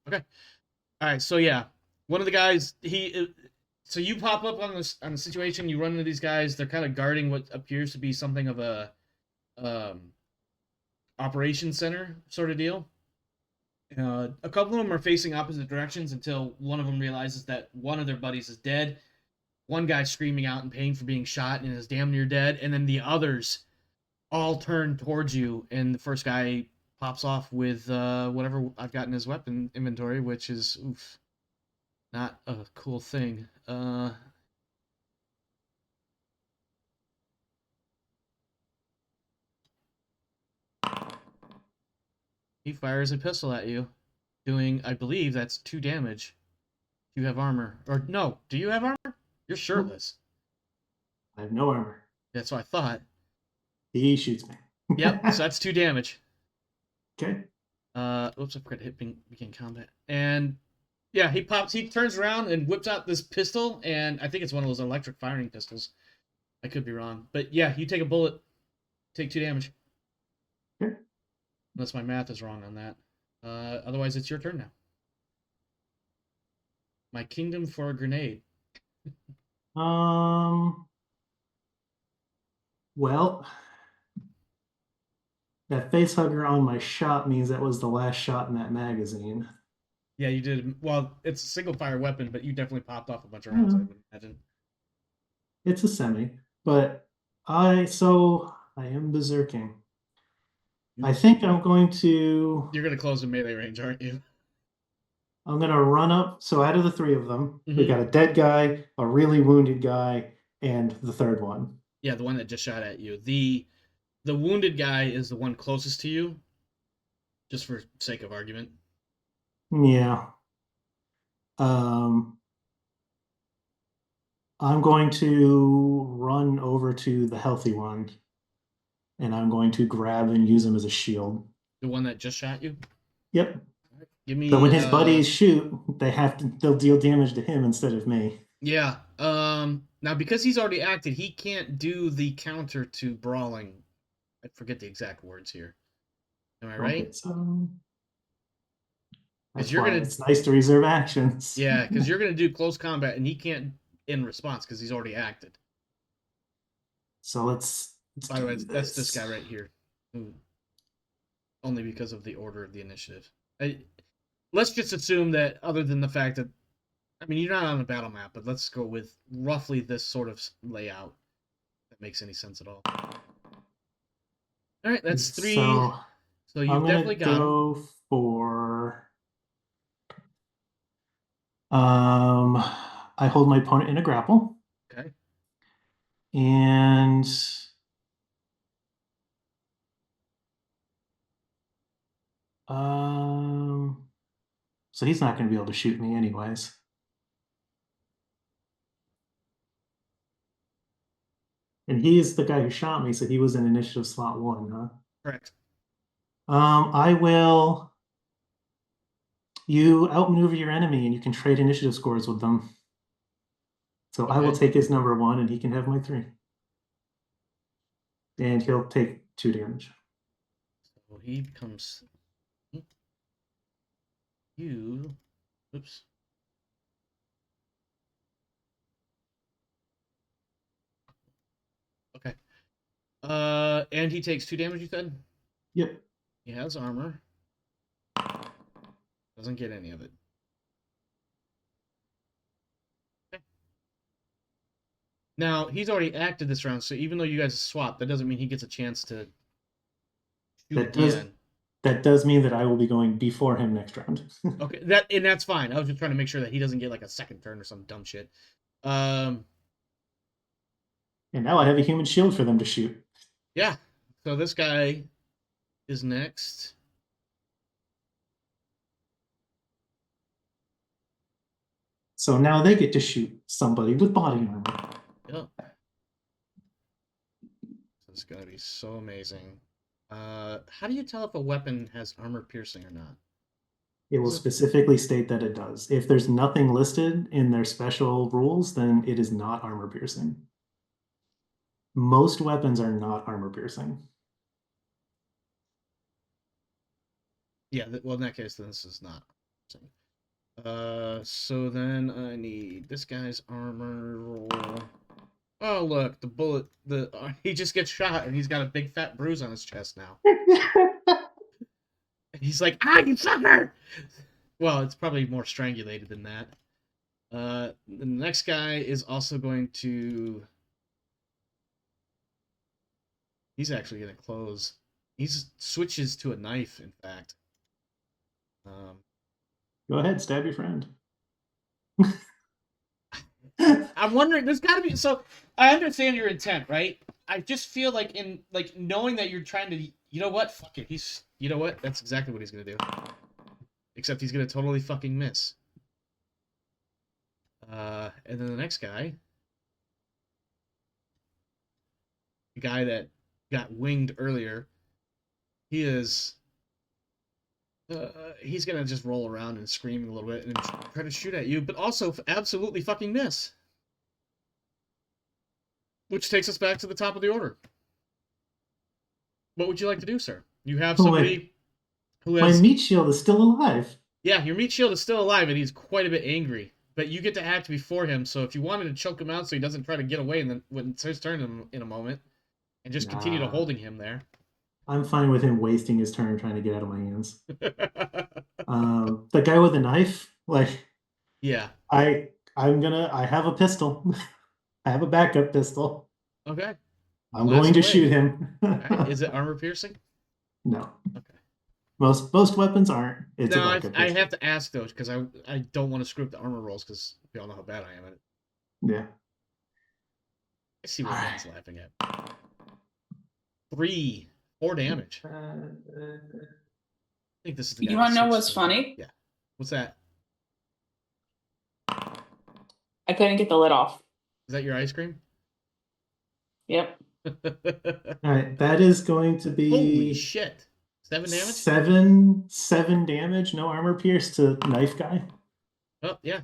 [SPEAKER 1] Okay. Alright, so yeah. One of the guys, so you pop up on the situation, you run into these guys, they're kind of guarding what appears to be something of a operations center sort of deal. A couple of them are facing opposite directions until one of them realizes that one of their buddies is dead. One guy's screaming out in pain for being shot and is damn near dead, and then the others all turn towards you, and the first guy pops off with whatever I've got in his weapon inventory, which is not a cool thing. He fires a pistol at you, doing, I believe that's 2 damage. Do you have armor? Or no, do you have armor? You're shirtless.
[SPEAKER 4] I have no armor.
[SPEAKER 1] That's what I thought.
[SPEAKER 4] He shoots me.
[SPEAKER 1] Yep, so that's 2 damage.
[SPEAKER 4] Okay.
[SPEAKER 1] Oops, I forgot to hit begin combat. And yeah, he turns around and whips out this pistol, and I think it's one of those electric firing pistols. I could be wrong. But yeah, you take a bullet, take 2 damage.
[SPEAKER 4] Okay.
[SPEAKER 1] Unless my math is wrong on that. Otherwise, it's your turn now. My kingdom for a grenade.
[SPEAKER 4] Well, that face hugger on my shot means that was the last shot in that magazine.
[SPEAKER 1] Yeah, you did. Well, it's a single fire weapon, but you definitely popped off a bunch of rounds, I would imagine.
[SPEAKER 4] It's a semi, but I am berserking. I think I'm going to.
[SPEAKER 1] You're going to close in melee range, aren't you?
[SPEAKER 4] I'm going to run up. So out of the three of them, we
[SPEAKER 1] Mhm.
[SPEAKER 4] got a dead guy, a really wounded guy, and the third one.
[SPEAKER 1] Yeah, the one that just shot at you. The wounded guy is the one closest to you, just for sake of argument.
[SPEAKER 4] Yeah. I'm going to run over to the healthy one, and I'm going to grab and use him as a shield.
[SPEAKER 1] The one that just shot you?
[SPEAKER 4] Yep.
[SPEAKER 1] Give me.
[SPEAKER 4] But when his buddies shoot, they'll deal damage to him instead of me.
[SPEAKER 1] Yeah. Now because he's already acted, he can't do the counter to brawling. I forget the exact words here. Am I right?
[SPEAKER 4] Okay, so that's
[SPEAKER 1] you're
[SPEAKER 4] why
[SPEAKER 1] gonna-
[SPEAKER 4] it's nice to reserve actions.
[SPEAKER 1] Yeah, because you're gonna do close combat, and he can't in response because he's already acted.
[SPEAKER 4] So let's
[SPEAKER 1] By the way,
[SPEAKER 4] do
[SPEAKER 1] that's this
[SPEAKER 4] this.
[SPEAKER 1] guy right here. Only because of the order of the initiative. Let's just assume that, other than the fact that, I mean, you're not on a battle map, but let's go with roughly this sort of layout. If that makes any sense at all. All right, that's 3.
[SPEAKER 4] So
[SPEAKER 1] you've
[SPEAKER 4] I'm gonna
[SPEAKER 1] definitely got him.
[SPEAKER 4] go for. I hold my opponent in a grapple,
[SPEAKER 1] Okay.
[SPEAKER 4] and so he's not going to be able to shoot me anyways. And he's the guy who shot me, so he was in initiative slot 1, huh?
[SPEAKER 1] Correct.
[SPEAKER 4] I will. You outmaneuver your enemy, and you can trade initiative scores with them. So I will
[SPEAKER 1] Okay.
[SPEAKER 4] take his number 1, and he can have my 3. And he'll take 2 damage.
[SPEAKER 1] So he becomes. You. Oops. Okay. And he takes 2 damage, you said?
[SPEAKER 4] Yep.
[SPEAKER 1] He has armor. Doesn't get any of it. Okay. Now, he's already acted this round, so even though you guys swapped, that doesn't mean he gets a chance to shoot again.
[SPEAKER 4] That does mean that I will be going before him next round.
[SPEAKER 1] Okay, that's fine. I was just trying to make sure that he doesn't get like a second turn or some dumb shit.
[SPEAKER 4] And now I have a human shield for them to shoot.
[SPEAKER 1] Yeah. So this guy is next.
[SPEAKER 4] So now they get to shoot somebody with body armor.
[SPEAKER 1] Yep. This is gonna be so amazing. How do you tell if a weapon has armor piercing or not?
[SPEAKER 4] It will specifically state that it does. If there's nothing listed in their special rules, then it is not armor piercing. Most weapons are not armor piercing.
[SPEAKER 1] Yeah, well, in that case, then this is not. So then I need this guy's armor roll. Oh, look, the bullet. He just gets shot, and he's got a big fat bruise on his chest now. He's like, you sucker! Well, it's probably more strangulated than that. The next guy is also going to. He's actually going to close. He switches to a knife, in fact.
[SPEAKER 4] Go ahead, stab your friend.
[SPEAKER 1] I'm wondering, there's got to be. So, I understand your intent, right? I just feel like knowing that you're trying to. You know what? Fuck it. You know what? That's exactly what he's going to do. Except he's going to totally fucking miss. And then the next guy. The guy that got winged earlier. He is. He's going to just roll around and scream a little bit and try to shoot at you, but also absolutely fucking miss. Which takes us back to the top of the order. What would you like to do, sir? You have somebody who
[SPEAKER 4] My
[SPEAKER 1] has
[SPEAKER 4] meat shield is still alive.
[SPEAKER 1] yeah, your meat shield is still alive, and he's quite a bit angry. But you get to act before him, so if you wanted to choke him out so he doesn't try to get away, and then when it's his turn in a moment, and just continue to
[SPEAKER 4] Nah.
[SPEAKER 1] holding him there.
[SPEAKER 4] I'm fine with him wasting his turn trying to get out of my hands. The guy with the knife, like
[SPEAKER 1] Yeah.
[SPEAKER 4] I have a pistol. I have a backup pistol.
[SPEAKER 1] Okay.
[SPEAKER 4] I'm
[SPEAKER 1] Blast
[SPEAKER 4] going to
[SPEAKER 1] away.
[SPEAKER 4] shoot him.
[SPEAKER 1] Okay. Is it armor piercing?
[SPEAKER 4] No.
[SPEAKER 1] Okay.
[SPEAKER 4] Most weapons aren't. It's a
[SPEAKER 1] No,
[SPEAKER 4] backup
[SPEAKER 1] I
[SPEAKER 4] pistol.
[SPEAKER 1] have to ask though, because I don't want to screw up the armor rolls, because we all know how bad I am at it.
[SPEAKER 4] Yeah.
[SPEAKER 1] I see what Dan's laughing at. 4 damage. I think this is the guy.
[SPEAKER 2] You want to know
[SPEAKER 1] with
[SPEAKER 2] what's
[SPEAKER 1] 6.
[SPEAKER 2] funny?
[SPEAKER 1] Yeah. What's that?
[SPEAKER 2] I couldn't get the lid off.
[SPEAKER 1] Is that your ice cream?
[SPEAKER 2] Yep.
[SPEAKER 4] All right, that is going to be
[SPEAKER 1] Holy shit! 7 damage.
[SPEAKER 4] Seven damage. No armor pierce to knife guy.
[SPEAKER 1] Oh yeah,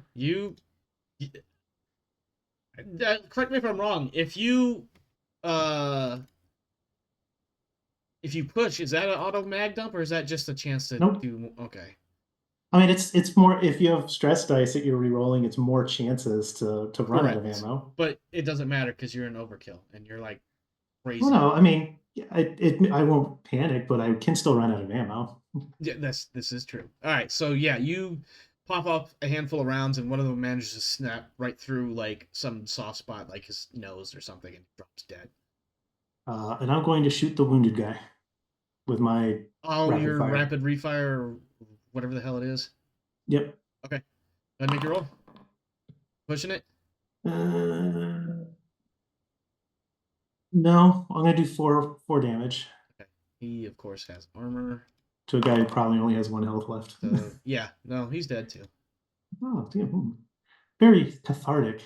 [SPEAKER 1] correct me if I'm wrong. If you push, is that an auto mag dump, or is that just a chance to
[SPEAKER 4] Nope.
[SPEAKER 1] do? Okay.
[SPEAKER 4] I mean, it's more if you have stress dice that you're re-rolling, it's more chances to run out of
[SPEAKER 1] Correct.
[SPEAKER 4] ammo.
[SPEAKER 1] But it doesn't matter because you're an overkill and you're like crazy.
[SPEAKER 4] Well, no, I mean, I won't panic, but I can still run out of ammo.
[SPEAKER 1] Yeah, this is true. All right, so yeah, you pop up a handful of rounds, and one of them manages to snap right through like some soft spot, like his nose or something, and drops dead.
[SPEAKER 4] And I'm going to shoot the wounded guy with my
[SPEAKER 1] your
[SPEAKER 4] fire.
[SPEAKER 1] rapid refire, or whatever the hell it is.
[SPEAKER 4] Yep.
[SPEAKER 1] Okay, go ahead and make your roll. Pushing it.
[SPEAKER 4] No, I'm gonna do four damage
[SPEAKER 1] Okay. He of course has armor.
[SPEAKER 4] to a guy who probably only has 1 health left.
[SPEAKER 1] So yeah, no, he's dead too.
[SPEAKER 4] Oh, damn. Very cathartic.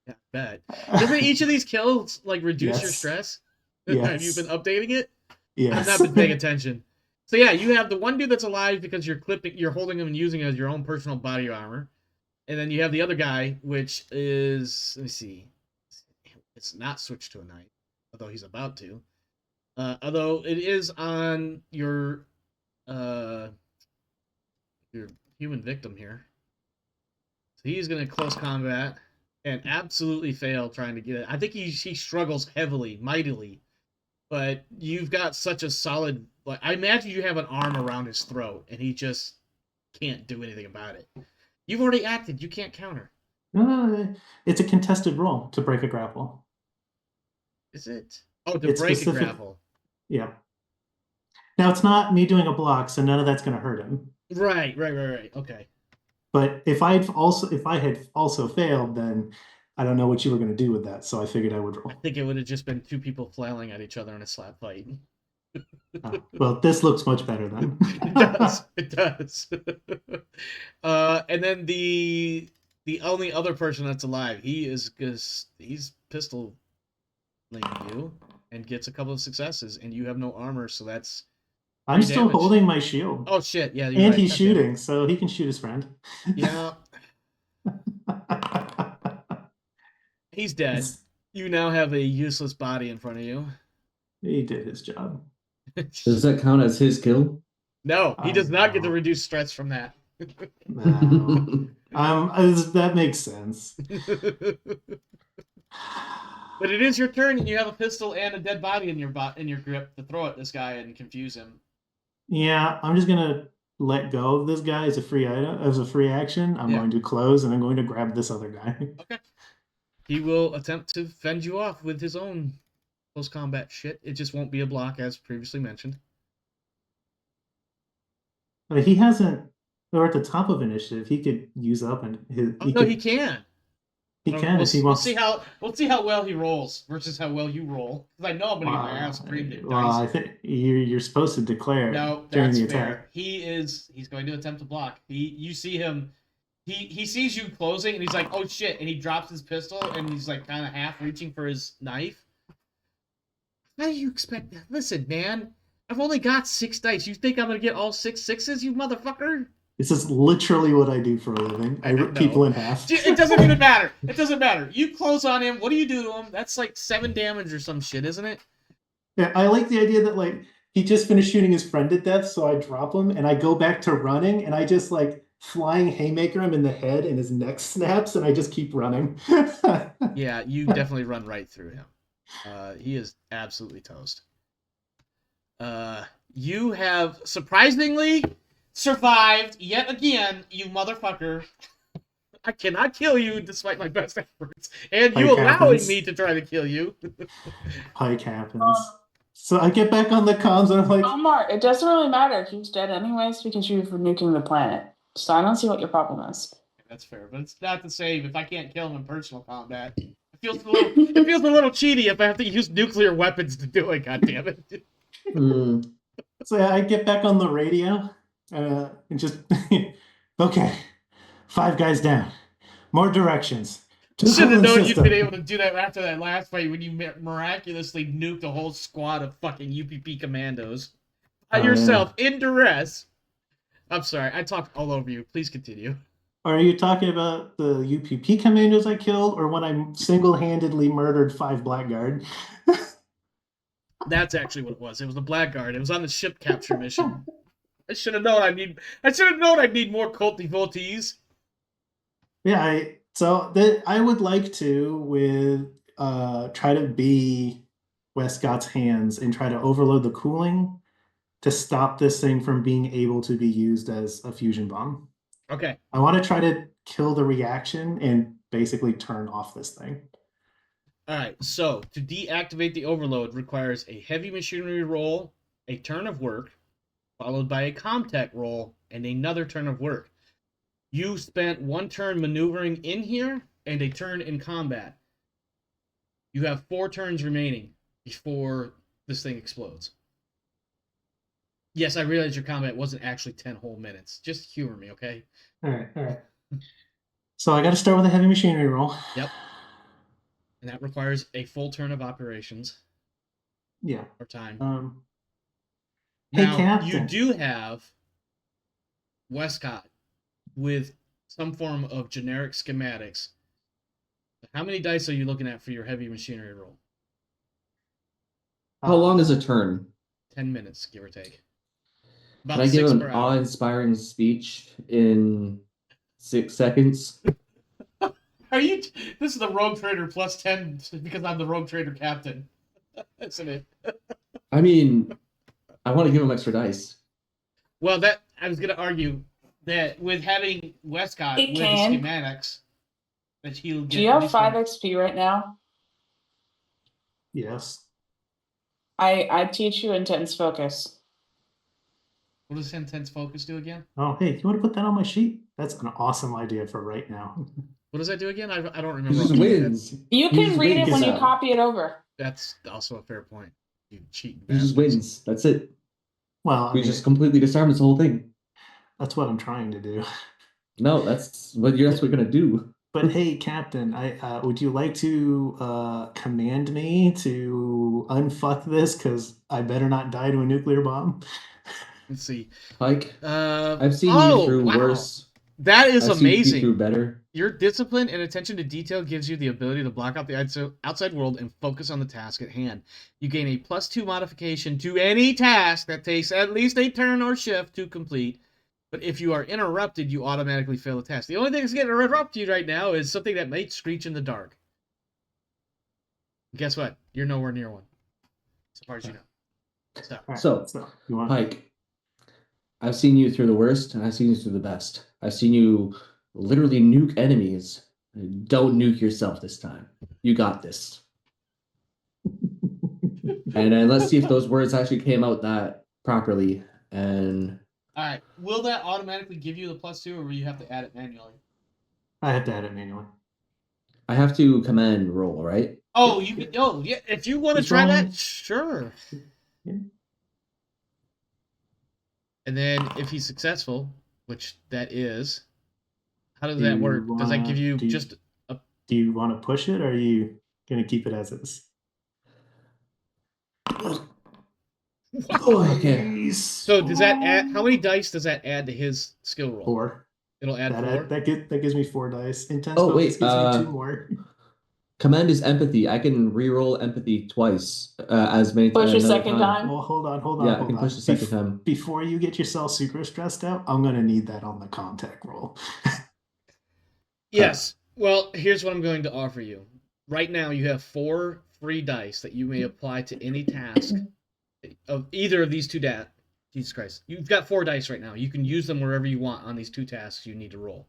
[SPEAKER 1] Yeah, bad. Doesn't each of these kills like reduce your
[SPEAKER 4] Yes.
[SPEAKER 1] stress?
[SPEAKER 4] Yes.
[SPEAKER 1] Have you been updating it?
[SPEAKER 4] Yes.
[SPEAKER 1] I've not been paying attention. So yeah, you have the one dude that's alive because you're holding him and using it as your own personal body armor. And then you have the other guy, which is, let me see. It's not switched to a knight, although he's about to. Although it is on your human victim here. So he's going to close combat and absolutely fail trying to get it. I think he struggles heavily, mightily. But you've got such a solid... Like, I imagine you have an arm around his throat, and he just can't do anything about it. You've already acted. You can't counter.
[SPEAKER 4] It's a contested roll to break a grapple.
[SPEAKER 1] Is it? Oh, to
[SPEAKER 4] It's
[SPEAKER 1] break
[SPEAKER 4] specific.
[SPEAKER 1] a grapple.
[SPEAKER 4] Yeah. Now, it's not me doing a block, so none of that's going to hurt him.
[SPEAKER 1] Right. Okay.
[SPEAKER 4] But if I had also failed, then I don't know what you were going to do with that. So I figured I would roll.
[SPEAKER 1] I think it would have just been 2 people flailing at each other in a slap fight.
[SPEAKER 4] Well, this looks much better then.
[SPEAKER 1] It does. And then the only other person that's alive, he's pistol you and gets a couple of successes, and you have no armor, so that's
[SPEAKER 4] I'm
[SPEAKER 1] 3
[SPEAKER 4] still
[SPEAKER 1] damage.
[SPEAKER 4] holding my shield.
[SPEAKER 1] Oh shit! Yeah,
[SPEAKER 4] and he's shooting, so he can shoot his friend.
[SPEAKER 1] Yeah, he's dead. You now have a useless body in front of you.
[SPEAKER 4] He did his job.
[SPEAKER 3] Does that count as his kill?
[SPEAKER 1] No, he does not get to
[SPEAKER 4] No.
[SPEAKER 1] reduce stress from that.
[SPEAKER 4] No. That makes sense.
[SPEAKER 1] But it is your turn, and you have a pistol and a dead body in your grip to throw at this guy and confuse him.
[SPEAKER 4] Yeah, I'm just gonna let go of this guy as a free item, as a free action. I'm going to close, and I'm going to grab this other guy.
[SPEAKER 1] Okay. He will attempt to fend you off with his own close combat shit. It just won't be a block, as previously mentioned.
[SPEAKER 4] But he hasn't. Or at the top of initiative, he could use up and
[SPEAKER 1] He can.
[SPEAKER 4] He can if he wants.
[SPEAKER 1] We'll see how well he rolls versus how well you roll. Because I know I'm gonna get my ass creamed at
[SPEAKER 4] Well, I
[SPEAKER 1] dice.
[SPEAKER 4] think you're supposed to declare
[SPEAKER 1] No,
[SPEAKER 4] during
[SPEAKER 1] that's
[SPEAKER 4] the
[SPEAKER 1] fair.
[SPEAKER 4] attack.
[SPEAKER 1] He's going to attempt to block. You see him. He sees you closing, and he's like, "Oh shit!" And he drops his pistol, and he's like kind of half reaching for his knife. How do you expect that? Listen, man, I've only got 6 dice. You think I'm gonna get all 6 sixes, you motherfucker?
[SPEAKER 4] This is literally what I do for a living. I rip people in half.
[SPEAKER 1] It doesn't even matter. It doesn't matter. You close on him. What do you do to him? That's like 7 damage or some shit, isn't it?
[SPEAKER 4] Yeah, I like the idea that like he just finished shooting his friend to death, so I drop him and I go back to running and I just like flying haymaker him in the head and his neck snaps and I just keep running.
[SPEAKER 1] Yeah, you definitely run right through him. He is absolutely toast. You have surprisingly survived yet again, you motherfucker. I cannot kill you despite my best efforts, and you
[SPEAKER 4] Pike
[SPEAKER 1] allowing
[SPEAKER 4] happens.
[SPEAKER 1] me to try to kill you.
[SPEAKER 4] Pike happens. So I get back on the comms and I'm like,
[SPEAKER 2] Omar, it doesn't really matter. He's dead anyways because you've nuking the planet. So I don't see what your problem is.
[SPEAKER 1] That's fair, but it's not the same if I can't kill him in personal combat. It feels a little cheaty if I have to use nuclear weapons to do it. God damn it!
[SPEAKER 3] Hmm.
[SPEAKER 4] so I get back on the radio and just okay, 5 guys down, more directions.
[SPEAKER 1] Should have known you'd been able to do that after that last fight when you miraculously nuked a whole squad of fucking UPP commandos by yourself in duress. I'm sorry, I talked all over you. Please continue.
[SPEAKER 4] Are you talking about the UPP commandos I killed, or when I single-handedly murdered 5 Blackguard?
[SPEAKER 1] That's actually what it was. It was the Blackguard. It was on the ship capture mission. I should have known I'd need more cult devotees.
[SPEAKER 4] Yeah, I would like to try to be Westcott's hands and try to overload the cooling to stop this thing from being able to be used as a fusion bomb.
[SPEAKER 1] Okay.
[SPEAKER 4] I want to try to kill the reaction and basically turn off this thing.
[SPEAKER 1] All right. So to deactivate the overload requires a heavy machinery roll, a turn of work, followed by a comtech roll and another turn of work. You spent 1 turn maneuvering in here and a turn in combat. You have 4 turns remaining before this thing explodes. Yes, I realize your combat wasn't actually 10 whole minutes. Just humor me, okay?
[SPEAKER 4] All right. So I got to start with a heavy machinery roll.
[SPEAKER 1] Yep. And that requires a full turn of operations.
[SPEAKER 4] Yeah.
[SPEAKER 1] Or time.
[SPEAKER 4] Hey,
[SPEAKER 1] now,
[SPEAKER 4] Captain.
[SPEAKER 1] you do have Westcott with some form of generic schematics. How many dice are you looking at for your heavy machinery roll?
[SPEAKER 3] How long is a turn?
[SPEAKER 1] 10 minutes, give or take.
[SPEAKER 3] About Can I give an awe-inspiring speech in 6 seconds?
[SPEAKER 1] This is the Rogue Trader plus 10 because I'm the Rogue Trader captain. Isn't it?
[SPEAKER 3] I mean, I want to give him extra dice.
[SPEAKER 1] Well, I was going to argue that with having Westcott with the schematics, that he'll get.
[SPEAKER 2] Do you have 5 XP right now?
[SPEAKER 4] Yes.
[SPEAKER 2] I teach you intense focus.
[SPEAKER 1] What does intense focus do again?
[SPEAKER 4] Oh, hey, you want to put that on my sheet? That's an awesome idea for right now.
[SPEAKER 1] What does that do again? I don't remember.
[SPEAKER 3] He just wins.
[SPEAKER 2] You can read it when you copy it over.
[SPEAKER 1] That's also a fair point. You cheat.
[SPEAKER 3] He just wins. That's it.
[SPEAKER 4] Well,
[SPEAKER 3] we just completely disarm this whole thing.
[SPEAKER 4] That's what I'm trying to do.
[SPEAKER 3] No, that's what you're gonna do.
[SPEAKER 4] But hey, Captain, would you like to command me to unfuck this? Because I better not die to a nuclear bomb.
[SPEAKER 1] Let's see.
[SPEAKER 3] Pike, I've seen you through worse.
[SPEAKER 1] That is
[SPEAKER 3] I've
[SPEAKER 1] amazing.
[SPEAKER 3] Seen you through better.
[SPEAKER 1] Your discipline and attention to detail gives you the ability to block out the outside world and focus on the task at hand. You gain a +2 modification to any task that takes at least a turn or shift to complete. But if you are interrupted, you automatically fail the task. The only thing that's getting interrupted right now is something that might screech in the dark. Guess what? You're nowhere near one. As far as you know.
[SPEAKER 3] So Pike, I've seen you through the worst, and I've seen you through the best. I've seen you literally nuke enemies. Don't nuke yourself this time. You got this. And then let's see if those words actually came out that properly. And
[SPEAKER 1] all right, will that automatically give you the +2, or will you have to add it manually?
[SPEAKER 4] I have to add it manually.
[SPEAKER 3] I have to command roll, right?
[SPEAKER 1] Oh, you can. Oh, yeah. If you want to try that, sure.
[SPEAKER 4] Yeah.
[SPEAKER 1] And then if he's successful, which that is, how does that work? Does that give you just a...
[SPEAKER 4] Do you want to push it, or are you going to keep it as is?
[SPEAKER 3] Okay.
[SPEAKER 1] So does that add... How many dice does that add to his skill roll?
[SPEAKER 4] 4.
[SPEAKER 1] It'll add 4?
[SPEAKER 4] That gives me 4 dice. Intense
[SPEAKER 3] focus
[SPEAKER 4] gives me 2 more.
[SPEAKER 3] Command is empathy. I can re-roll empathy twice, as many
[SPEAKER 2] Push a
[SPEAKER 3] another
[SPEAKER 2] second time.
[SPEAKER 4] Well, hold on.
[SPEAKER 3] Yeah, I can push the second time.
[SPEAKER 4] Before you get yourself super stressed out, I'm gonna need that on the contact roll.
[SPEAKER 1] Yes. Well, here's what I'm going to offer you. Right now, you have 4 free dice that you may apply to any task of either of these two Jesus Christ. You've got 4 dice right now. You can use them wherever you want on these 2 tasks you need to roll.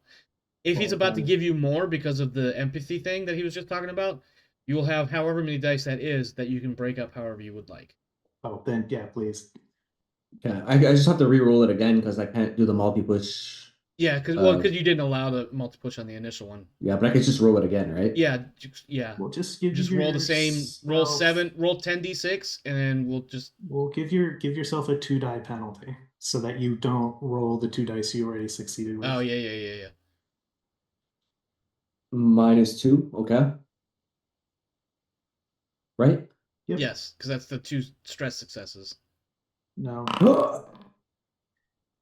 [SPEAKER 1] If he's about to give you more because of the empathy thing that he was just talking about, you will have however many dice that is that you can break up however you would like.
[SPEAKER 4] Oh, then yeah, please.
[SPEAKER 3] Yeah, I just have to re-roll it again because I can't do the multi-push.
[SPEAKER 1] Yeah, because you didn't allow the multi-push on the initial one.
[SPEAKER 3] Yeah, but I can just roll it again, right?
[SPEAKER 1] Yeah.
[SPEAKER 4] We'll just give
[SPEAKER 1] Roll the same. Roll 7. Roll 10d6, and then
[SPEAKER 4] We'll give yourself a 2 die penalty so that you don't roll the 2 dice you already succeeded with.
[SPEAKER 1] Oh yeah.
[SPEAKER 3] -2, okay. Right?
[SPEAKER 4] Yep.
[SPEAKER 1] Yes, because that's the 2 stress successes.
[SPEAKER 4] No.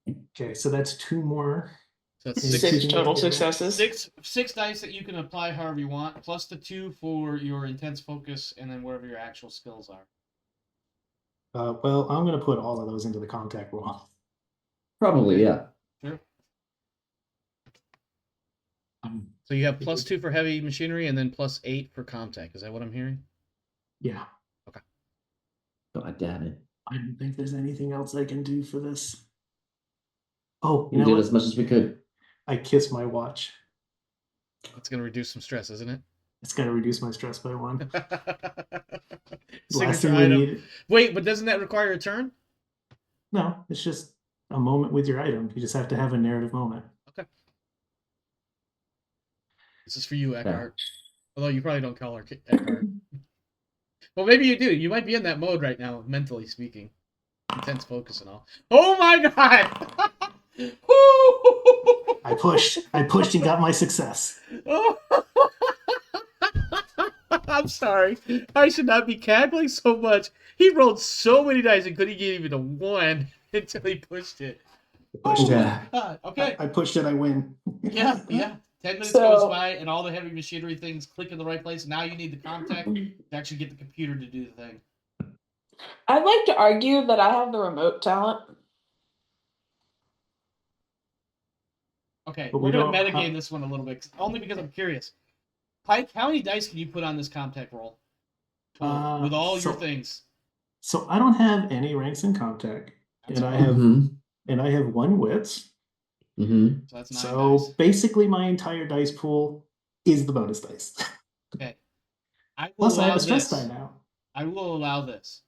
[SPEAKER 4] Okay, so that's 2 more.
[SPEAKER 1] So that's
[SPEAKER 4] Six
[SPEAKER 2] 6 total successes.
[SPEAKER 1] 6 dice that you can apply however you want, plus the 2 for your intense focus, and then wherever your actual skills are.
[SPEAKER 4] Well, I'm gonna put all of those into the contact roll.
[SPEAKER 3] Probably, yeah.
[SPEAKER 1] Sure. So you have +2 for heavy machinery, and then +8 for contact. Is that what I'm hearing?
[SPEAKER 4] Yeah.
[SPEAKER 1] Okay.
[SPEAKER 3] God damn it.
[SPEAKER 4] I don't think there's anything else I can do for this. Oh,
[SPEAKER 3] We did as much as we could.
[SPEAKER 4] I kissed my watch.
[SPEAKER 1] That's going to reduce some stress, isn't it?
[SPEAKER 4] It's gonna reduce my stress by 1.
[SPEAKER 1] Signature item. Wait, but doesn't that require a turn?
[SPEAKER 4] No, it's just a moment with your item. You just have to have a narrative moment.
[SPEAKER 1] Okay. This is for you, Eckhart. Although you probably don't call her Eckhart. Well, maybe you do. You might be in that mode right now, mentally speaking. Intense focus and all. Oh my god!
[SPEAKER 4] I pushed and got my success.
[SPEAKER 1] I'm sorry. I should not be cackling so much. He rolled so many dice and couldn't get even a 1 until he pushed it.
[SPEAKER 3] Yeah.
[SPEAKER 1] Okay.
[SPEAKER 4] I pushed it, I win.
[SPEAKER 1] Yeah. 10 minutes goes by and all the heavy machinery things click in the right place. Now you need the contact to actually get the computer to do the thing.
[SPEAKER 2] I'd like to argue that I have the remote talent.
[SPEAKER 1] Okay,
[SPEAKER 4] But
[SPEAKER 1] we're
[SPEAKER 4] we
[SPEAKER 1] going to
[SPEAKER 4] don't
[SPEAKER 1] metagame this one a little bit, only because I'm curious. Pike, how many dice can you put on this contact roll? With all your things.
[SPEAKER 4] So I don't have any ranks in contact.
[SPEAKER 1] That's
[SPEAKER 4] And I have 1 wits.
[SPEAKER 3] Mm-hmm.
[SPEAKER 1] So that's 9
[SPEAKER 4] So
[SPEAKER 1] dice.
[SPEAKER 4] basically my entire dice pool is the bonus dice.
[SPEAKER 1] Okay. I
[SPEAKER 4] Plus I have a stress die now.
[SPEAKER 1] I will allow this.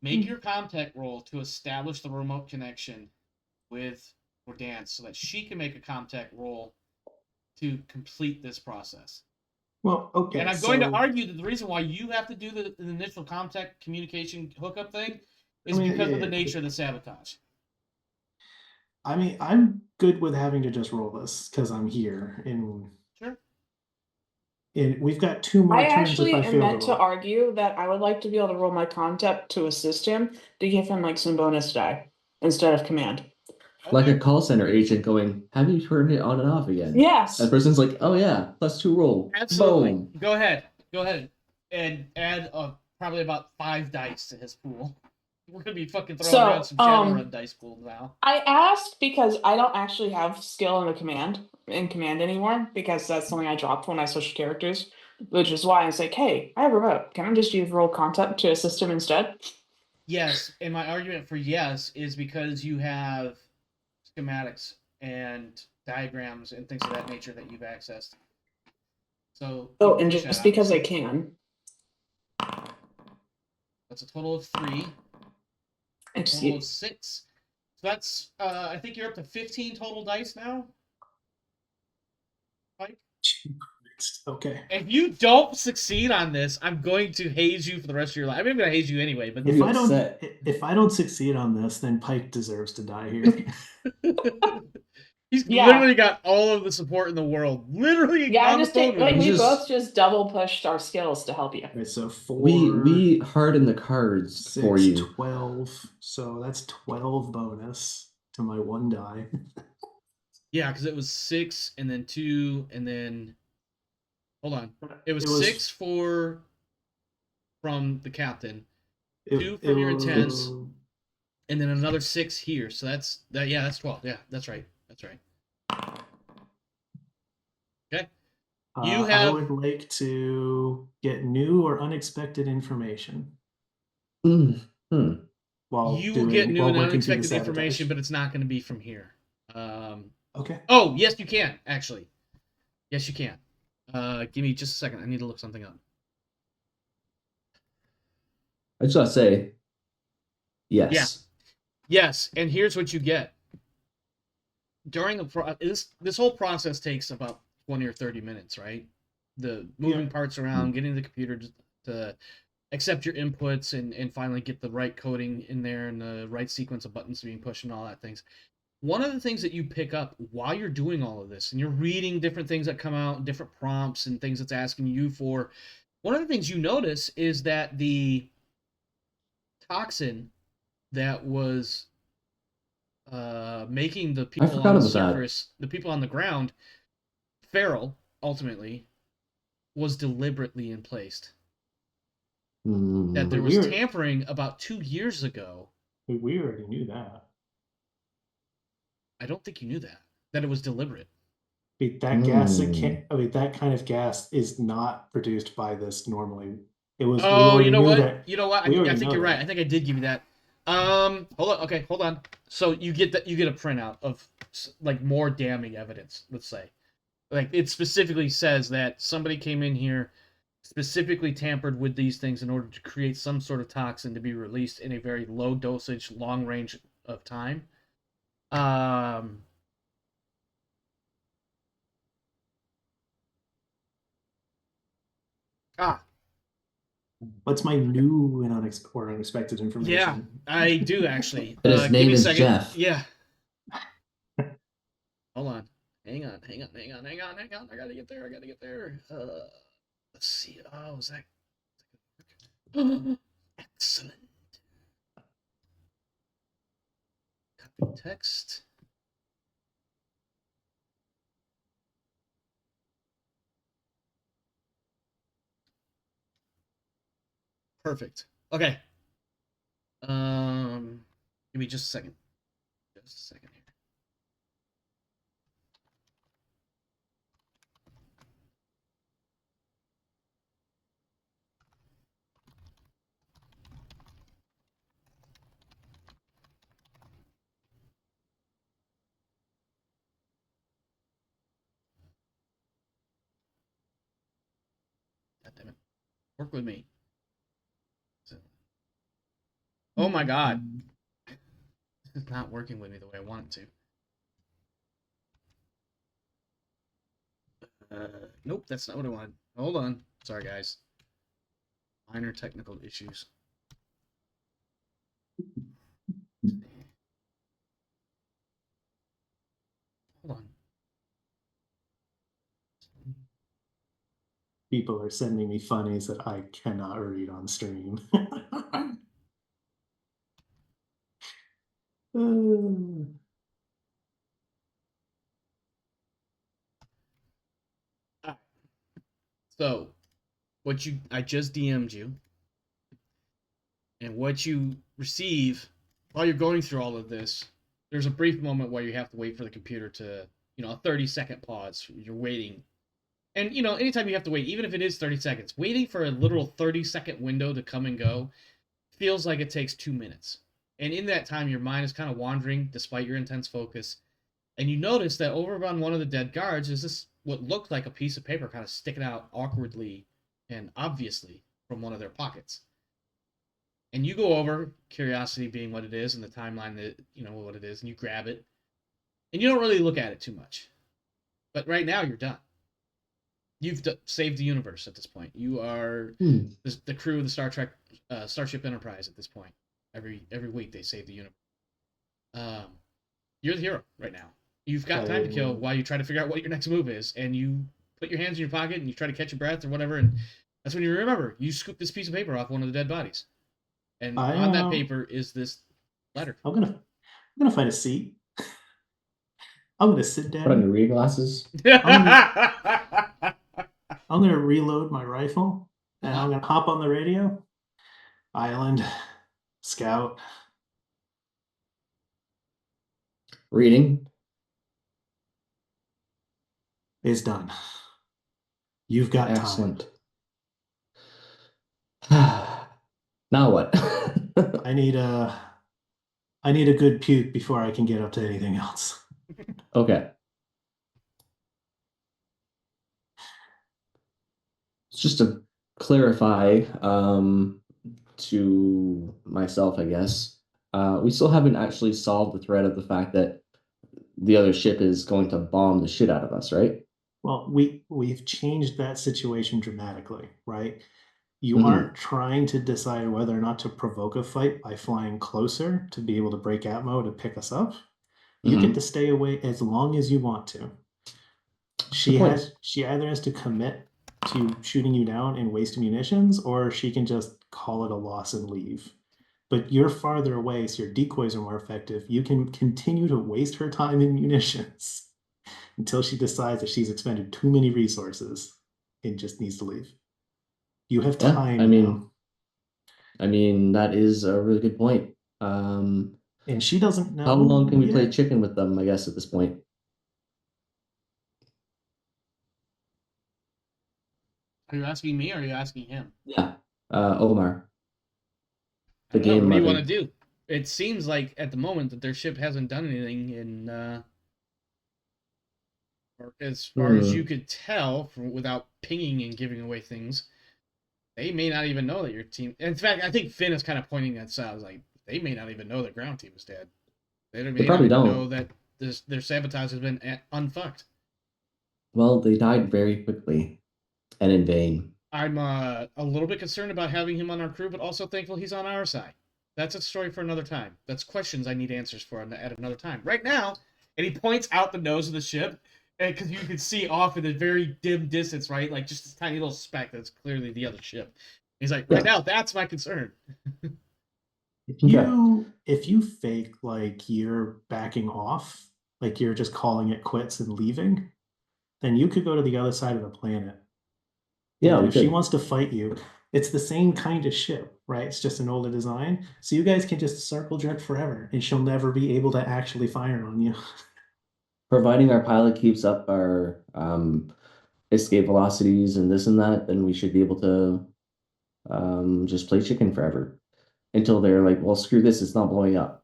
[SPEAKER 1] Make your contact roll to establish the remote connection with Dance so that she can make a contact roll to complete this process.
[SPEAKER 4] Well, okay.
[SPEAKER 1] And I'm going to argue that the reason why you have to do the initial contact communication hookup thing is because of the nature of the sabotage.
[SPEAKER 4] I mean, I'm good with having to just roll this because I'm here.
[SPEAKER 1] Sure.
[SPEAKER 4] And we've got 2 more
[SPEAKER 2] I
[SPEAKER 4] turns
[SPEAKER 2] actually
[SPEAKER 4] if I
[SPEAKER 2] am
[SPEAKER 4] fail
[SPEAKER 2] meant
[SPEAKER 4] to
[SPEAKER 2] to
[SPEAKER 4] roll.
[SPEAKER 2] argue that I would like to be able to roll my contact to assist him to give him like some bonus die instead of command.
[SPEAKER 3] Like a call center agent going, have you turned it on and off again?
[SPEAKER 2] Yes.
[SPEAKER 3] That person's like, oh yeah, +2 roll.
[SPEAKER 1] Absolutely.
[SPEAKER 3] Boom.
[SPEAKER 1] Go ahead. And add probably about 5 dice to his pool. We're going to be fucking throwing around some Shadowrun dice pools now.
[SPEAKER 2] I asked because I don't actually have skill in command anymore because that's something I dropped when I switched characters, which is why I was like, hey, I have a remote. Can I just use roll contact to assist him instead?
[SPEAKER 1] Yes, and my argument for yes is because you have schematics and diagrams and things of that nature that you've accessed. So
[SPEAKER 2] and just because I can.
[SPEAKER 1] That's a total of 3. Total of 6. So that's I think you're up to 15 total dice now. Mike?
[SPEAKER 4] Okay.
[SPEAKER 1] If you don't succeed on this, I'm going to haze you for the rest of your life. I mean, I'm going to haze you anyway, but
[SPEAKER 4] If I don't succeed on this, then Pike deserves to die here.
[SPEAKER 1] He's literally got all of the support in the world. Literally,
[SPEAKER 2] yeah. I just think like we
[SPEAKER 3] just,
[SPEAKER 2] both just double pushed our skills to help you.
[SPEAKER 4] Right, so 4.
[SPEAKER 3] We harden the cards
[SPEAKER 4] 6,
[SPEAKER 3] for you.
[SPEAKER 4] 12. So that's 12 bonus to my 1 die.
[SPEAKER 1] Yeah, because it was 6 and then 2 and then Hold on. It was 6 from the captain, 2 from your intense, and then another 6 here. So that's 12. Yeah, that's right. That's right. Okay. You have.
[SPEAKER 4] I would like to get new or unexpected information while
[SPEAKER 1] You will get new and
[SPEAKER 4] working through the
[SPEAKER 1] unexpected information,
[SPEAKER 4] sabotage.
[SPEAKER 1] but it's not going to be from here.
[SPEAKER 4] Okay.
[SPEAKER 1] Oh, yes, you can, actually. Yes, you can. Give me just a second. I need to look something up.
[SPEAKER 3] I just gotta say, yes.
[SPEAKER 1] Yes, and here's what you get. During this whole process takes about 20 or 30 minutes, right? The moving parts around, getting the computer to accept your inputs and finally get the right coding in there and the right sequence of buttons being pushed and all that things. One of the things that you pick up while you're doing all of this and you're reading different things that come out, different prompts and things it's asking you for, one of the things you notice is that the toxin that was making the people on the surface, the people on the ground, feral, ultimately, was deliberately placed. That there was tampering about 2 years ago.
[SPEAKER 4] We already knew that.
[SPEAKER 1] I don't think you knew that. That it was deliberate.
[SPEAKER 4] That gas, that kind of gas is not produced by this normally. It was.
[SPEAKER 1] Oh, you know what? You know what? I think you're right. I think I did give you that. Hold on. Okay, hold on. So you get that. You get a printout of like more damning evidence. Let's say, like it specifically says that somebody came in here, specifically tampered with these things in order to create some sort of toxin to be released in a very low dosage, long range of time.
[SPEAKER 4] What's my new and unexpected information?
[SPEAKER 1] Yeah, I do actually.
[SPEAKER 3] His name is Jeff.
[SPEAKER 1] Yeah. Hold on. Hang on. I gotta get there. Let's see. Oh, is that excellent? Copy text. Perfect. Okay. Give me just a second. Just a second here. God damn it. Work with me. Oh my god. This is not working with me the way I want it to. Nope, that's not what I wanted. Hold on. Sorry, guys. Minor technical issues. Hold on.
[SPEAKER 4] People are sending me funnies that I cannot read on stream.
[SPEAKER 1] So, I just DM'd you, and what you receive while you're going through all of this, there's a brief moment where you have to wait for the computer to, a 30-second pause. You're waiting. And, anytime you have to wait, even if it is 30 seconds, waiting for a literal 30-second window to come and go feels like it takes 2 minutes. And in that time, your mind is kind of wandering despite your intense focus. And you notice that over on one of the dead guards is this what looked like a piece of paper kind of sticking out awkwardly and obviously from one of their pockets. And you go over, curiosity being what it is, and the timeline that, what it is, and you grab it. And you don't really look at it too much. But right now, you're done. You've saved the universe at this point. You are the crew of the Star Trek, Starship Enterprise at this point. Every week they save the universe. You're the hero right now. You've got time to kill while you try to figure out what your next move is, and you put your hands in your pocket and you try to catch your breath or whatever, and that's when you remember you scoop this piece of paper off one of the dead bodies, and on that paper is this letter.
[SPEAKER 4] I'm gonna find a seat. I'm gonna sit down.
[SPEAKER 3] Put on your reading glasses.
[SPEAKER 4] I'm gonna reload my rifle and I'm gonna hop on the radio. Island, scout.
[SPEAKER 3] Reading.
[SPEAKER 4] Is done. You've got
[SPEAKER 3] Excellent. Now what?
[SPEAKER 4] I need a good puke before I can get up to anything else.
[SPEAKER 3] Okay. Just to clarify, to myself, I guess, we still haven't actually solved the threat of the fact that the other ship is going to bomb the shit out of us, right?
[SPEAKER 4] Well, we've changed that situation dramatically, right? You
[SPEAKER 3] Mhm.
[SPEAKER 4] aren't trying to decide whether or not to provoke a fight by flying closer to be able to break atmo to pick us up. You get
[SPEAKER 3] Mhm.
[SPEAKER 4] to stay away as long as you want to.
[SPEAKER 3] Good point.
[SPEAKER 4] She either has to commit to shooting you down and waste munitions, or she can just call it a loss and leave. But you're farther away, so your decoys are more effective. You can continue to waste her time and munitions until she decides that she's expended too many resources and just needs to leave. You have
[SPEAKER 3] Yeah,
[SPEAKER 4] time now.
[SPEAKER 3] I mean that is a really good point.
[SPEAKER 4] And she doesn't
[SPEAKER 3] How long can
[SPEAKER 4] know
[SPEAKER 3] we play
[SPEAKER 4] yet.
[SPEAKER 3] chicken with them, I guess, at this point?
[SPEAKER 1] Are you asking me or are you asking him?
[SPEAKER 3] Yeah. Omar,
[SPEAKER 1] I
[SPEAKER 3] the
[SPEAKER 1] don't know.
[SPEAKER 3] game
[SPEAKER 1] What do you want to
[SPEAKER 3] mother.
[SPEAKER 1] do? It seems like at the moment that their ship hasn't done anything in, or as far as you
[SPEAKER 3] Hmm.
[SPEAKER 1] could tell, without pinging and giving away things. They may not even know that your team. In fact, I think Finn is kind of pointing that out. Like they may not even know the ground team is dead. They
[SPEAKER 3] They
[SPEAKER 1] may not
[SPEAKER 3] probably
[SPEAKER 1] even know
[SPEAKER 3] don't.
[SPEAKER 1] that their sabotage has been unfucked.
[SPEAKER 3] Well, they died very quickly and in vain.
[SPEAKER 1] I'm a little bit concerned about having him on our crew, but also thankful he's on our side. That's a story for another time. That's questions I need answers for at another time. Right now, and he points out the nose of the ship, because you can see off in a very dim distance, right? Like just this tiny little speck that's clearly the other ship. He's like, right
[SPEAKER 3] Yeah.
[SPEAKER 1] now, that's my concern.
[SPEAKER 3] Okay.
[SPEAKER 4] If you fake like you're backing off, like you're just calling it quits and leaving, then you could go to the other side of the planet.
[SPEAKER 3] Yeah,
[SPEAKER 4] And
[SPEAKER 3] we
[SPEAKER 4] if she
[SPEAKER 3] could.
[SPEAKER 4] wants to fight you, it's the same kind of ship, right? It's just an older design. So you guys can just circle jerk forever and she'll never be able to actually fire on you.
[SPEAKER 3] Providing our pilot keeps up our escape velocities and this and that, then we should be able to just play chicken forever until they're like, well, screw this, it's not blowing up.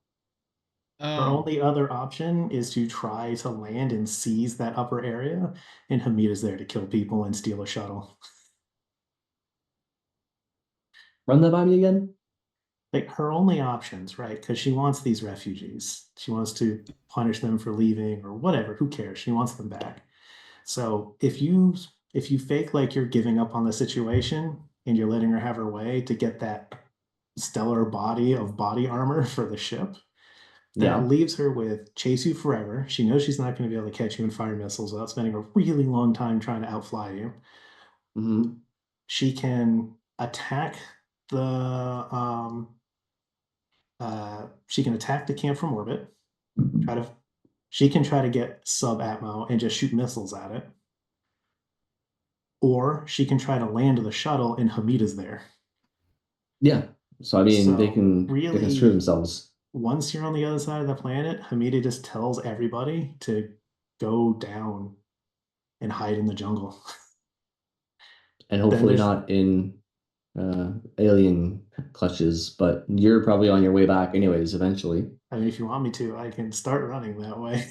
[SPEAKER 4] Her
[SPEAKER 1] Um,
[SPEAKER 4] only other option is to try to land and seize that upper area, and Hamida's there to kill people and steal a shuttle.
[SPEAKER 3] Run that by me again?
[SPEAKER 4] Like her only options, right? Because she wants these refugees. She wants to punish them for leaving or whatever. Who cares? She wants them back. So if you fake like you're giving up on the situation and you're letting her have her way to get that stellar body of body armor for the ship, then it
[SPEAKER 3] Yeah.
[SPEAKER 4] leaves her with chase you forever. She knows she's not going to be able to catch you and fire missiles without spending a really long time trying to outfly you.
[SPEAKER 3] Hmm.
[SPEAKER 4] She can attack the she can attack the camp from orbit. Try to she can try to get sub atmo and just shoot missiles at it, or she can try to land the shuttle and Hamida's there.
[SPEAKER 3] Yeah. So I mean,
[SPEAKER 4] So
[SPEAKER 3] they can screw
[SPEAKER 4] really,
[SPEAKER 3] themselves.
[SPEAKER 4] once you're on the other side of the planet, Hamida just tells everybody to go down and hide in the jungle.
[SPEAKER 3] And
[SPEAKER 4] Then
[SPEAKER 3] hopefully
[SPEAKER 4] there's,
[SPEAKER 3] not in alien clutches, but you're probably on your way back anyways, eventually.
[SPEAKER 4] I mean, if you want me to, I can start running that way.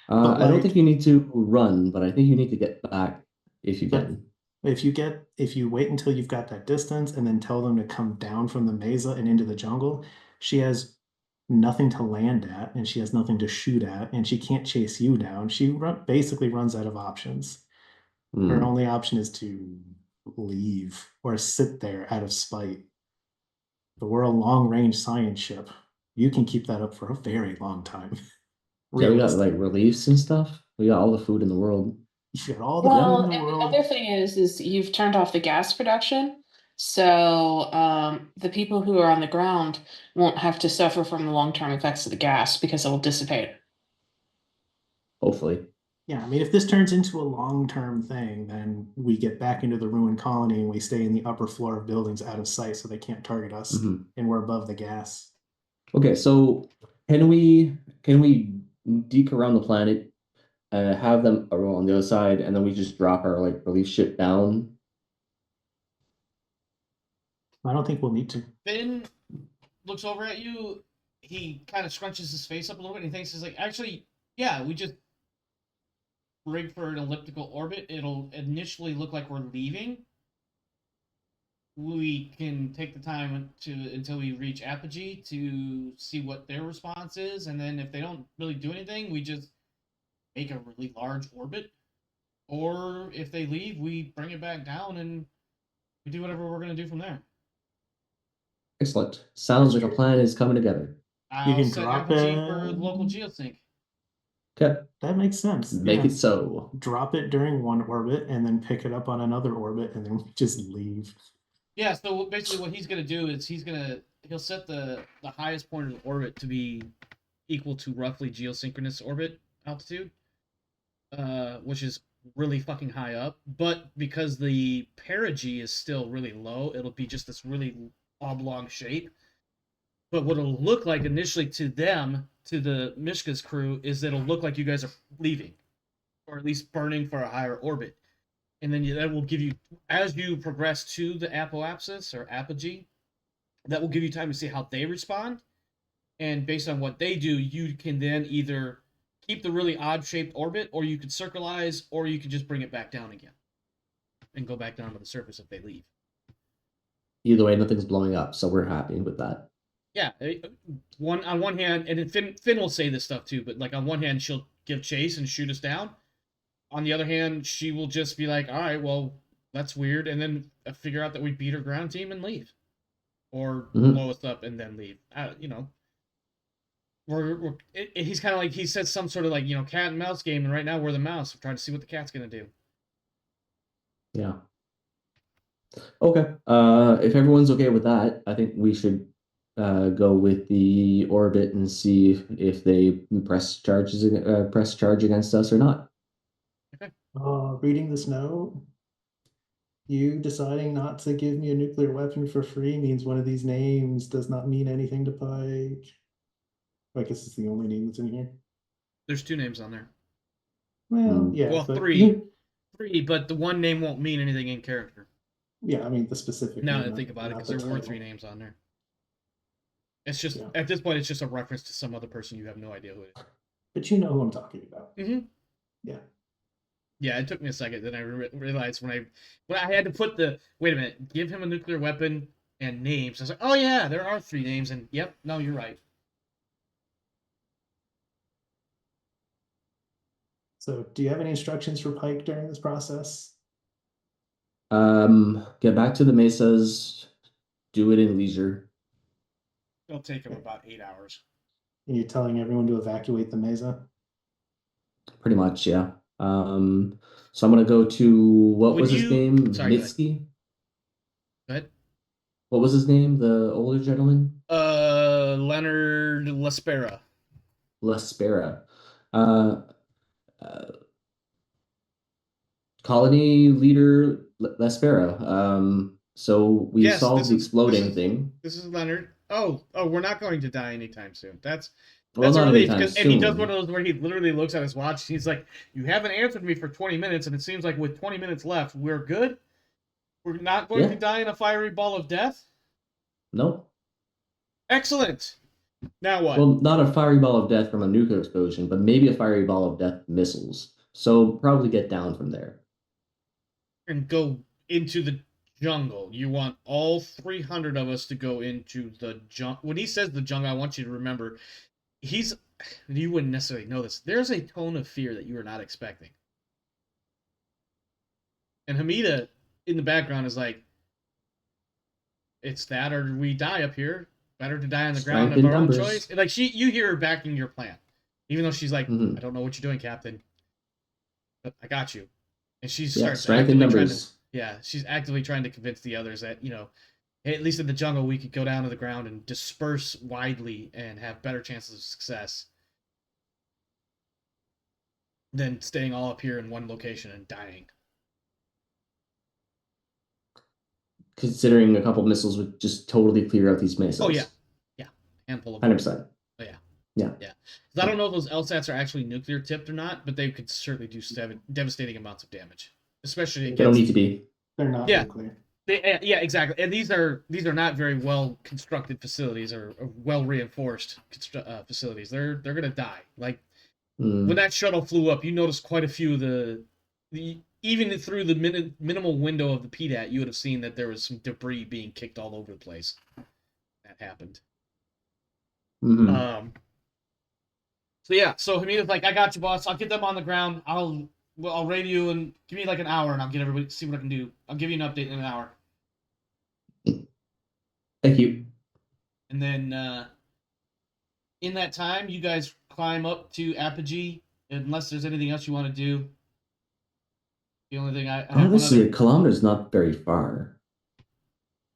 [SPEAKER 4] But
[SPEAKER 3] I don't think
[SPEAKER 4] like,
[SPEAKER 3] you need to run, but I think you need to get back if you
[SPEAKER 4] but
[SPEAKER 3] can.
[SPEAKER 4] if you wait until you've got that distance and then tell them to come down from the mesa and into the jungle, she has nothing to land at and she has nothing to shoot at and she can't chase you down. Basically runs out of options. Her
[SPEAKER 3] Hmm.
[SPEAKER 4] only option is to leave or sit there out of spite. But we're a long range science ship. You can keep that up for a very long time,
[SPEAKER 3] Yeah, we got like
[SPEAKER 4] realistically.
[SPEAKER 3] reliefs and stuff. We got all the food in the world.
[SPEAKER 4] You got all the
[SPEAKER 3] Yep.
[SPEAKER 4] food in
[SPEAKER 2] Well,
[SPEAKER 4] the
[SPEAKER 2] and the
[SPEAKER 4] world.
[SPEAKER 2] other thing is you've turned off the gas production, so the people who are on the ground won't have to suffer from the long-term effects of the gas because it will dissipate.
[SPEAKER 3] Hopefully.
[SPEAKER 4] Yeah, I mean, if this turns into a long-term thing, then we get back into the ruined colony and we stay in the upper floor of buildings out of sight so they can't target us,
[SPEAKER 3] Mhm.
[SPEAKER 4] and we're above the gas.
[SPEAKER 3] Okay, so can we deke around the planet, have them on the other side, and then we just drop our like relief ship down?
[SPEAKER 4] I don't think we'll need to.
[SPEAKER 1] Finn looks over at you. He kind of scrunches his face up a little bit, and he thinks he's like, actually, yeah, we just rig for an elliptical orbit. It'll initially look like we're leaving. We can take the time to until we reach apogee to see what their response is, and then if they don't really do anything, we just make a really large orbit. Or if they leave, we bring it back down and we do whatever we're gonna do from there.
[SPEAKER 3] Excellent. Sounds like a plan is coming together.
[SPEAKER 4] You
[SPEAKER 1] I'll
[SPEAKER 4] can
[SPEAKER 1] set
[SPEAKER 4] drop
[SPEAKER 1] apogee for
[SPEAKER 4] it.
[SPEAKER 1] local geosync.
[SPEAKER 3] Okay,
[SPEAKER 4] That makes sense.
[SPEAKER 3] make
[SPEAKER 4] Yeah.
[SPEAKER 3] it so.
[SPEAKER 4] Drop it during one orbit and then pick it up on another orbit and then we just leave.
[SPEAKER 1] Yeah, so basically what he's gonna do is he'll set the highest point of the orbit to be equal to roughly geosynchronous orbit altitude, which is really fucking high up. But because the perigee is still really low, it'll be just this really oblong shape. But what it'll look like initially to them, to the Mishka's crew, is it'll look like you guys are leaving, or at least burning for a higher orbit. And then that will give you, as you progress to the apoapsis or apogee, that will give you time to see how they respond. And based on what they do, you can then either keep the really odd shaped orbit, or you could circleize, or you could just bring it back down again and go back down to the surface if they leave.
[SPEAKER 3] Either way, nothing's blowing up, so we're happy with that.
[SPEAKER 1] Yeah, on one hand, and Finn will say this stuff too, but like on one hand, she'll give chase and shoot us down. On the other hand, she will just be like, "All right, well, that's weird," and then figure out that we beat her ground team and leave, or blow us up and then leave. He's kind of like he says some sort of like cat and mouse game, and right now we're the mouse. We're trying to see what the cat's gonna do.
[SPEAKER 3] Yeah. Okay. If everyone's okay with that, I think we should go with the orbit and see if they press charge against us or not.
[SPEAKER 4] Reading this note, you deciding not to give me a nuclear weapon for free means one of these names does not mean anything to Pike. I guess it's the only name that's in here.
[SPEAKER 1] There's 2 names on there.
[SPEAKER 4] Well, yeah.
[SPEAKER 1] Well,
[SPEAKER 4] but
[SPEAKER 1] 3, but the one name won't mean anything in character.
[SPEAKER 4] Yeah, I mean the specific.
[SPEAKER 1] Now
[SPEAKER 4] name,
[SPEAKER 1] that I think about it,
[SPEAKER 4] not
[SPEAKER 1] because
[SPEAKER 4] the
[SPEAKER 1] there were
[SPEAKER 4] title.
[SPEAKER 1] 3 names on there. It's just
[SPEAKER 4] Yeah.
[SPEAKER 1] at this point, it's just a reference to some other person you have no idea who it is.
[SPEAKER 4] But you know who I'm talking about.
[SPEAKER 1] Mm-hmm.
[SPEAKER 4] Yeah.
[SPEAKER 1] Yeah, it took me a second. Then I realized when I had to put wait a minute, give him a nuclear weapon and names. I was like, oh yeah, there are 3 names, and yep, no, you're right.
[SPEAKER 4] So, do you have any instructions for Pike during this process?
[SPEAKER 3] Get back to the mesas, do it in leisure.
[SPEAKER 1] It'll take him about 8 hours.
[SPEAKER 4] And you're telling everyone to evacuate the mesa?
[SPEAKER 3] Pretty much, yeah. So I'm gonna go to what was his name?
[SPEAKER 1] Sorry,
[SPEAKER 3] Mitski?
[SPEAKER 1] Go ahead.
[SPEAKER 3] What was his name? The older gentleman?
[SPEAKER 1] Leonard Laspera.
[SPEAKER 3] Laspera. Colony leader Laspera. So we solved the exploding thing.
[SPEAKER 1] This is Leonard. Oh, we're not going to die anytime soon. That's a
[SPEAKER 3] not
[SPEAKER 1] relief.
[SPEAKER 3] anytime
[SPEAKER 1] And he does
[SPEAKER 3] soon.
[SPEAKER 1] one of those where he literally looks at his watch. He's like, "You haven't answered me for 20 minutes, and it seems like with 20 minutes left, we're good. We're not going to die in a fiery ball of death."
[SPEAKER 3] Nope.
[SPEAKER 1] Excellent. Now what?
[SPEAKER 3] Well, not a fiery ball of death from a nuclear explosion, but maybe a fiery ball of death missiles. So probably get down from there.
[SPEAKER 1] And go into the jungle. You want all 300 of us to go into the jungle. When he says the jungle, I want you to remember, you wouldn't necessarily know this. There's a tone of fear that you are not expecting. And Hamida in the background is like, it's that or we die up here. Better to die on the ground of our own choice. And like you hear her backing your plan. Even though she's like, I don't know what you're doing, Captain. But I got you. And she starts
[SPEAKER 3] strength in numbers.
[SPEAKER 1] She's actively trying to convince the others that, hey, at least in the jungle we could go down to the ground and disperse widely and have better chances of success. than staying all up here in one location and dying.
[SPEAKER 3] Considering a couple missiles would just totally clear out these missiles.
[SPEAKER 1] Oh yeah, handful of
[SPEAKER 3] 100%.
[SPEAKER 1] Oh yeah,
[SPEAKER 3] Yeah.
[SPEAKER 1] 'Cause I don't know if those LSATs are actually nuclear tipped or not, but they could certainly do devastating amounts of damage, especially
[SPEAKER 3] They don't
[SPEAKER 1] against.
[SPEAKER 3] need to be.
[SPEAKER 4] They're not
[SPEAKER 1] Yeah.
[SPEAKER 4] nuclear.
[SPEAKER 1] Yeah, exactly. And these are not very well constructed facilities or well reinforced facilities. They're gonna die. Like when that shuttle flew up, you noticed quite a few of the even through the minimal window of the PDAT, you would have seen that there was some debris being kicked all over the place. That happened.
[SPEAKER 3] Mhm.
[SPEAKER 1] So yeah, so Hamida's like, I got you, boss. I'll get them on the ground. I'll radio and give me like an hour, and I'll get everybody see what I can do. I'll give you an update in an hour.
[SPEAKER 3] Thank you.
[SPEAKER 1] And then in that time, you guys climb up to Apogee, unless there's anything else you want to do. The only thing I have
[SPEAKER 3] Honestly, a kilometer is not very far.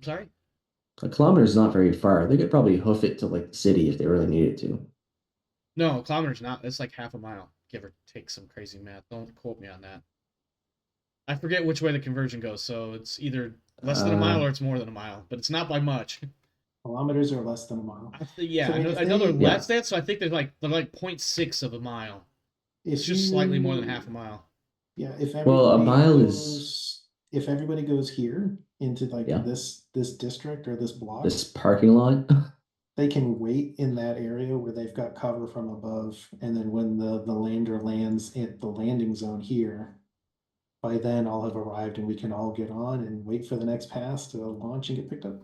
[SPEAKER 1] Sorry?
[SPEAKER 3] A kilometer is not very far. They could probably hoof it to like the city if they really needed to.
[SPEAKER 1] No, a kilometer's not. It's like half a mile, give or take some crazy math. Don't quote me on that. I forget which way the conversion goes, so it's either less than a mile or it's more than a mile, but it's not by much.
[SPEAKER 4] Kilometers are less than a mile.
[SPEAKER 1] Yeah,
[SPEAKER 4] So
[SPEAKER 1] I know,
[SPEAKER 4] if
[SPEAKER 1] I know they're
[SPEAKER 4] they-
[SPEAKER 1] less than, so I think they're like 0.6 of a mile. It's just slightly more than half a mile.
[SPEAKER 4] Yeah, if
[SPEAKER 3] Well, a
[SPEAKER 4] everybody
[SPEAKER 3] mile
[SPEAKER 4] goes, if everybody goes here into like
[SPEAKER 3] Yeah.
[SPEAKER 4] this district or this block,
[SPEAKER 3] This parking lot.
[SPEAKER 4] they can wait in that area where they've got cover from above, and then when the lander lands at the landing zone here, by then I'll have arrived and we can all get on and wait for the next pass to launch and get picked up.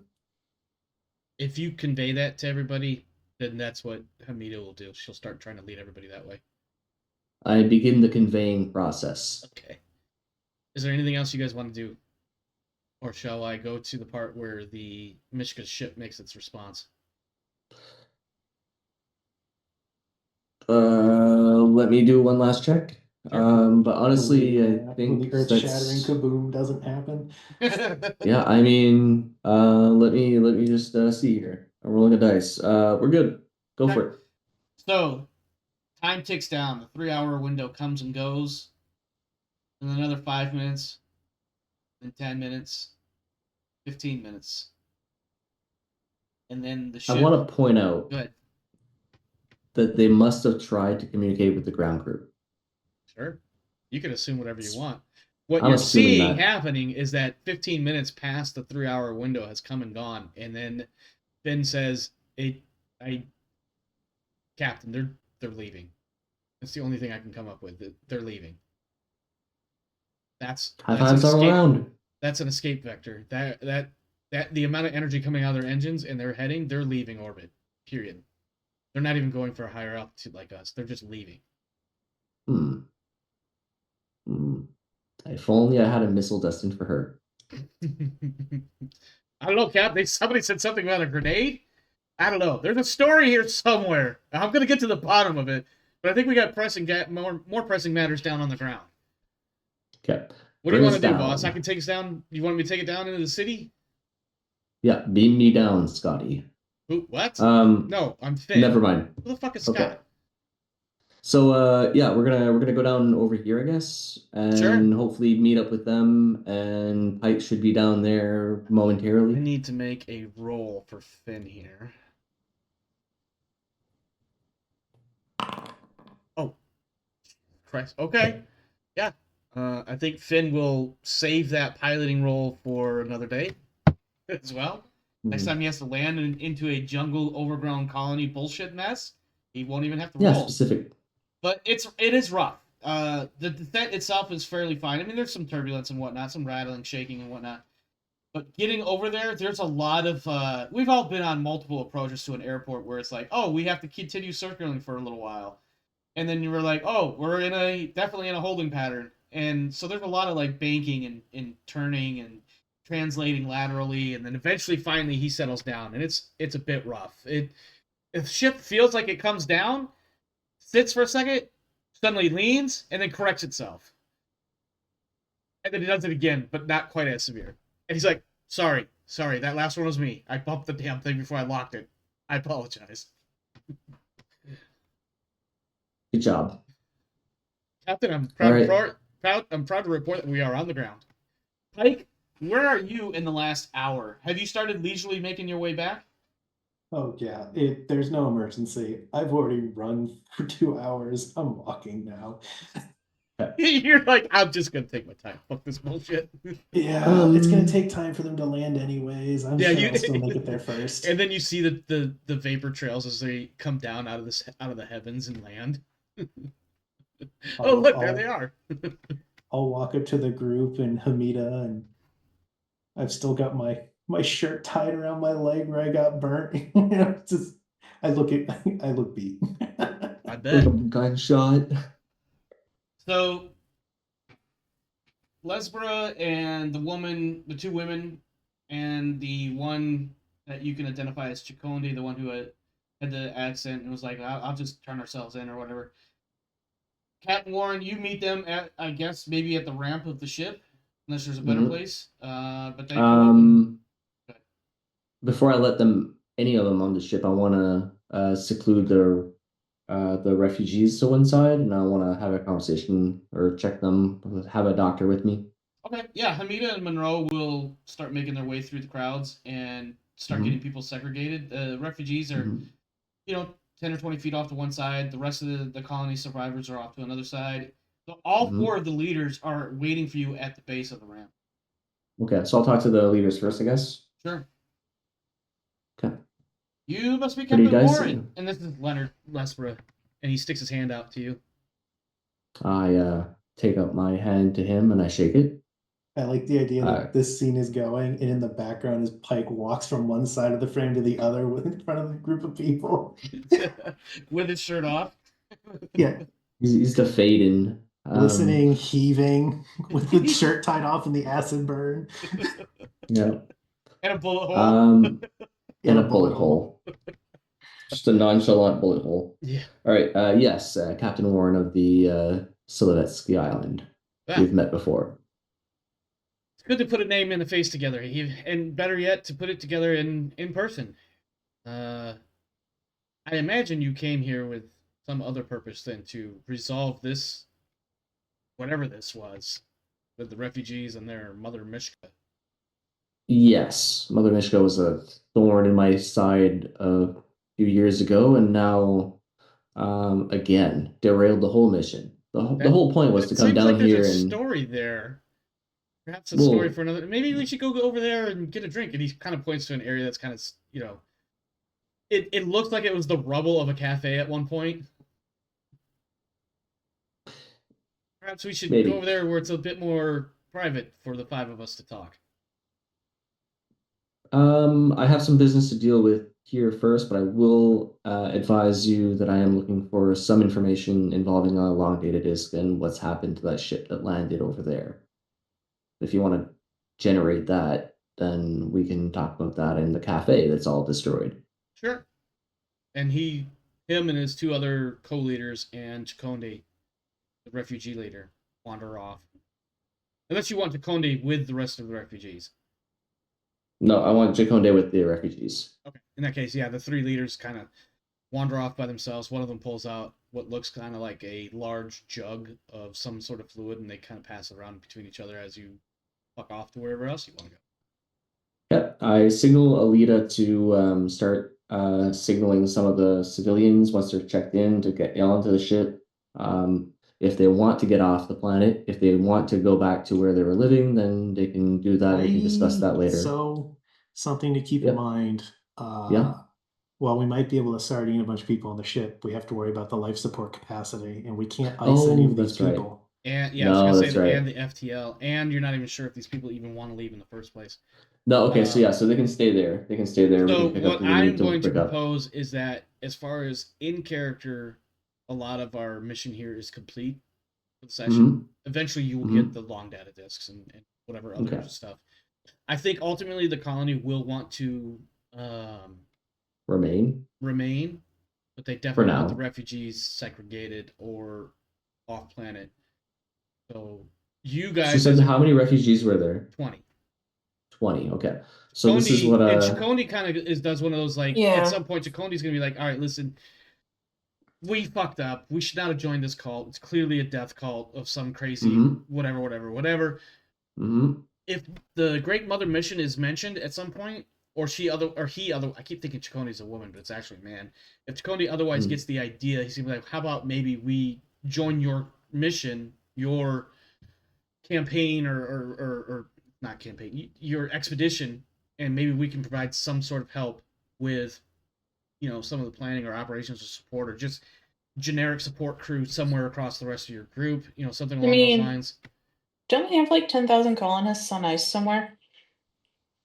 [SPEAKER 1] If you convey that to everybody, then that's what Hamida will do. She'll start trying to lead everybody that way.
[SPEAKER 3] I begin the conveying process.
[SPEAKER 1] Okay. Is there anything else you guys want to do? Or shall I go to the part where the Mishka ship makes its response?
[SPEAKER 3] Let me do one last check. But honestly, I
[SPEAKER 4] When
[SPEAKER 3] think
[SPEAKER 4] the earth-shattering
[SPEAKER 3] that's
[SPEAKER 4] kaboom doesn't happen.
[SPEAKER 3] yeah. I mean, let me just see here. I'm rolling a dice. We're good. Go for it.
[SPEAKER 1] So, time ticks down. The 3-hour window comes and goes. And another 5 minutes. Then 10 minutes. 15 minutes. And then the ship.
[SPEAKER 3] I want to point out
[SPEAKER 1] Go ahead.
[SPEAKER 3] that they must have tried to communicate with the ground crew.
[SPEAKER 1] Sure. You can assume whatever you want. What
[SPEAKER 3] I'm
[SPEAKER 1] you're
[SPEAKER 3] assuming
[SPEAKER 1] seeing
[SPEAKER 3] that.
[SPEAKER 1] happening is that 15 minutes past the 3-hour window has come and gone, and then Finn says, Captain, they're leaving. That's the only thing I can come up with. They're leaving. That's
[SPEAKER 3] High
[SPEAKER 1] an
[SPEAKER 3] fives all
[SPEAKER 1] escape.
[SPEAKER 3] around.
[SPEAKER 1] That's an escape vector. That the amount of energy coming out of their engines and they're leaving orbit. Period. They're not even going for a higher altitude like us. They're just leaving.
[SPEAKER 3] If only I had a missile destined for her.
[SPEAKER 1] I don't know, Cap. Somebody said something about a grenade. I don't know. There's a story here somewhere. I'm gonna get to the bottom of it, but I think we got more pressing matters down on the ground.
[SPEAKER 3] Okay.
[SPEAKER 1] What do you want
[SPEAKER 3] Bring
[SPEAKER 1] to
[SPEAKER 3] us
[SPEAKER 1] do,
[SPEAKER 3] down.
[SPEAKER 1] boss? I can take us down. You want me to take it down into the city?
[SPEAKER 3] Yeah, beam me down, Scotty.
[SPEAKER 1] Who? What?
[SPEAKER 3] Um,
[SPEAKER 1] No, I'm Finn.
[SPEAKER 3] never mind.
[SPEAKER 1] Who the fuck is Scott?
[SPEAKER 3] Okay. So yeah, we're gonna go down over here, I guess, and
[SPEAKER 1] Sure.
[SPEAKER 3] hopefully meet up with them. And Pike should be down there
[SPEAKER 1] I
[SPEAKER 3] momentarily.
[SPEAKER 1] need to make a roll for Finn here. Oh, Christ. Okay. Yeah. I think Finn will save that piloting role for another day as well. Next time he has to land into a jungle overgrown colony bullshit mess, he won't even have to
[SPEAKER 3] Yeah,
[SPEAKER 1] roll.
[SPEAKER 3] specific.
[SPEAKER 1] But it is rough. The descent itself is fairly fine. I mean, there's some turbulence and whatnot, some rattling, shaking, and whatnot. But getting over there's a lot of. We've all been on multiple approaches to an airport where it's like, oh, we have to continue circling for a little while, and then you were like, oh, we're definitely in a holding pattern, and so there's a lot of like banking and turning and translating laterally, and then eventually, finally, he settles down, and it's a bit rough. If the ship feels like it comes down, sits for a second, suddenly leans, and then corrects itself. And then he does it again, but not quite as severe. And he's like, sorry, that last one was me. I bumped the damn thing before I locked it. I apologize.
[SPEAKER 3] Good job.
[SPEAKER 1] Captain, I'm
[SPEAKER 3] All
[SPEAKER 1] proud,
[SPEAKER 3] right.
[SPEAKER 1] I'm proud to report that we are on the ground. Pike, where are you in the last hour? Have you started leisurely making your way back?
[SPEAKER 4] Oh yeah, there's no emergency. I've already run for 2 hours. I'm walking now.
[SPEAKER 1] You're like, I'm just gonna take my time. Fuck this bullshit.
[SPEAKER 4] Yeah, it's gonna take time for them to land anyways. I'm
[SPEAKER 1] Yeah,
[SPEAKER 4] sure
[SPEAKER 1] you.
[SPEAKER 4] I'll still make it there first.
[SPEAKER 1] And then you see the vapor trails as they come down out of the heavens and land. Oh, look, there they are.
[SPEAKER 4] I'll walk up to the group and Hamida, and I've still got my shirt tied around my leg where I got burnt. It's just I look beat.
[SPEAKER 1] I
[SPEAKER 3] Like
[SPEAKER 1] bet.
[SPEAKER 3] a gunshot.
[SPEAKER 1] So Lesbra and the two women, and the one that you can identify as Chikonde, the one who had the accent and was like, I'll just turn ourselves in or whatever. Captain Warren, you meet them at, I guess, maybe at the ramp of the ship, unless there's a better place. But they go up and.
[SPEAKER 3] Before I let any of them on the ship, I want to seclude the refugees to one side, and I want to have a conversation or check them, have a doctor with me.
[SPEAKER 1] Okay, yeah, Hamida and Monroe will start making their way through the crowds and start getting people segregated. The refugees are, 10 or 20 feet off to one side. The rest of the colony survivors are off to another side. So all four of the leaders are waiting for you at the base of the ramp.
[SPEAKER 3] Okay, so I'll talk to the leaders first, I guess.
[SPEAKER 1] Sure.
[SPEAKER 3] Okay.
[SPEAKER 1] You must be
[SPEAKER 3] What do you
[SPEAKER 1] Captain
[SPEAKER 3] guys
[SPEAKER 1] Warren.
[SPEAKER 3] say?
[SPEAKER 1] And this is Leonard Lesbra. And he sticks his hand out to you.
[SPEAKER 3] I take up my hand to him and I shake it.
[SPEAKER 4] I like the idea that this scene is going, and in the background is Pike walks from one side of the frame to the other in front of a group of people.
[SPEAKER 1] With his shirt off.
[SPEAKER 4] Yeah.
[SPEAKER 3] He's the fading.
[SPEAKER 4] Listening, heaving, with the shirt tied off in the acid burn.
[SPEAKER 3] Yeah.
[SPEAKER 1] And a bullet hole.
[SPEAKER 3] And a bullet hole. Just a nonchalant bullet hole.
[SPEAKER 1] Yeah.
[SPEAKER 3] All right. Yes, Captain Warren of the Silovetsky Island. We've met before.
[SPEAKER 1] It's good to put a name and a face together, and better yet, to put it together in person. I imagine you came here with some other purpose than to resolve this, whatever this was, with the refugees and their Mother Mishka.
[SPEAKER 3] Yes, Mother Mishka was a thorn in my side a few years ago, and now, again, derailed the whole mission. The whole point was to come down here and
[SPEAKER 1] Story there. Perhaps a story for another. Maybe we should go over there and get a drink. And he kind of points to an area that's kind of, it looks like it was the rubble of a cafe at one point. Perhaps we should go over there where it's a bit more private for the five of us to talk.
[SPEAKER 3] I have some business to deal with here first, but I will advise you that I am looking for some information involving a long data disk and what's happened to that ship that landed over there. If you want to generate that, then we can talk about that in the cafe that's all destroyed.
[SPEAKER 1] Sure. And him and his two other co-leaders and Chikonde, the refugee leader, wander off. Unless you want Chikonde with the rest of the refugees.
[SPEAKER 3] No, I want Chikonde with the refugees.
[SPEAKER 1] Okay. In that case, yeah, the three leaders kind of wander off by themselves. One of them pulls out what looks kind of like a large jug of some sort of fluid, and they kind of pass it around between each other as you fuck off to wherever else you want to go.
[SPEAKER 3] Yep, I signal Alita to start signaling some of the civilians once they're checked in to get onto the ship. If they want to get off the planet, if they want to go back to where they were living, then they can do that. We can discuss that later.
[SPEAKER 4] So, something to keep in mind. While we might be able to sardine a bunch of people on the ship, we have to worry about the life support capacity, and we can't ice any of these people.
[SPEAKER 1] And I was gonna say, and the FTL, and you're not even sure if these people even want to leave in the first place.
[SPEAKER 3] No, okay, so they can stay there. They can stay there.
[SPEAKER 1] So what I'm going to propose is that, as far as in character, a lot of our mission here is complete for the session. Eventually, you will get the long data disks and whatever other stuff. I think ultimately the colony will want to
[SPEAKER 3] remain,
[SPEAKER 1] but they definitely want the refugees segregated or off planet. So you guys.
[SPEAKER 3] She said, how many refugees were there?
[SPEAKER 1] 20.
[SPEAKER 3] 20. Okay. So
[SPEAKER 1] Chikonde,
[SPEAKER 3] this is what.
[SPEAKER 1] And Chikonde kind of does one of those, like, at some point Chikonde's gonna be like, all right, listen. we fucked up. We should not have joined this cult. It's clearly a death cult of some crazy
[SPEAKER 3] Mhm.
[SPEAKER 1] whatever.
[SPEAKER 3] Mhm.
[SPEAKER 1] If the Great Mother Mission is mentioned at some point, or I keep thinking Chakotay's a woman, but it's actually a man. If Chakotay otherwise gets the idea, he's gonna be like, how about maybe we join your mission, your campaign, or not campaign, your expedition, and maybe we can provide some sort of help with, some of the planning or operations or support, or just generic support crew somewhere across the rest of your group, something along those lines.
[SPEAKER 2] Don't we have like 10,000 colonists on ice somewhere?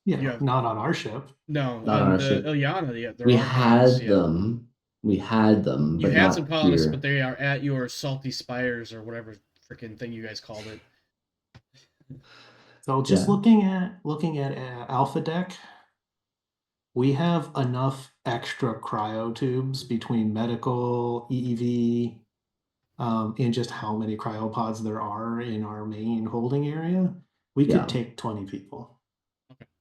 [SPEAKER 4] Yeah,
[SPEAKER 1] You have
[SPEAKER 4] not on our ship.
[SPEAKER 1] no
[SPEAKER 3] Not on
[SPEAKER 1] on
[SPEAKER 3] our
[SPEAKER 1] the
[SPEAKER 3] ship.
[SPEAKER 1] Ilyana. There
[SPEAKER 3] We
[SPEAKER 1] are colonists.
[SPEAKER 3] had
[SPEAKER 1] Yeah.
[SPEAKER 3] them. We had them,
[SPEAKER 1] You
[SPEAKER 3] but
[SPEAKER 1] had some
[SPEAKER 3] not
[SPEAKER 1] colonists,
[SPEAKER 3] here.
[SPEAKER 1] but they are at your salty spires or whatever freaking thing you guys called it.
[SPEAKER 4] So just
[SPEAKER 3] Yeah.
[SPEAKER 4] looking at Alpha Deck, we have enough extra cryo tubes between medical, EEV, and just how many cryopods there are in our main holding area. We
[SPEAKER 3] Yeah.
[SPEAKER 4] could take 20 people.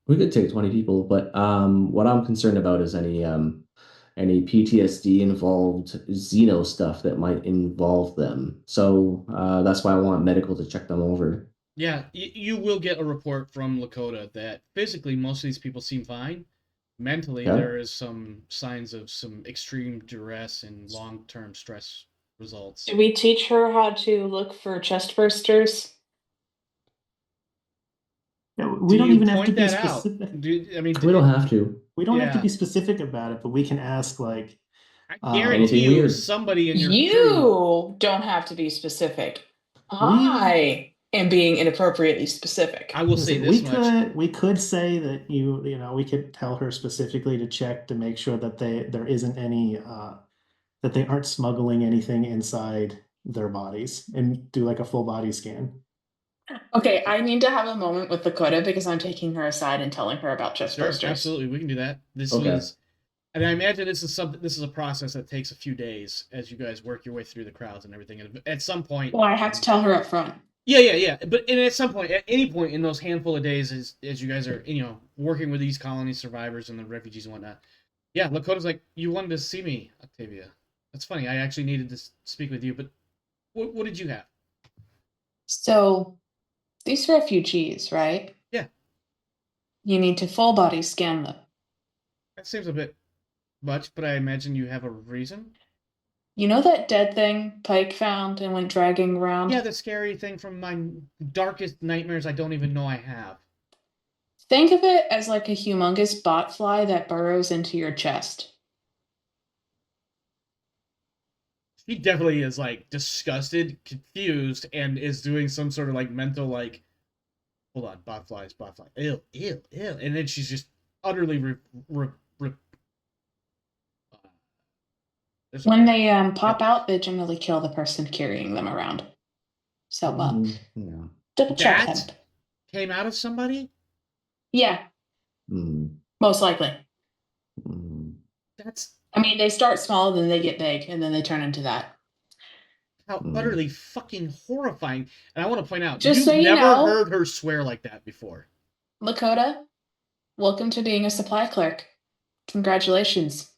[SPEAKER 3] We could take 20 people, but what I'm concerned about is any PTSD involved Xeno stuff that might involve them. So that's why I want medical to check them over.
[SPEAKER 1] Yeah, you will get a report from Lakota that physically most of these people seem fine. Mentally,
[SPEAKER 3] Yeah.
[SPEAKER 1] there is some signs of some extreme duress and long-term stress results.
[SPEAKER 2] Did we teach her how to look for chest bursters?
[SPEAKER 4] Yeah,
[SPEAKER 1] Do
[SPEAKER 4] we don't
[SPEAKER 1] you
[SPEAKER 4] even have to
[SPEAKER 1] point
[SPEAKER 4] be
[SPEAKER 1] that out?
[SPEAKER 4] specific.
[SPEAKER 3] We don't have to.
[SPEAKER 4] We don't have to
[SPEAKER 1] Yeah.
[SPEAKER 4] be specific about it, but we can ask like
[SPEAKER 1] I guarantee
[SPEAKER 3] Anything
[SPEAKER 1] you,
[SPEAKER 3] weird.
[SPEAKER 1] somebody in your crew.
[SPEAKER 2] You don't have to be specific. I am being inappropriately specific.
[SPEAKER 1] I will say this much.
[SPEAKER 4] we could say that we could tell her specifically to check to make sure that there isn't any that they aren't smuggling anything inside their bodies and do like a full body scan.
[SPEAKER 2] Okay, I need to have a moment with Lakota because I'm taking her aside and telling her about chest
[SPEAKER 1] Sure,
[SPEAKER 2] bursters.
[SPEAKER 1] absolutely, we can do that. This
[SPEAKER 3] Okay.
[SPEAKER 1] was, and I imagine this is a process that takes a few days as you guys work your way through the crowds and everything. And at some point,
[SPEAKER 2] Well, I have to tell her up front.
[SPEAKER 1] yeah. But at some point, at any point in those handful of days, as you guys are working with these colony survivors and the refugees and whatnot, yeah, Lakota's like, you wanted to see me, Octavia. That's funny. I actually needed to speak with you, but what did you have?
[SPEAKER 2] So, these refugees, right?
[SPEAKER 1] Yeah.
[SPEAKER 2] You need to full body scan them.
[SPEAKER 1] That seems a bit much, but I imagine you have a reason.
[SPEAKER 2] You know that dead thing Pike found and went dragging around?
[SPEAKER 1] Yeah, the scary thing from my darkest nightmares I don't even know I have.
[SPEAKER 2] Think of it as like a humongous botfly that burrows into your chest.
[SPEAKER 1] He definitely is like disgusted, confused, and is doing some sort of like mental like, hold on, botflies, ew, and then she's just utterly
[SPEAKER 2] When they pop out, they generally kill the person carrying them around. So,
[SPEAKER 3] Yeah.
[SPEAKER 2] double check
[SPEAKER 1] that
[SPEAKER 2] them.
[SPEAKER 1] came out of somebody.
[SPEAKER 2] Yeah, most likely.
[SPEAKER 1] That's
[SPEAKER 2] I mean, they start small, then they get big, and then they turn into that.
[SPEAKER 1] how utterly fucking horrifying. And I want to point out,
[SPEAKER 2] Just
[SPEAKER 1] you've
[SPEAKER 2] so you
[SPEAKER 1] never
[SPEAKER 2] know,
[SPEAKER 1] heard her swear like that before.
[SPEAKER 2] Lakota, welcome to being a supply clerk. Congratulations.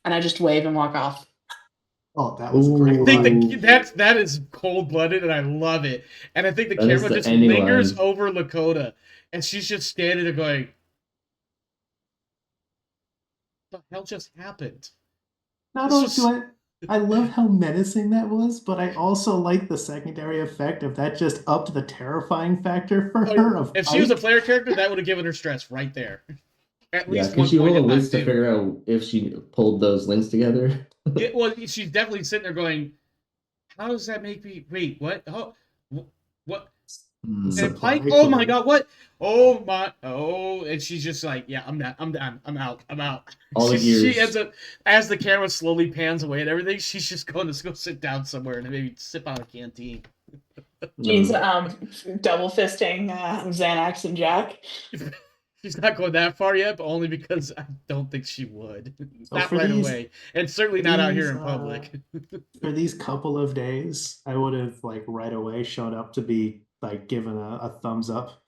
[SPEAKER 2] And I just wave and walk off.
[SPEAKER 4] Oh, that was a great
[SPEAKER 1] I think
[SPEAKER 4] line.
[SPEAKER 1] that is cold-blooded, and I love it. And I think the
[SPEAKER 3] That is
[SPEAKER 1] camera
[SPEAKER 3] the
[SPEAKER 1] just
[SPEAKER 3] ending
[SPEAKER 1] lingers
[SPEAKER 3] line.
[SPEAKER 1] over Lakota, and she's just standing there going, "What the hell just happened?"
[SPEAKER 4] Not
[SPEAKER 1] This
[SPEAKER 4] only
[SPEAKER 1] was-
[SPEAKER 4] do I love how menacing that was, but I also like the secondary effect of that just upped the terrifying factor for her. Of
[SPEAKER 1] If she was a
[SPEAKER 4] Pike.
[SPEAKER 1] player character, that would have given her stress right there. At
[SPEAKER 3] Yeah,
[SPEAKER 1] least
[SPEAKER 3] can
[SPEAKER 1] one
[SPEAKER 3] she
[SPEAKER 1] point
[SPEAKER 3] roll a
[SPEAKER 1] in
[SPEAKER 3] list to
[SPEAKER 1] time, too.
[SPEAKER 3] figure out if she pulled those links together?
[SPEAKER 1] Yeah, well, she's definitely sitting there going, "How does that make me? Wait, what? Oh, what?" And Pike, oh my god, what? Oh my, oh, and she's just like, "Yeah, I'm done, I'm out."
[SPEAKER 3] All the
[SPEAKER 1] She
[SPEAKER 3] gears.
[SPEAKER 1] ends up, as the camera slowly pans away and everything, she's just going to go sit down somewhere and maybe sip out a canteen.
[SPEAKER 2] She's double fisting Xanax and Jack.
[SPEAKER 1] She's not going that far yet, but only because I don't think she would.
[SPEAKER 4] So
[SPEAKER 1] Not
[SPEAKER 4] for
[SPEAKER 1] right
[SPEAKER 4] these-
[SPEAKER 1] away, and certainly not out here in
[SPEAKER 4] these,
[SPEAKER 1] public.
[SPEAKER 4] For these couple of days, I would have like right away showed up to be like given a thumbs up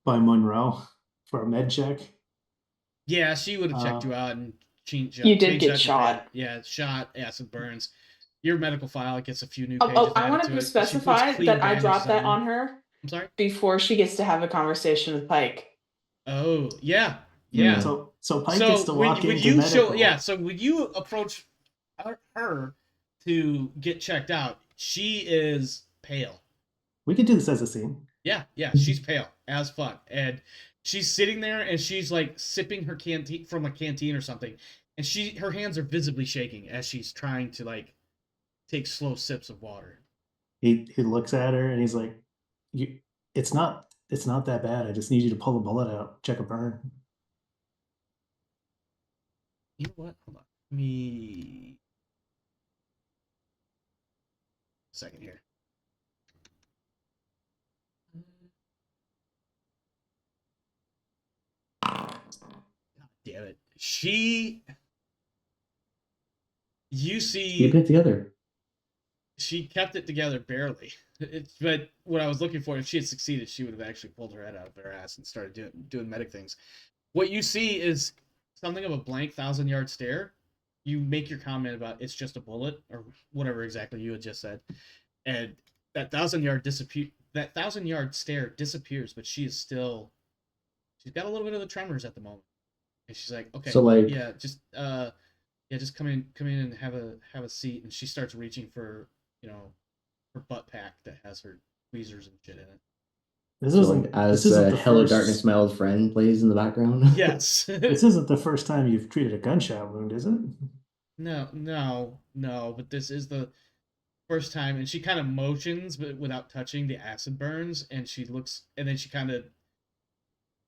[SPEAKER 4] by Monroe for a med check.
[SPEAKER 1] Yeah, she would have checked you out and
[SPEAKER 2] You did get shot.
[SPEAKER 1] Yeah, shot, acid burns. your medical file gets a few new
[SPEAKER 2] Oh,
[SPEAKER 1] pages
[SPEAKER 2] I
[SPEAKER 1] added
[SPEAKER 2] want
[SPEAKER 1] to
[SPEAKER 2] to
[SPEAKER 1] it. She puts
[SPEAKER 2] specify
[SPEAKER 1] clean
[SPEAKER 2] that I
[SPEAKER 1] bandages
[SPEAKER 2] dropped that on
[SPEAKER 1] them.
[SPEAKER 2] her
[SPEAKER 1] I'm sorry.
[SPEAKER 2] before she gets to have a conversation with Pike.
[SPEAKER 1] Oh yeah, yeah.
[SPEAKER 4] So Pike gets to walk
[SPEAKER 1] when
[SPEAKER 4] into
[SPEAKER 1] you
[SPEAKER 4] medical.
[SPEAKER 1] so when you approach her to get checked out, she is pale.
[SPEAKER 4] We could do this as a scene.
[SPEAKER 1] Yeah, she's pale as fuck, and she's sitting there and she's like sipping her canteen from a canteen or something, and her hands are visibly shaking as she's trying to like take slow sips of water.
[SPEAKER 4] He looks at her and he's like, "You, it's not that bad. I just need you to pull a bullet out, check a burn."
[SPEAKER 1] You know what? Hold on. Let me second here. God damn it. You see,
[SPEAKER 3] Keep it together.
[SPEAKER 1] she kept it together barely. But what I was looking for, if she had succeeded, she would have actually pulled her head out of her ass and started doing medic things. What you see is something of a blank 1,000-yard stare. You make your comment about it's just a bullet or whatever exactly you had just said, and that 1,000-yard stare disappears. But she's got a little bit of the tremors at the moment, and she's like, okay,
[SPEAKER 3] So like,
[SPEAKER 1] just come in and have a seat. And she starts reaching for her butt pack that has her tweezers and shit in it.
[SPEAKER 4] This
[SPEAKER 3] so
[SPEAKER 4] isn't
[SPEAKER 3] like as
[SPEAKER 4] this isn't the
[SPEAKER 3] Hello
[SPEAKER 4] first,
[SPEAKER 3] Darkness, my old friend plays in the background.
[SPEAKER 1] Yes.
[SPEAKER 4] This isn't the first time you've treated a gunshot wound, is it?
[SPEAKER 1] No. But this is the first time, and she kind of motions, but without touching the acid burns, and she looks, and then she kind of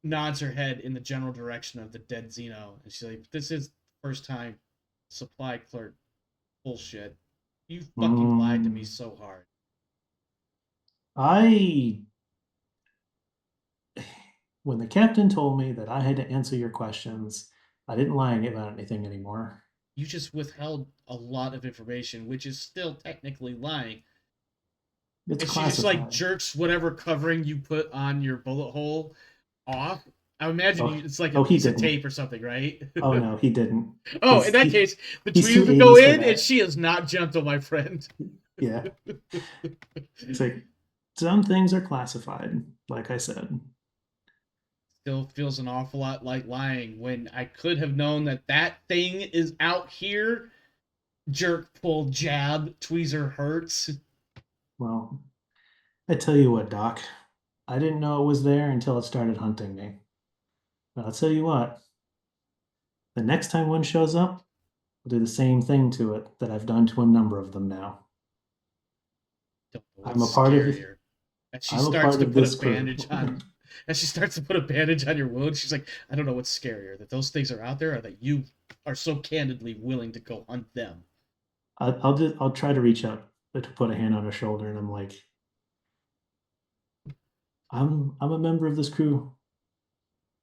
[SPEAKER 1] nods her head in the general direction of the dead Xeno, and she's like, "This is the first time supply clerk bullshit. You fucking lied to me so hard."
[SPEAKER 4] When the captain told me that I had to answer your questions, I didn't lie about anything anymore.
[SPEAKER 1] You just withheld a lot of information, which is still technically lying.
[SPEAKER 4] It's
[SPEAKER 1] And she
[SPEAKER 4] classified.
[SPEAKER 1] just like jerks whatever covering you put on your bullet hole off. I imagine it's like a piece of tape or something, right?
[SPEAKER 4] Oh no, he didn't.
[SPEAKER 1] Oh, in that case, the tweezers would go in, and she is not gentle, my friend.
[SPEAKER 4] Yeah. It's like some things are classified, like I said.
[SPEAKER 1] Still feels an awful lot like lying when I could have known that thing is out here. Jerk, pull, jab, tweezer hurts.
[SPEAKER 4] Well, I tell you what, Doc. I didn't know it was there until it started hunting me. But I'll tell you what. The next time one shows up, I'll do the same thing to it that I've done to a number of them now. I'm a part of it.
[SPEAKER 1] And she starts to put a bandage on. As she starts to put a bandage on your wound, she's like, "I don't know what's scarier, that those things are out there, or that you are so candidly willing to go hunt them."
[SPEAKER 4] I'll try to reach out to put a hand on her shoulder, and I'm like, I'm a member of this crew.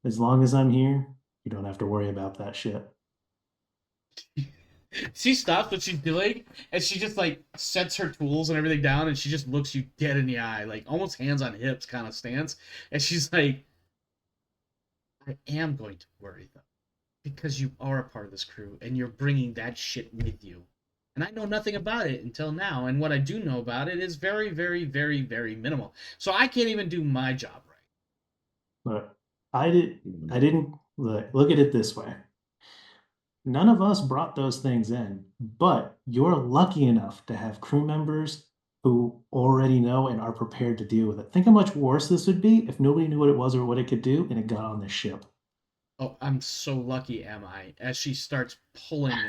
[SPEAKER 4] As long as I'm here, you don't have to worry about that shit.
[SPEAKER 1] She stops what she's doing, and she just like sets her tools and everything down, and she just looks you dead in the eye, like almost hands on hips kind of stance. And she's like, "I am going to worry though, because you are a part of this crew, and you're bringing that shit with you. And I know nothing about it until now, and what I do know about it is very, very, very, very minimal. So I can't even do my job right."
[SPEAKER 4] But I didn't look at it this way. None of us brought those things in, but you're lucky enough to have crew members who already know and are prepared to deal with it. Think how much worse this would be if nobody knew what it was or what it could do and it got on the ship.
[SPEAKER 1] Oh, I'm so lucky, am I? As she starts pulling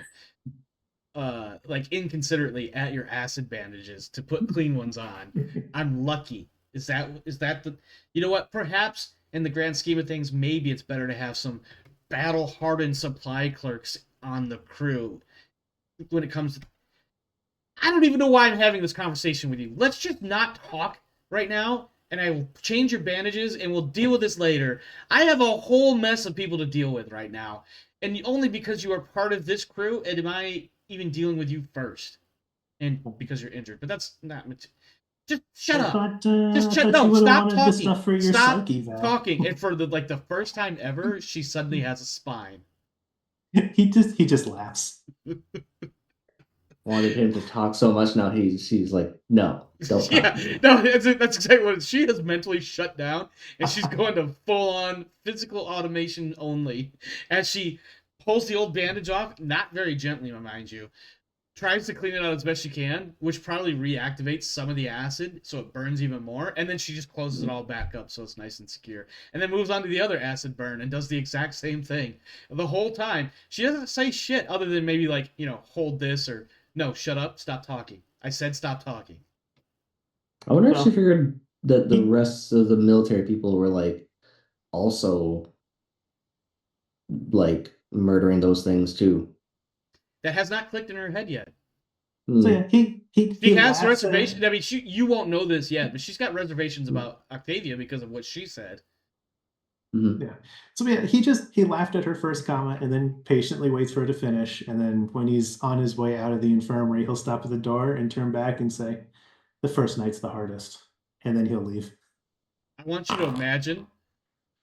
[SPEAKER 1] like inconsiderately at your acid bandages to put clean ones on. I'm lucky. Is that the, you know what? Perhaps in the grand scheme of things, maybe it's better to have some battle-hardened supply clerks on the crew when it comes to... I don't even know why I'm having this conversation with you. Let's just not talk right now, and I will change your bandages, and we'll deal with this later. I have a whole mess of people to deal with right now, and only because you are part of this crew, and am I even dealing with you first, and because you're injured. But that's not... Just shut up. Just shut. No, stop talking. Stop talking. And for the first time ever, she suddenly has a spine.
[SPEAKER 4] He just laughs.
[SPEAKER 3] wanted him to talk so much. Now he's like, no, don't talk
[SPEAKER 1] Yeah,
[SPEAKER 3] to me.
[SPEAKER 1] no, that's exactly what she has mentally shut down, and she's going to full-on physical automation only. As she pulls the old bandage off, not very gently, mind you, tries to clean it out as best she can, which probably reactivates some of the acid, so it burns even more, and then she just closes it all back up so it's nice and secure, and then moves on to the other acid burn and does the exact same thing. The whole time, she doesn't say shit other than maybe like, hold this or no, shut up, stop talking. I said stop talking.
[SPEAKER 3] I wonder if
[SPEAKER 4] Well,
[SPEAKER 3] she figured that the
[SPEAKER 4] he-
[SPEAKER 3] rest of the military people were like also like murdering those things too.
[SPEAKER 1] That has not clicked in her head yet.
[SPEAKER 4] So
[SPEAKER 3] Hmm.
[SPEAKER 4] yeah, he
[SPEAKER 1] She has
[SPEAKER 4] laughs at-
[SPEAKER 1] reservations. I mean, you won't know this yet, but she's got reservations about Octavia because of what she said.
[SPEAKER 3] Mhm.
[SPEAKER 4] Yeah. So yeah, he laughed at her first comment and then patiently waits for her to finish. And then when he's on his way out of the infirmary, he'll stop at the door and turn back and say, "The first night's the hardest," and then he'll leave.
[SPEAKER 1] I want you to imagine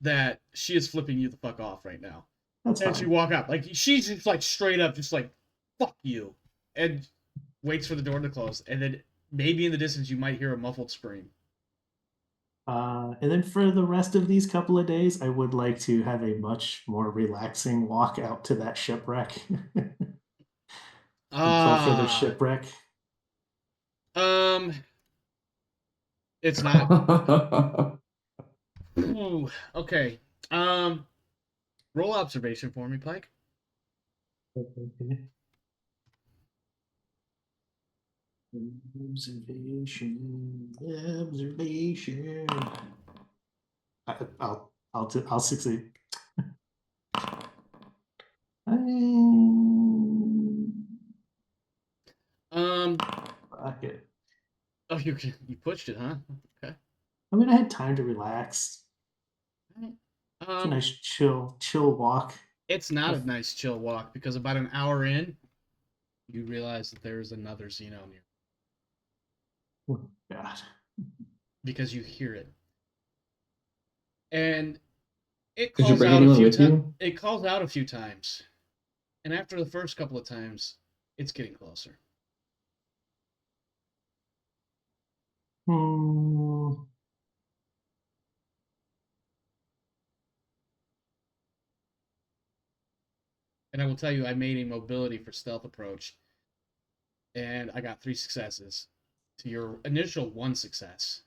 [SPEAKER 1] that she is flipping you the fuck off right now.
[SPEAKER 4] That's
[SPEAKER 1] And she
[SPEAKER 4] fine.
[SPEAKER 1] walk up. Like, she's just like straight up, just like, fuck you. And waits for the door to close. And then maybe in the distance you might hear a muffled scream.
[SPEAKER 4] And then for the rest of these couple of days, I would like to have a much more relaxing walk out to that shipwreck. And kill for the shipwreck.
[SPEAKER 1] It's not. Ooh, okay. Roll observation for me, Pike.
[SPEAKER 4] Observation. I'll succeed. Fuck it.
[SPEAKER 1] Oh, you pushed it, huh? Okay.
[SPEAKER 4] I mean, I had time to relax. It's a nice chill walk.
[SPEAKER 1] It's not a nice chill walk because about an hour in, you realize that there is another Xeno near.
[SPEAKER 4] Oh, God.
[SPEAKER 1] Because you hear it. And it
[SPEAKER 3] Did you
[SPEAKER 1] calls
[SPEAKER 3] bring
[SPEAKER 1] out a
[SPEAKER 3] anyone
[SPEAKER 1] few
[SPEAKER 3] with
[SPEAKER 1] times.
[SPEAKER 3] you?
[SPEAKER 1] It calls out a few times. And after the first couple of times, it's getting closer. And I will tell you, I made a mobility for stealth approach. And I got 3 successes to your initial 1 success.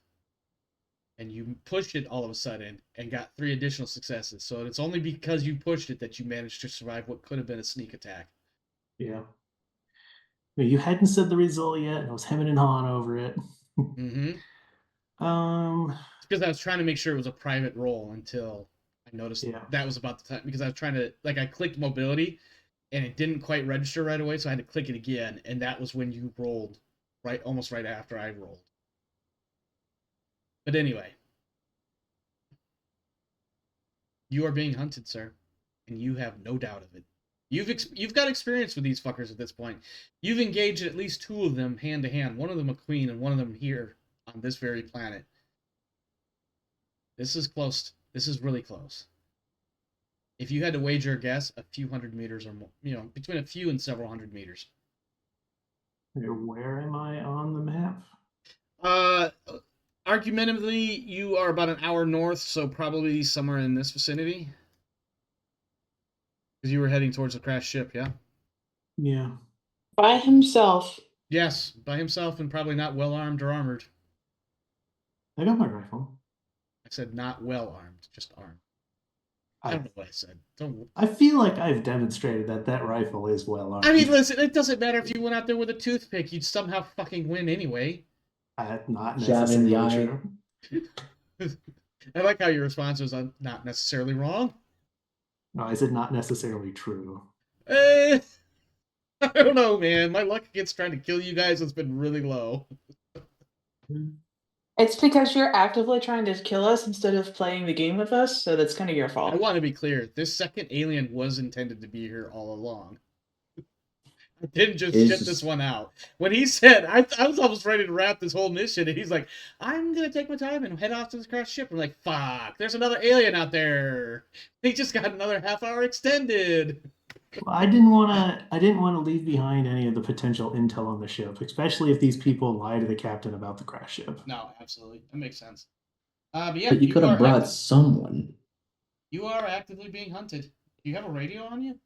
[SPEAKER 1] And you pushed it all of a sudden and got 3 additional successes. So it's only because you pushed it that you managed to survive what could have been a sneak attack.
[SPEAKER 4] Yeah. You hadn't said the result yet, and I was hemming and hawing over it.
[SPEAKER 1] Mm-hmm. It's because I was trying to make sure it was a private roll until I noticed that was about the time. Because I was trying to, I clicked mobility, and it didn't quite register right away, so I had to click it again, and that was when you rolled, almost right after I rolled. But anyway, you are being hunted, sir, and you have no doubt of it. You've got experience with these fuckers at this point. You've engaged at least 2 of them hand to hand. One of them a queen, and one of them here on this very planet. This is close. This is really close. If you had to wager a guess, a few hundred meters or more, between a few and several hundred meters.
[SPEAKER 4] Where am I on the map?
[SPEAKER 1] Argumentatively, you are about an hour north, so probably somewhere in this vicinity. Because you were heading towards the crashed ship, yeah?
[SPEAKER 4] Yeah.
[SPEAKER 2] By himself.
[SPEAKER 1] Yes, by himself and probably not well armed or armored.
[SPEAKER 4] I got my rifle.
[SPEAKER 1] I said not well armed, just armed. I don't know what I said.
[SPEAKER 4] I feel like I've demonstrated that rifle is well armed.
[SPEAKER 1] I mean, listen, it doesn't matter if you went out there with a toothpick. You'd somehow fucking win anyway.
[SPEAKER 4] Not
[SPEAKER 3] Jab in the
[SPEAKER 4] necessarily
[SPEAKER 3] eye.
[SPEAKER 4] true.
[SPEAKER 1] I like how your response was not necessarily wrong.
[SPEAKER 4] No, I said not necessarily true.
[SPEAKER 1] I don't know, man. My luck against trying to kill you guys has been really low.
[SPEAKER 2] It's because you're actively trying to kill us instead of playing the game with us, so that's kind of your fault.
[SPEAKER 1] I want to be clear. This second alien was intended to be here all along. I didn't just shit this one out. When he said, I was almost ready to wrap this whole mission, and he's like, I'm going to take my time and head off to this crashed ship. I'm like, fuck, there's another alien out there. He just got another half hour extended.
[SPEAKER 4] Well, I didn't want to leave behind any of the potential intel on the ship, especially if these people lie to the captain about the crash ship.
[SPEAKER 1] No, absolutely, that makes sense. But yeah,
[SPEAKER 3] But you could have brought someone.
[SPEAKER 1] you are actively being hunted. Do you have a radio on you?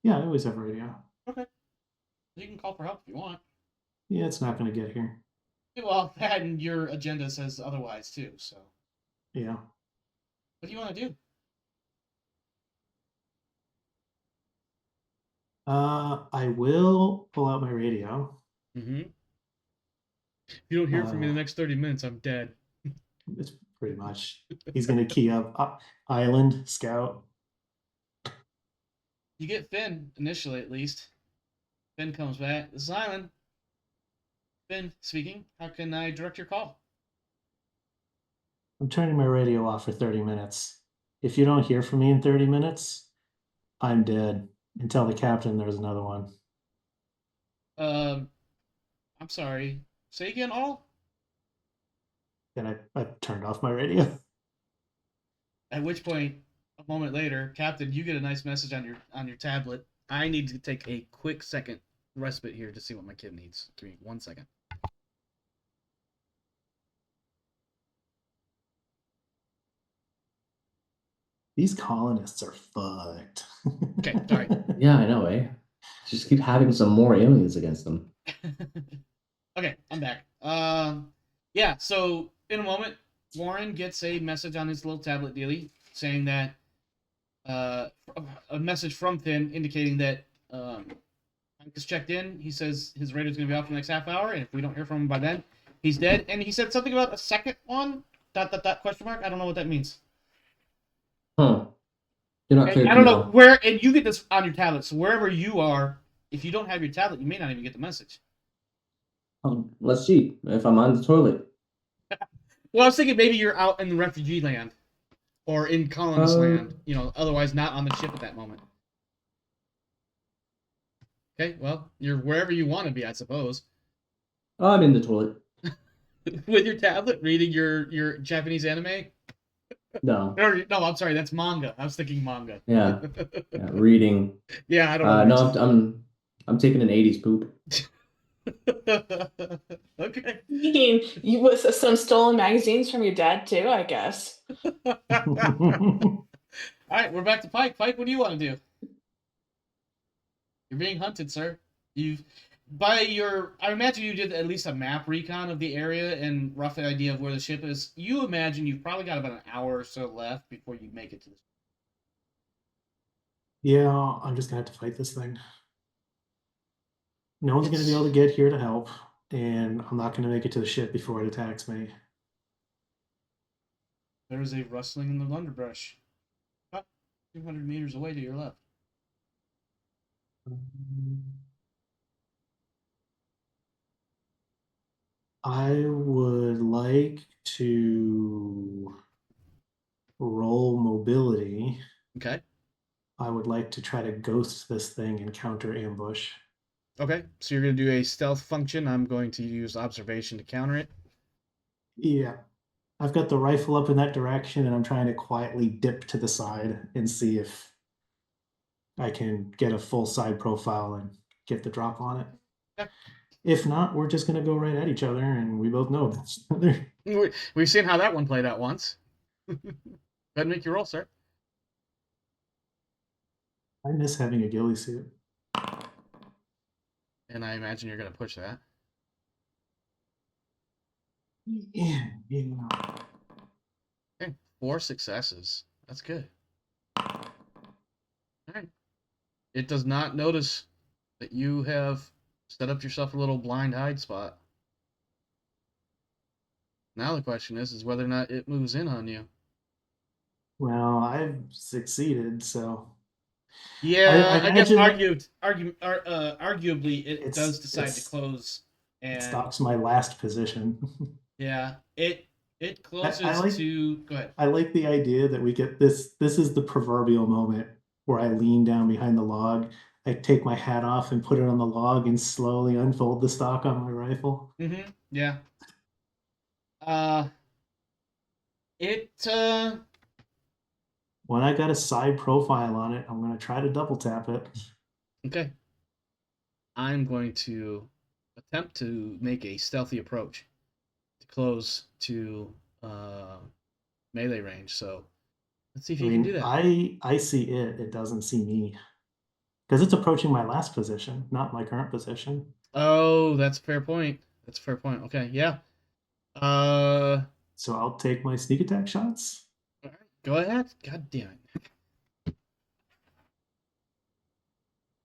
[SPEAKER 4] Yeah, I always have a radio.
[SPEAKER 1] Okay, you can call for help if you want.
[SPEAKER 4] Yeah, it's not going to get here.
[SPEAKER 1] Well, that and your agenda says otherwise too. So,
[SPEAKER 4] Yeah.
[SPEAKER 1] what do you want to do?
[SPEAKER 4] I will pull out my radio.
[SPEAKER 1] Mm-hmm. If you don't hear from me in the next 30 minutes, I'm dead.
[SPEAKER 4] It's pretty much. He's going to key up Island Scout.
[SPEAKER 1] You get Finn initially, at least. Finn comes back. This is Island. Finn speaking. How can I direct your call?
[SPEAKER 4] I'm turning my radio off for 30 minutes. If you don't hear from me in 30 minutes, I'm dead. And tell the captain there's another one.
[SPEAKER 1] I'm sorry. Say again, all?
[SPEAKER 4] Then I turned off my radio.
[SPEAKER 1] At which point, a moment later, Captain, you get a nice message on your tablet. I need to take a quick second respite here to see what my kid needs. Give me 1 second.
[SPEAKER 4] These colonists are fucked.
[SPEAKER 1] Okay, sorry.
[SPEAKER 3] Yeah, I know, eh? Just keep having some more aliens against them.
[SPEAKER 1] Okay, I'm back. Yeah, so in a moment, Warren gets a message on his little tablet dealie saying that a message from Finn indicating that Hank has checked in. He says his radio's going to be off for the next half hour, and if we don't hear from him by then, he's dead. And he said something about a second one, ... question mark. I don't know what that means.
[SPEAKER 3] Huh. You're not clear.
[SPEAKER 1] I don't know where, and you get this on your tablet, so wherever you are, if you don't have your tablet, you may not even get the message.
[SPEAKER 3] Let's see. If I'm on the toilet.
[SPEAKER 1] Well, I was thinking maybe you're out in the refugee land or in colonist land, otherwise not on the ship at that moment. Okay, well, you're wherever you want to be, I suppose.
[SPEAKER 3] I'm in the toilet.
[SPEAKER 1] With your tablet, reading your Japanese anime?
[SPEAKER 3] No.
[SPEAKER 1] No, I'm sorry, that's manga. I was thinking manga.
[SPEAKER 3] Yeah, reading.
[SPEAKER 1] Yeah, I don't know.
[SPEAKER 3] No, I'm taking an 80s poop.
[SPEAKER 1] Okay.
[SPEAKER 2] You mean you with some stolen magazines from your dad too, I guess.
[SPEAKER 1] All right, we're back to Pike. Pike, what do you want to do? You're being hunted, sir. I imagine you did at least a map recon of the area and rough idea of where the ship is. You imagine you've probably got about an hour or so left before you make it to the ship.
[SPEAKER 4] Yeah, I'm just gonna have to fight this thing. No one's gonna be able to get here to help, and I'm not gonna make it to the ship before it attacks me.
[SPEAKER 1] There is a rustling in the underbrush. About 200 meters away to your left.
[SPEAKER 4] I would like to roll mobility.
[SPEAKER 1] Okay.
[SPEAKER 4] I would like to try to ghost this thing and counter ambush.
[SPEAKER 1] Okay, so you're going to do a stealth function. I'm going to use observation to counter it.
[SPEAKER 4] Yeah. I've got the rifle up in that direction, and I'm trying to quietly dip to the side and see if I can get a full side profile and get the drop on it.
[SPEAKER 1] Okay.
[SPEAKER 4] If not, we're just going to go right at each other, and we both know each other.
[SPEAKER 1] We've seen how that one played out once. Go ahead and make your roll, sir.
[SPEAKER 4] I miss having a ghillie suit.
[SPEAKER 1] And I imagine you're going to push that.
[SPEAKER 4] Yeah.
[SPEAKER 1] Okay, 4 successes. That's good. All right. It does not notice that you have set up yourself a little blind hide spot. Now the question is whether or not it moves in on you.
[SPEAKER 4] Well, I've succeeded, so.
[SPEAKER 1] Yeah, I guess
[SPEAKER 4] imagine
[SPEAKER 1] arguably it does decide to close. And
[SPEAKER 4] it stops my last position.
[SPEAKER 1] Yeah, it closes to. Go ahead.
[SPEAKER 4] I like the idea that we get this. This is the proverbial moment where I lean down behind the log. I take my hat off and put it on the log and slowly unfold the stock on my rifle.
[SPEAKER 1] Mm-hmm. Yeah.
[SPEAKER 4] when I got a side profile on it, I'm gonna try to double tap it.
[SPEAKER 1] Okay. I'm going to attempt to make a stealthy approach to close to melee range. So let's see if
[SPEAKER 4] I
[SPEAKER 1] you can do
[SPEAKER 4] mean,
[SPEAKER 1] that.
[SPEAKER 4] I see it. It doesn't see me because it's approaching my last position, not my current position.
[SPEAKER 1] Oh, that's a fair point. That's a fair point. Okay, yeah. Uh,
[SPEAKER 4] So I'll take my sneak attack shots.
[SPEAKER 1] all right, go ahead. God damn it.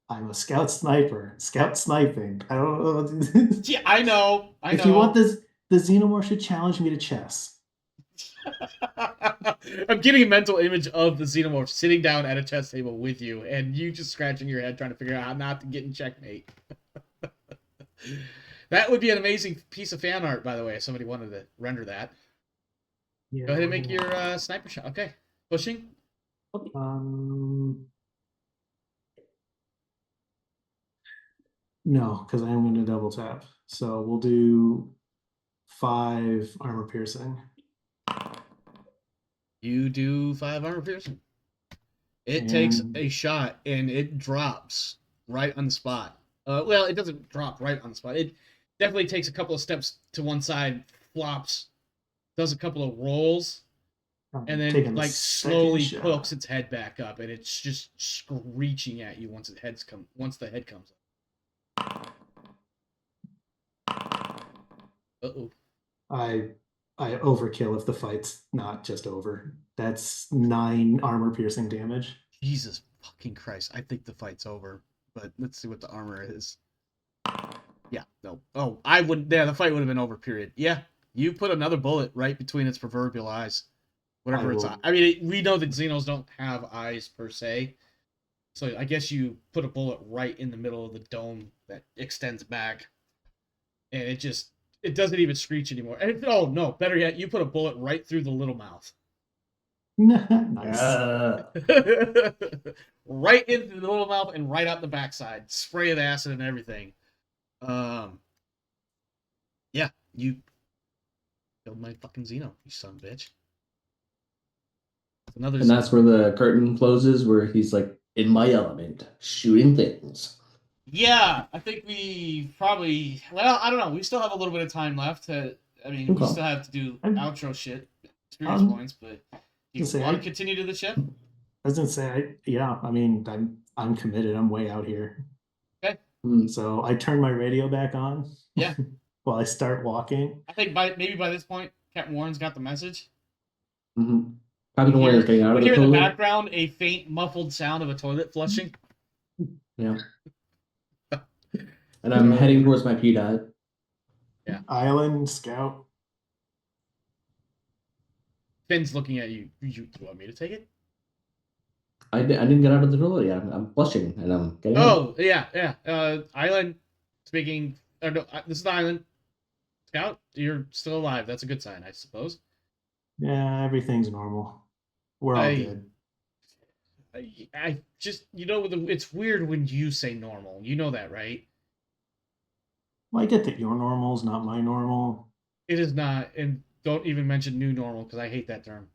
[SPEAKER 4] I'm a scout sniper. Scout sniping. I don't know.
[SPEAKER 1] Yeah, I know. I
[SPEAKER 4] If you want
[SPEAKER 1] know.
[SPEAKER 4] this, the Xenomorph should challenge me to chess.
[SPEAKER 1] I'm getting a mental image of the xenomorph sitting down at a chess table with you, and you just scratching your head trying to figure out how not to get in checkmate. That would be an amazing piece of fan art, by the way, if somebody wanted to render that.
[SPEAKER 4] Yeah.
[SPEAKER 1] Go ahead and make your sniper shot. Okay. Pushing.
[SPEAKER 4] No, because I am going to double tap. So we'll do 5 armor piercing.
[SPEAKER 1] You do 5 armor piercing. It takes
[SPEAKER 4] And-
[SPEAKER 1] a shot and it drops right on the spot. Well, it doesn't drop right on the spot. It definitely takes a couple of steps to one side, flops, does a couple of rolls, and then
[SPEAKER 4] taking the
[SPEAKER 1] like
[SPEAKER 4] second
[SPEAKER 1] slowly
[SPEAKER 4] shot.
[SPEAKER 1] pokes its head back up, and it's just screeching at you once the head comes up. Uh-oh.
[SPEAKER 4] I overkill if the fight's not just over. That's 9 armor piercing damage.
[SPEAKER 1] Jesus fucking Christ. I think the fight's over, but let's see what the armor is. Yeah, no. Oh, I wouldn't. Yeah, the fight would have been over, period. Yeah, you put another bullet right between its proverbial eyes. Whatever its eye. I mean, we know that Xenos don't have eyes per se. So I guess you put a bullet right in the middle of the dome that extends back. And it doesn't even screech anymore. And oh, no, better yet, you put a bullet right through the little mouth.
[SPEAKER 4] Nice.
[SPEAKER 1] Right into the little mouth and right out the backside. Spray of acid and everything. Yeah, you killed my fucking Xeno, you son of a bitch. Another
[SPEAKER 3] And that's where the curtain closes, where he's like in my element, shooting things.
[SPEAKER 1] Yeah, I think we probably. Well, I don't know. We still have a little bit of time left. We
[SPEAKER 3] Okay.
[SPEAKER 1] still have to do outro shit, experience points. But you
[SPEAKER 4] Say,
[SPEAKER 1] want to continue to the ship?
[SPEAKER 4] I was gonna say, yeah. I mean, I'm committed. I'm way out here.
[SPEAKER 1] Okay.
[SPEAKER 4] So I turn my radio back on.
[SPEAKER 1] Yeah.
[SPEAKER 4] While I start walking.
[SPEAKER 1] I think maybe by this point, Captain Warren's got the message.
[SPEAKER 3] Mm-hmm. Captain Warren's getting out of the
[SPEAKER 1] toilet. We hear in the
[SPEAKER 3] toilet.
[SPEAKER 1] background a faint, muffled sound of a toilet flushing.
[SPEAKER 3] Yeah. And I'm heading towards my PDAT.
[SPEAKER 1] Yeah.
[SPEAKER 4] Island scout.
[SPEAKER 1] Finn's looking at you. You want me to take it?
[SPEAKER 3] I didn't get out of the toilet yet. I'm flushing and I'm getting out.
[SPEAKER 1] Oh, yeah. Island speaking. No, this is the Island. Scout, you're still alive. That's a good sign, I suppose.
[SPEAKER 4] Yeah, everything's normal. We're all good.
[SPEAKER 1] I just, it's weird when you say normal. You know that, right?
[SPEAKER 4] Well, I get that your normal is not my normal.
[SPEAKER 1] It is not, and don't even mention new normal because I hate that term.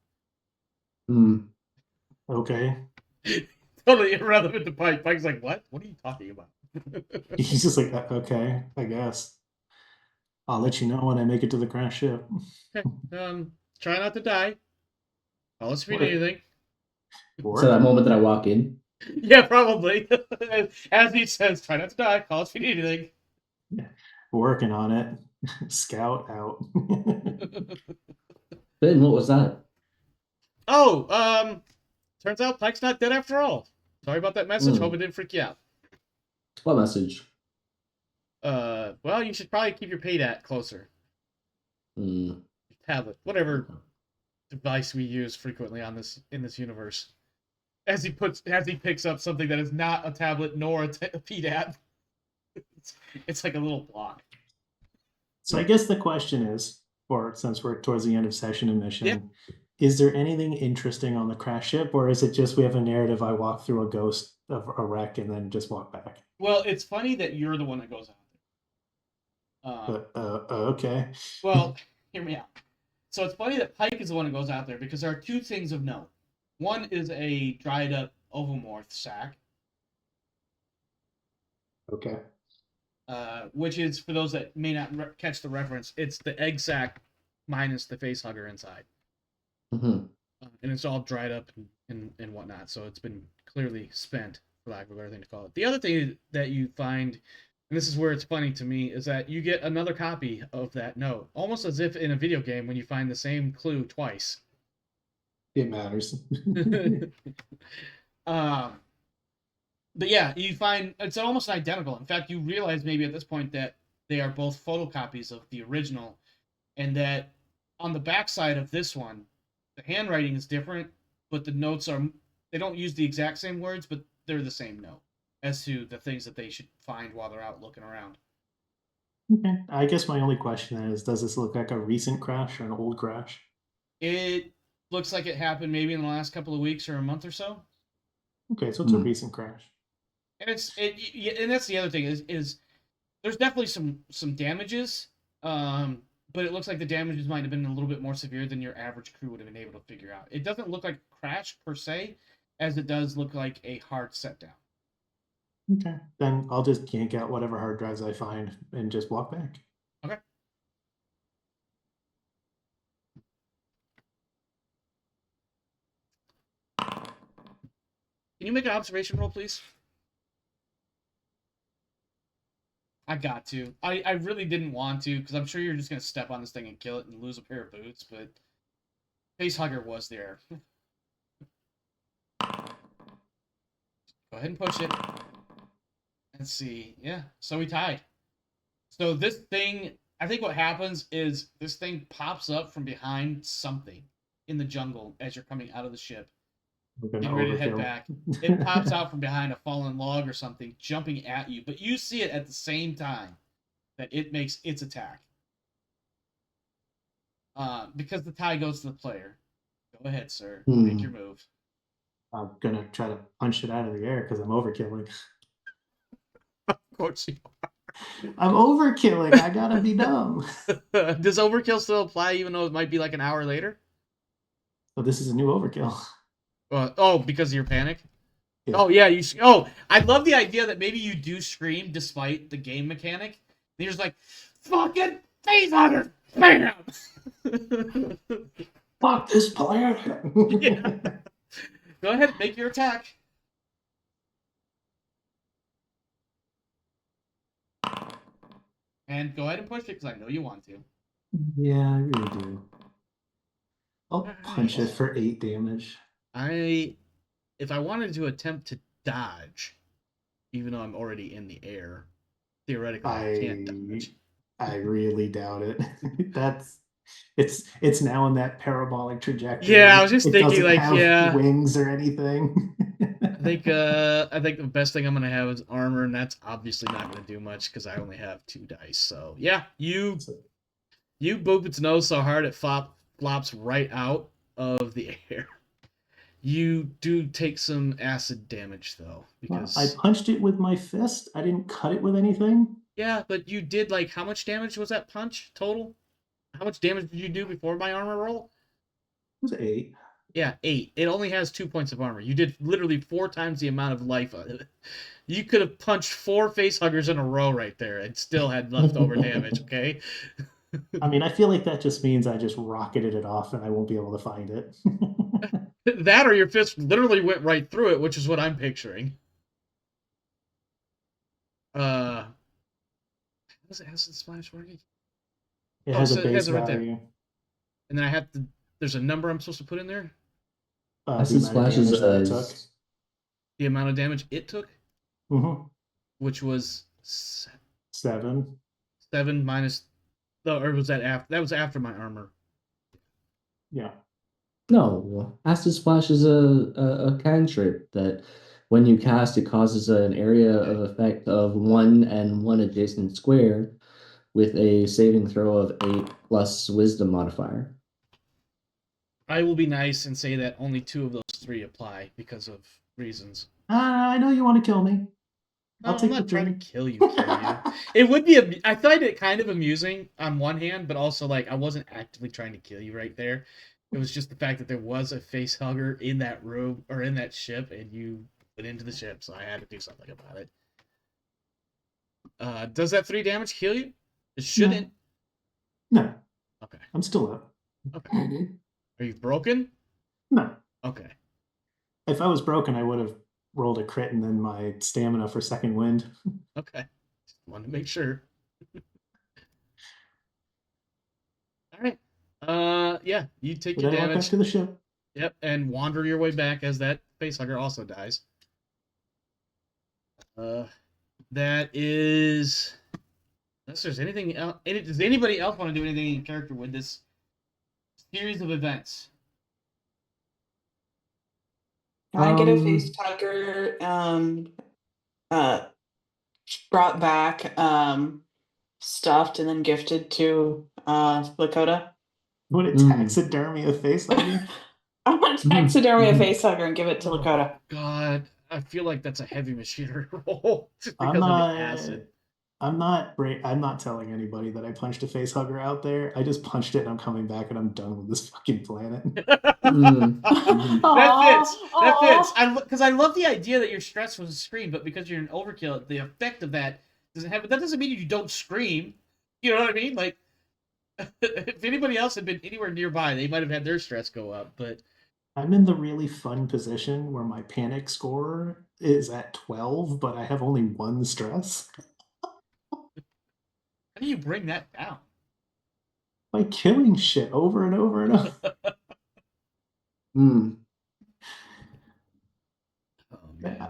[SPEAKER 4] Okay.
[SPEAKER 1] Totally irrelevant to Pike. Pike's like, what? What are you talking about?
[SPEAKER 4] He's just like, okay, I guess. I'll let you know when I make it to the crash ship.
[SPEAKER 1] Okay. Try not to die. Call us if you need anything.
[SPEAKER 3] So that moment that I walk in.
[SPEAKER 1] Yeah, probably. As he says, try not to die. Call us if you need anything.
[SPEAKER 4] Yeah. Working on it. Scout out.
[SPEAKER 3] Ben, what was that?
[SPEAKER 1] Oh, turns out Pike's not dead after all. Sorry about that message. Hope it didn't freak you out.
[SPEAKER 3] What message?
[SPEAKER 1] Well, you should probably keep your PDAT closer. Tablet, whatever device we use frequently in this universe. As he picks up something that is not a tablet nor a PDAT. It's like a little block.
[SPEAKER 4] So I guess the question is, or since we're towards the end of session and mission, is there anything interesting on the crash ship, or is it just we have a narrative? I walk through a ghost of a wreck and then just walk back.
[SPEAKER 1] Well, it's funny that you're the one that goes out there.
[SPEAKER 4] Okay.
[SPEAKER 1] Well, hear me out. So it's funny that Pike is the one who goes out there because there are two things of note. One is a dried up ovomorph sack,
[SPEAKER 4] Okay.
[SPEAKER 1] which is, for those that may not catch the reference, it's the egg sack minus the face hugger inside.
[SPEAKER 3] Mm-hmm.
[SPEAKER 1] And it's all dried up and whatnot, so it's been clearly spent, for lack of a better thing to call it. The other thing that you find, and this is where it's funny to me, is that you get another copy of that note, almost as if in a video game when you find the same clue twice.
[SPEAKER 4] It matters.
[SPEAKER 1] But yeah, you find it's almost identical. In fact, you realize maybe at this point that they are both photocopies of the original, and that on the backside of this one, the handwriting is different, but the notes they don't use the exact same words, but they're the same note as to the things that they should find while they're out looking around.
[SPEAKER 4] Okay. I guess my only question is, does this look like a recent crash or an old crash?
[SPEAKER 1] It looks like it happened maybe in the last couple of weeks or a month or so.
[SPEAKER 4] Okay, so it's a recent crash.
[SPEAKER 1] And and that's the other thing is there's definitely some damages, but it looks like the damages might have been a little bit more severe than your average crew would have been able to figure out. It doesn't look like a crash per se, as it does look like a hard set down.
[SPEAKER 4] Okay, then I'll just yank out whatever hard drives I find and just walk back.
[SPEAKER 1] Okay. Can you make an observation roll, please? I got to. I really didn't want to, because I'm sure you're just going to step on this thing and kill it and lose a pair of boots, but Facehugger was there. Go ahead and push it. Let's see. Yeah, so we tied. So this thing, I think what happens is this thing pops up from behind something in the jungle as you're coming out of the ship. Getting ready to head back. It pops out from behind a fallen log or something, jumping at you, but you see it at the same time that it makes its attack. Because the tie goes to the player. Go ahead, sir. Make your move.
[SPEAKER 4] I'm gonna try to punch it out of the air because I'm overkilling.
[SPEAKER 1] Of course you
[SPEAKER 4] are. I'm overkilling. I gotta be dumb.
[SPEAKER 1] Does overkill still apply even though it might be like an hour later?
[SPEAKER 4] So this is a new overkill.
[SPEAKER 1] Because of your panic?
[SPEAKER 4] Yeah.
[SPEAKER 1] Oh, yeah. I love the idea that maybe you do scream despite the game mechanic. And you're just like, fucking Facehugger! Bam!
[SPEAKER 4] Fuck this player!
[SPEAKER 1] Yeah. Go ahead, make your attack. And go ahead and push it, because I know you want to.
[SPEAKER 4] Yeah, I really do. I'll punch it for 8 damage.
[SPEAKER 1] If I wanted to attempt to dodge, even though I'm already in the air, theoretically I can't dodge.
[SPEAKER 4] I really doubt it. It's now in that parabolic trajectory.
[SPEAKER 1] Yeah, I was just thinking, like, yeah,
[SPEAKER 4] wings or anything.
[SPEAKER 1] I think the best thing I'm gonna have is armor, and that's obviously not gonna do much because I only have 2 dice. So yeah, you boop its nose so hard it flops right out of the air. You do take some acid damage, though, because
[SPEAKER 4] I punched it with my fist. I didn't cut it with anything.
[SPEAKER 1] Yeah, but you did, like, how much damage was that punch total? How much damage did you do before my armor roll?
[SPEAKER 4] It was 8.
[SPEAKER 1] Yeah, 8. It only has 2 points of armor. You did literally 4 times the amount of life out of it. You could have punched 4 facehuggers in a row right there and still had leftover damage, okay?
[SPEAKER 4] I mean, I feel like that just means I just rocketed it off and I won't be able to find it.
[SPEAKER 1] That or your fist literally went right through it, which is what I'm picturing. How does acid splash working?
[SPEAKER 4] It has a base
[SPEAKER 1] right
[SPEAKER 4] value.
[SPEAKER 1] There. And then there's a number I'm supposed to put in there?
[SPEAKER 3] Acid splash is
[SPEAKER 1] the amount of damage it took?
[SPEAKER 4] Mm-hmm.
[SPEAKER 1] Which was
[SPEAKER 4] 7.
[SPEAKER 1] 7 minus... Or was that after? That was after my armor.
[SPEAKER 4] Yeah.
[SPEAKER 3] No, Acid Splash is a cantrip that when you cast, it causes an area of effect of 1 and 1 adjacent square with a saving throw of 8 plus Wisdom modifier.
[SPEAKER 1] I will be nice and say that only 2 of those 3 apply because of reasons.
[SPEAKER 4] I know you want to kill me.
[SPEAKER 1] I'm not trying to kill you. It would be. I find it kind of amusing on one hand, but also, like, I wasn't actively trying to kill you right there. It was just the fact that there was a face hugger in that room or in that ship, and you went into the ship, so I had to do something about it. Does that 3 damage kill you? It shouldn't.
[SPEAKER 4] No,
[SPEAKER 1] Okay.
[SPEAKER 4] I'm still up.
[SPEAKER 1] Okay. Are you broken?
[SPEAKER 4] No.
[SPEAKER 1] Okay.
[SPEAKER 4] If I was broken, I would have rolled a crit and then my stamina for second wind.
[SPEAKER 1] Okay. Just wanted to make sure. All right. Yeah, you take
[SPEAKER 4] But
[SPEAKER 1] your
[SPEAKER 4] I walk back
[SPEAKER 1] damage.
[SPEAKER 4] to the ship.
[SPEAKER 1] Yep, and wander your way back as that facehugger also dies. That is. Unless there's anything else. Does anybody else want to do anything in character with this series of events?
[SPEAKER 2] Can I get a
[SPEAKER 3] Um,
[SPEAKER 2] face hugger uh brought back stuffed and then gifted to Lakota?
[SPEAKER 4] Would it
[SPEAKER 3] Mm.
[SPEAKER 4] taxidermy a face hugger?
[SPEAKER 2] I want to taxidermy a face hugger and give it to Lakota.
[SPEAKER 1] God, I feel like that's a heavy machinery roll just because
[SPEAKER 4] I'm
[SPEAKER 1] of the
[SPEAKER 4] not.
[SPEAKER 1] acid.
[SPEAKER 4] I'm not telling anybody that I punched a face hugger out there. I just punched it and I'm coming back and I'm done with this fucking planet.
[SPEAKER 3] Mm.
[SPEAKER 1] That fits. That fits.
[SPEAKER 2] Aw.
[SPEAKER 1] Because I love the idea that your stress was a scream, but because you're an overkill, the effect of that doesn't have. That doesn't mean you don't scream. You know what I mean? Like, if anybody else had been anywhere nearby, they might have had their stress go up. But
[SPEAKER 4] I'm in the really fun position where my panic score is at 12, but I have only 1 stress.
[SPEAKER 1] how do you bring that down?
[SPEAKER 4] By killing shit over and over and over.
[SPEAKER 3] Mm.
[SPEAKER 1] Oh man.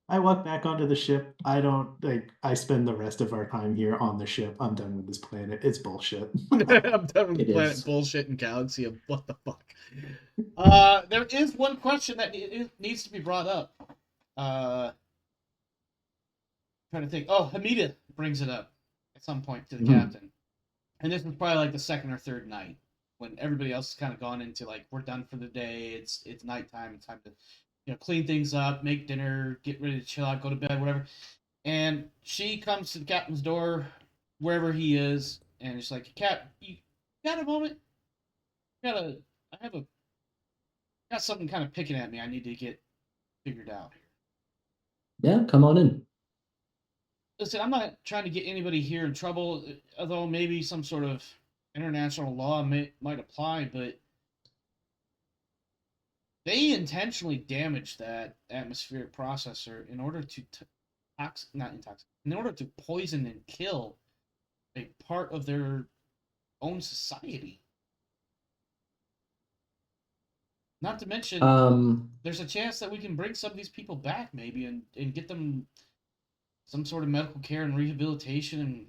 [SPEAKER 4] I walk back onto the ship. I spend the rest of our time here on the ship. I'm done with this planet. It's bullshit.
[SPEAKER 1] I'm done with
[SPEAKER 3] It
[SPEAKER 1] planet
[SPEAKER 3] is.
[SPEAKER 1] bullshit and galaxy of what the fuck. There is one question that needs to be brought up. Trying to think. Oh, Hamida brings it up at some point to the captain, and this was probably like the second or third night when everybody else has kind of gone into like we're done for the day. It's nighttime. It's time to clean things up, make dinner, get ready to chill out, go to bed, whatever. And she comes to the captain's door, wherever he is, and it's like, Cap, you got a moment? I have got something kind of picking at me. I need to get figured out here.
[SPEAKER 3] Yeah, come on in.
[SPEAKER 1] Listen, I'm not trying to get anybody here in trouble, although maybe some sort of international law might apply, but they intentionally damaged that atmospheric processor in order to in order to poison and kill a part of their own society. Not to mention, there's a chance that we can bring some of these people back, maybe, and get them some sort of medical care and rehabilitation and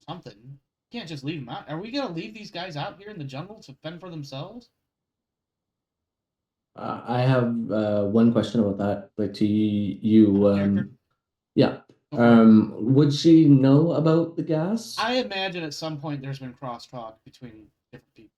[SPEAKER 1] something. You can't just leave them out. Are we gonna leave these guys out here in the jungle to fend for themselves?
[SPEAKER 3] I have one question about that, like to you.
[SPEAKER 1] Character?
[SPEAKER 3] Yeah.
[SPEAKER 1] Okay.
[SPEAKER 3] Would she know about the gas?
[SPEAKER 1] I imagine at some point there's been crosstalk between different people,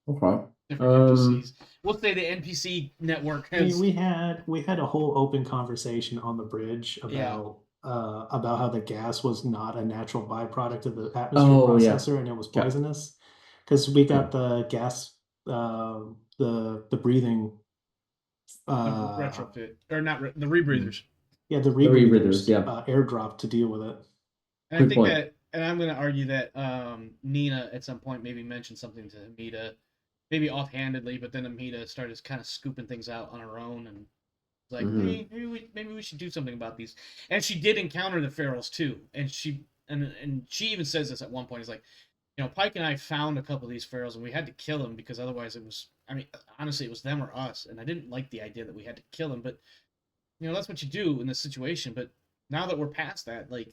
[SPEAKER 3] Okay.
[SPEAKER 1] different NPCs. We'll say the NPC network has.
[SPEAKER 4] We had a whole open conversation on the bridge about how the gas was not a natural byproduct of the atmosphere processor and it was poisonous. Because we got the gas, the breathing,
[SPEAKER 1] the retrofit or not the rebreathers.
[SPEAKER 4] Yeah, the rebreathers,
[SPEAKER 3] yeah.
[SPEAKER 4] airdrop to deal with it.
[SPEAKER 1] And I think that, and I'm going to argue that Nina at some point maybe mentioned something to Amita, maybe offhandedly, but then Amita started kind of scooping things out on her own and was like, maybe we should do something about these. And she did encounter the ferals too, and she even says this at one point. It's like, Pike and I found a couple of these ferals and we had to kill them because otherwise it was, honestly, it was them or us, and I didn't like the idea that we had to kill them, but that's what you do in this situation. But now that we're past that, like,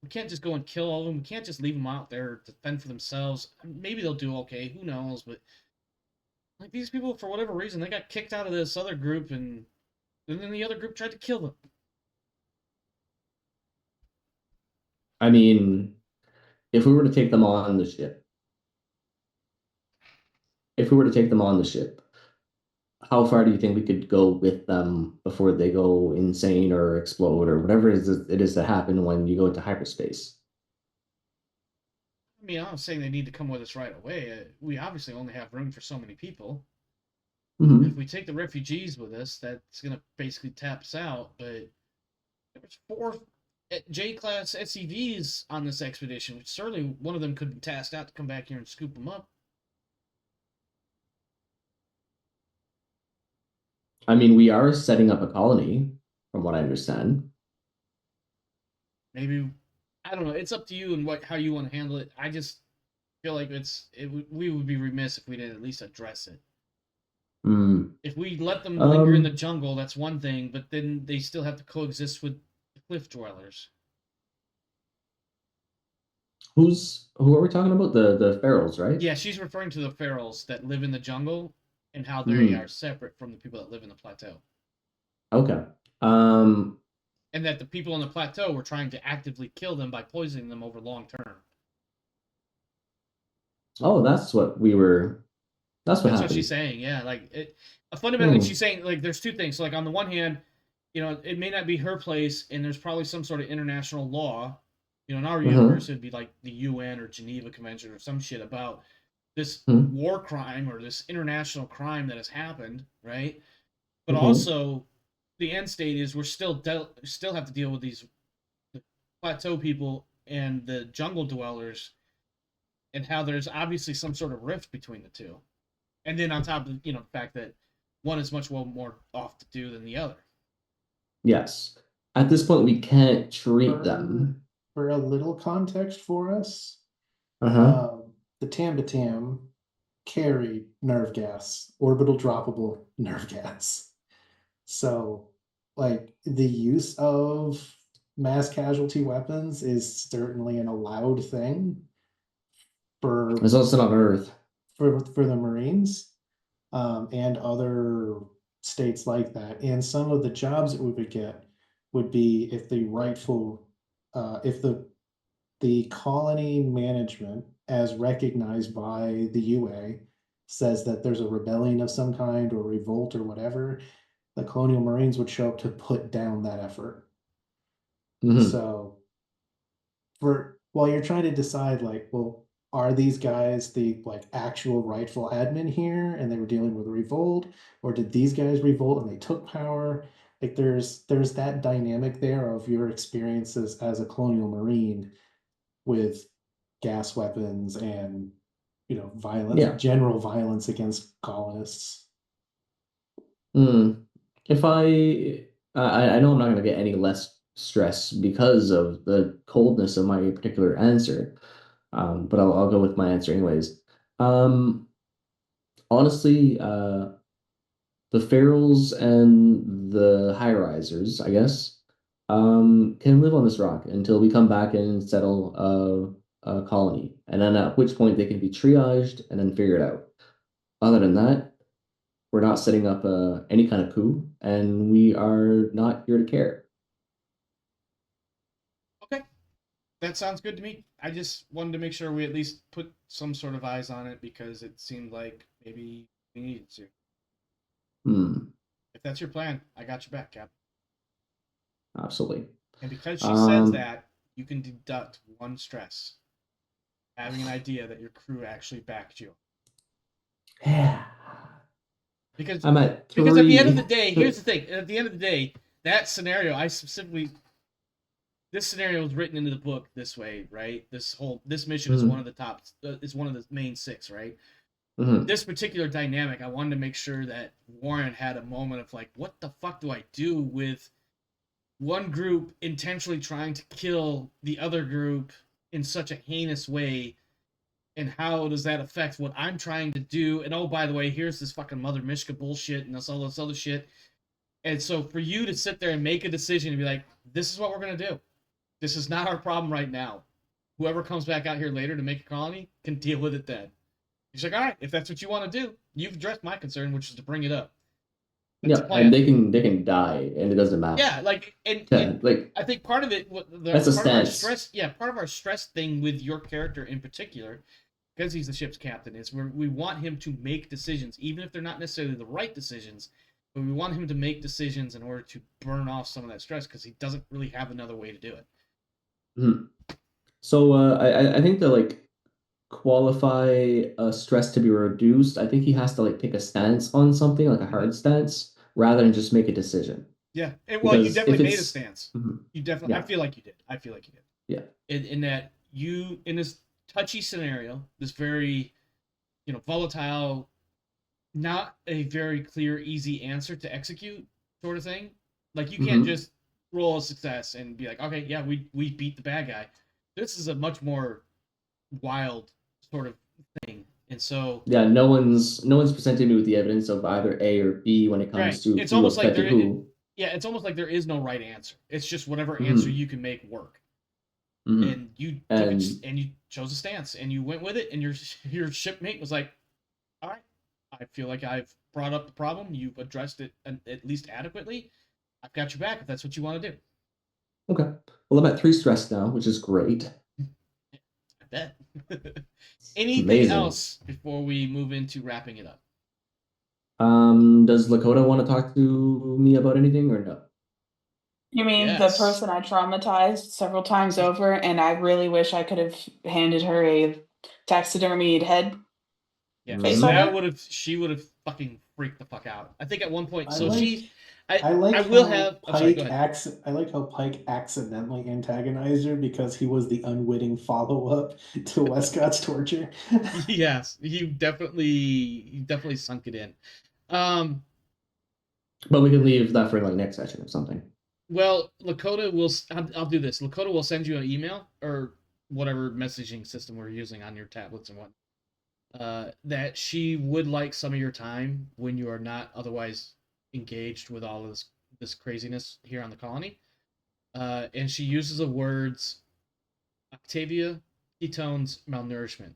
[SPEAKER 1] we can't just go and kill all of them. We can't just leave them out there to fend for themselves. Maybe they'll do okay. Who knows? But like these people, for whatever reason, they got kicked out of this other group, and then the other group tried to kill them.
[SPEAKER 3] I mean, if we were to take them on the ship, how far do you think we could go with them before they go insane or explode or whatever it is that happen when you go into hyperspace?
[SPEAKER 1] I mean, I'm not saying they need to come with us right away. We obviously only have room for so many people.
[SPEAKER 3] Mhm.
[SPEAKER 1] If we take the refugees with us, that's going to basically tap us out. But there's 4 J-class SCVs on this expedition, which certainly one of them could be tasked out to come back here and scoop them up.
[SPEAKER 3] I mean, we are setting up a colony, from what I understand.
[SPEAKER 1] Maybe, I don't know. It's up to you and how you want to handle it. I just feel like we would be remiss if we didn't at least address it.
[SPEAKER 3] Mm.
[SPEAKER 1] If we let them linger in the
[SPEAKER 3] Um,
[SPEAKER 1] jungle, that's one thing, but then they still have to coexist with the cliff dwellers.
[SPEAKER 3] who are we talking about? The pharaohs, right?
[SPEAKER 1] Yeah, she's referring to the ferals that live in the jungle and how they
[SPEAKER 3] Mhm.
[SPEAKER 1] are separate from the people that live in the plateau.
[SPEAKER 3] Okay. Um,
[SPEAKER 1] And that the people on the plateau were trying to actively kill them by poisoning them over long term.
[SPEAKER 3] oh, that's what we were. That's what
[SPEAKER 1] That's what
[SPEAKER 3] happened.
[SPEAKER 1] she's saying. Yeah, fundamentally,
[SPEAKER 3] Hmm.
[SPEAKER 1] she's saying like there's 2 things. So, like on the one hand, it may not be her place, and there's probably some sort of international law. In our universe,
[SPEAKER 3] Mhm.
[SPEAKER 1] it'd be like the UN or Geneva Convention or some shit about this
[SPEAKER 3] Mhm.
[SPEAKER 1] war crime or this international crime that has happened, right? But
[SPEAKER 3] Mhm.
[SPEAKER 1] also, the end state is we're still have to deal with these the plateau people and the jungle dwellers, and how there's obviously some sort of rift between the two. And then on top of the fact that one is much more off to do than the other.
[SPEAKER 3] Yes. At this point, we can't treat
[SPEAKER 4] For,
[SPEAKER 3] them.
[SPEAKER 4] for a little context for us,
[SPEAKER 3] Uh-huh.
[SPEAKER 4] the Tambatam carry nerve gas, orbital droppable nerve gas. So, like, the use of mass casualty weapons is certainly an allowed thing for
[SPEAKER 3] It's also on Earth.
[SPEAKER 4] for the Marines, and other states like that. And some of the jobs that we would get would be if if the colony management, as recognized by the UA, says that there's a rebellion of some kind or revolt or whatever, the colonial Marines would show up to put down that effort.
[SPEAKER 3] Mhm.
[SPEAKER 4] So, for while you're trying to decide, like, well, are these guys the like actual rightful admin here and they were dealing with a revolt, or did these guys revolt and they took power? Like, there's that dynamic there of your experiences as a colonial Marine with gas weapons and violence,
[SPEAKER 3] Yeah.
[SPEAKER 4] general violence against colonists.
[SPEAKER 3] Mm. If I know I'm not going to get any less stress because of the coldness of my particular answer, but I'll go with my answer anyways. Um, Honestly, the ferals and the high risers, I guess, can live on this rock until we come back and settle a colony, and then at which point they can be triaged and then figured out. Other than that, we're not setting up any kind of coup, and we are not here to care.
[SPEAKER 1] Okay, that sounds good to me. I just wanted to make sure we at least put some sort of eyes on it because it seemed like maybe we needed to.
[SPEAKER 3] Hmm,
[SPEAKER 1] If that's your plan, I got your back, Cap.
[SPEAKER 3] absolutely.
[SPEAKER 1] And because she says
[SPEAKER 3] Um,
[SPEAKER 1] that, you can deduct 1 stress: having an idea that your crew actually backed you.
[SPEAKER 3] yeah,
[SPEAKER 1] Because
[SPEAKER 3] I'm at
[SPEAKER 1] because at the end of the
[SPEAKER 3] three.
[SPEAKER 1] day, here's the thing. At the end of the day, that scenario, this scenario was written into the book this way, right? This mission is one
[SPEAKER 3] Mhm,
[SPEAKER 1] of the top, is one of the main 6, right?
[SPEAKER 3] mhm.
[SPEAKER 1] This particular dynamic, I wanted to make sure that Warren had a moment of like, what the fuck do I do with one group intentionally trying to kill the other group in such a heinous way, and how does that affect what I'm trying to do? And oh, by the way, here's this fucking Mother Mishka bullshit and all this other shit. And so for you to sit there and make a decision and be like, this is what we're gonna do. This is not our problem right now. Whoever comes back out here later to make a colony can deal with it then. He's like, all right, if that's what you want to do, you've addressed my concern, which is to bring it up. That's the
[SPEAKER 3] Yeah, and
[SPEAKER 1] plan.
[SPEAKER 3] they can die, and it doesn't matter.
[SPEAKER 1] Yeah, like
[SPEAKER 3] Yeah,
[SPEAKER 1] and
[SPEAKER 3] like
[SPEAKER 1] I think part of it,
[SPEAKER 3] that's a
[SPEAKER 1] part of our
[SPEAKER 3] stance.
[SPEAKER 1] stress, yeah, part of our stress thing with your character in particular, because he's the ship's captain, is we want him to make decisions, even if they're not necessarily the right decisions, but we want him to make decisions in order to burn off some of that stress because he doesn't really have another way to do it.
[SPEAKER 3] Mhm. So I think that like qualify a stress to be reduced, I think he has to like take a stance on something, like a hard stance, rather than just make a decision.
[SPEAKER 1] Yeah, and well, you
[SPEAKER 3] Because if
[SPEAKER 1] definitely made a
[SPEAKER 3] it's
[SPEAKER 1] stance.
[SPEAKER 3] Mhm.
[SPEAKER 1] You definitely. I
[SPEAKER 3] Yeah.
[SPEAKER 1] feel like you did. I feel like you did.
[SPEAKER 3] Yeah.
[SPEAKER 1] In that you in this touchy scenario, this very, volatile, not a very clear, easy answer to execute sort of thing. Like you can't
[SPEAKER 3] Mhm.
[SPEAKER 1] just roll a success and be like, okay, yeah, we beat the bad guy. This is a much more wild sort of thing, and so
[SPEAKER 3] Yeah, no one's presented me with the evidence of either A or B when it
[SPEAKER 1] right,
[SPEAKER 3] comes to
[SPEAKER 1] it's
[SPEAKER 3] who
[SPEAKER 1] almost like
[SPEAKER 3] affected who.
[SPEAKER 1] yeah, it's almost like there is no right answer. It's just whatever answer
[SPEAKER 3] Mhm.
[SPEAKER 1] you can make work.
[SPEAKER 3] Mhm.
[SPEAKER 1] And you took it
[SPEAKER 3] And
[SPEAKER 1] and you chose a stance and you went with it, and your shipmate was like, all right, I feel like I've brought up the problem, you've addressed it at least adequately, I've got your back if that's what you want to do.
[SPEAKER 3] okay. Well, I'm at 3 stress now, which is great.
[SPEAKER 1] I bet. Anything
[SPEAKER 3] Amazing.
[SPEAKER 1] else before we move into wrapping it up?
[SPEAKER 3] Does Lakota want to talk to me about anything or no?
[SPEAKER 2] You mean the
[SPEAKER 1] Yes.
[SPEAKER 2] person I traumatized several times over, and I really wish I could have handed her a taxidermied head?
[SPEAKER 1] Yeah,
[SPEAKER 2] Face
[SPEAKER 3] Mhm.
[SPEAKER 1] she would have fucking freaked the fuck out. I think at one point.
[SPEAKER 5] I
[SPEAKER 1] So
[SPEAKER 5] like
[SPEAKER 1] she,
[SPEAKER 5] I
[SPEAKER 1] I
[SPEAKER 5] like
[SPEAKER 1] will
[SPEAKER 5] how
[SPEAKER 1] have. I'm sorry. Go ahead.
[SPEAKER 5] I like how Pike accidentally antagonized her because he was the unwitting follow-up to Westcott's torture.
[SPEAKER 1] Yes, you definitely sunk it in. Um,
[SPEAKER 3] But we can leave that for like next session or something.
[SPEAKER 1] Well, Lakota will. I'll do this. Lakota will send you an email or whatever messaging system we're using on your tablets and what. That she would like some of your time when you are not otherwise engaged with all of this craziness here on the colony. And she uses the words Octavia, ketones, malnourishment.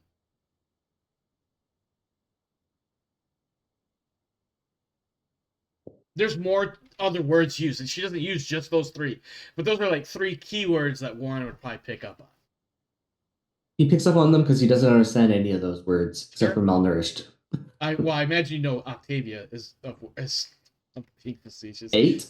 [SPEAKER 1] There's more other words used, and she doesn't use just those three. But those are like three keywords that Warren would probably pick up on.
[SPEAKER 3] He picks up on them because he doesn't understand any of those words except for
[SPEAKER 1] Sure.
[SPEAKER 3] malnourished.
[SPEAKER 1] I imagine Octavia is I'm being facetious.
[SPEAKER 3] 8.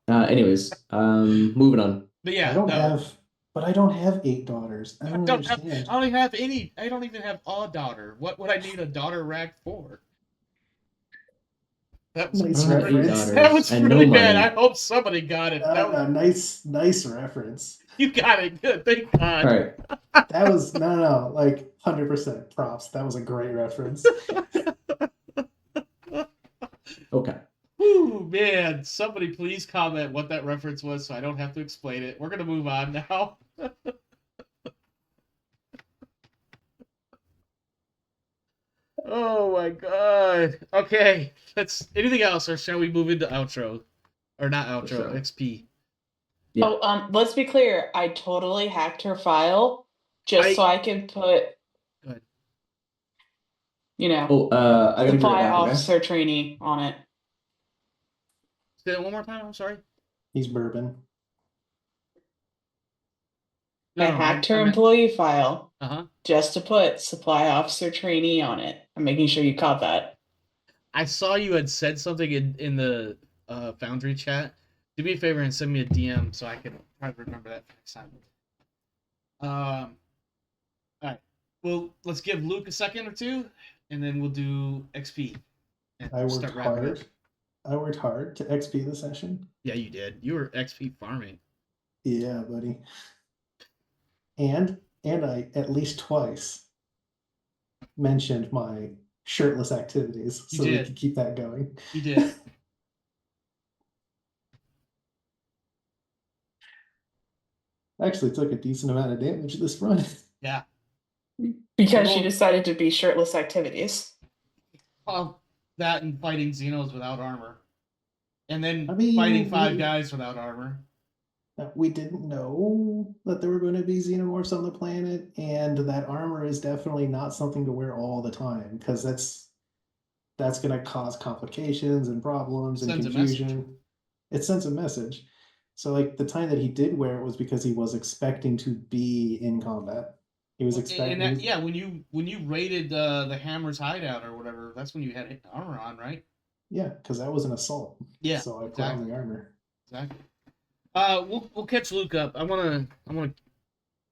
[SPEAKER 3] Anyways, moving on.
[SPEAKER 1] But
[SPEAKER 5] I
[SPEAKER 1] yeah,
[SPEAKER 5] don't
[SPEAKER 1] no,
[SPEAKER 5] have but I don't have 8 daughters. I don't understand.
[SPEAKER 1] I don't even have any. I don't even have a daughter. What would I need a daughter rag for? That was
[SPEAKER 3] I
[SPEAKER 5] Nice
[SPEAKER 3] don't have 8
[SPEAKER 5] reference.
[SPEAKER 1] that
[SPEAKER 3] daughters
[SPEAKER 1] was
[SPEAKER 3] and no
[SPEAKER 1] really bad. I
[SPEAKER 3] money.
[SPEAKER 1] hope somebody got it. That was
[SPEAKER 5] Nice reference.
[SPEAKER 1] you got it. Good. Thank
[SPEAKER 3] All
[SPEAKER 1] God.
[SPEAKER 3] right.
[SPEAKER 5] That was no, like 100% props. That was a great reference.
[SPEAKER 3] Okay.
[SPEAKER 1] Whew, man. Somebody please comment what that reference was so I don't have to explain it. We're gonna move on now. Oh my god. Okay. Anything else or shall we move into outro? Or not outro,
[SPEAKER 3] Sure.
[SPEAKER 1] XP.
[SPEAKER 3] Yeah.
[SPEAKER 2] Oh, let's be clear. I totally hacked her file just so I can put,
[SPEAKER 1] Go ahead.
[SPEAKER 3] Oh, I gotta be right
[SPEAKER 2] supply
[SPEAKER 3] back, okay?
[SPEAKER 2] officer trainee on it.
[SPEAKER 1] Say that one more time, I'm sorry.
[SPEAKER 5] He's bourbon.
[SPEAKER 1] No,
[SPEAKER 2] I
[SPEAKER 1] no,
[SPEAKER 2] hacked her
[SPEAKER 1] I meant,
[SPEAKER 2] employee file
[SPEAKER 1] uh-huh.
[SPEAKER 2] just to put supply officer trainee on it. I'm making sure you caught that.
[SPEAKER 1] I saw you had said something in the Foundry chat. Do me a favor and send me a DM so I can try to remember that next time. All right. Well, let's give Luke a second or two, and then we'll do XP. And
[SPEAKER 5] I worked
[SPEAKER 1] start wrapping
[SPEAKER 5] hard.
[SPEAKER 1] up.
[SPEAKER 5] I worked hard to XP the session.
[SPEAKER 1] Yeah, you did. You were XP farming.
[SPEAKER 5] Yeah, buddy. And I at least twice mentioned my shirtless activities,
[SPEAKER 1] You
[SPEAKER 5] so we
[SPEAKER 1] did.
[SPEAKER 5] could keep that going.
[SPEAKER 1] You did.
[SPEAKER 5] Actually took a decent amount of damage this run.
[SPEAKER 1] Yeah.
[SPEAKER 2] Because she
[SPEAKER 1] Well-
[SPEAKER 2] decided to be shirtless activities.
[SPEAKER 1] Well, that and fighting Xenos without armor. And then
[SPEAKER 5] I mean,
[SPEAKER 1] fighting 5 guys without armor.
[SPEAKER 5] We didn't know that there were going to be xenomorphs on the planet, and that armor is definitely not something to wear all the time because that's going to cause complications and problems and
[SPEAKER 1] Sends a message.
[SPEAKER 5] confusion. It sends a message. So, like the time that he did wear it was because he was expecting to be in combat. He was expecting.
[SPEAKER 1] And that, yeah, when you raided the Hammer's hideout or whatever, that's when you had armor on, right?
[SPEAKER 5] Yeah, because that was an assault.
[SPEAKER 1] Yeah,
[SPEAKER 5] So I put on the armor.
[SPEAKER 1] Exactly. We'll catch Luke up. I wanna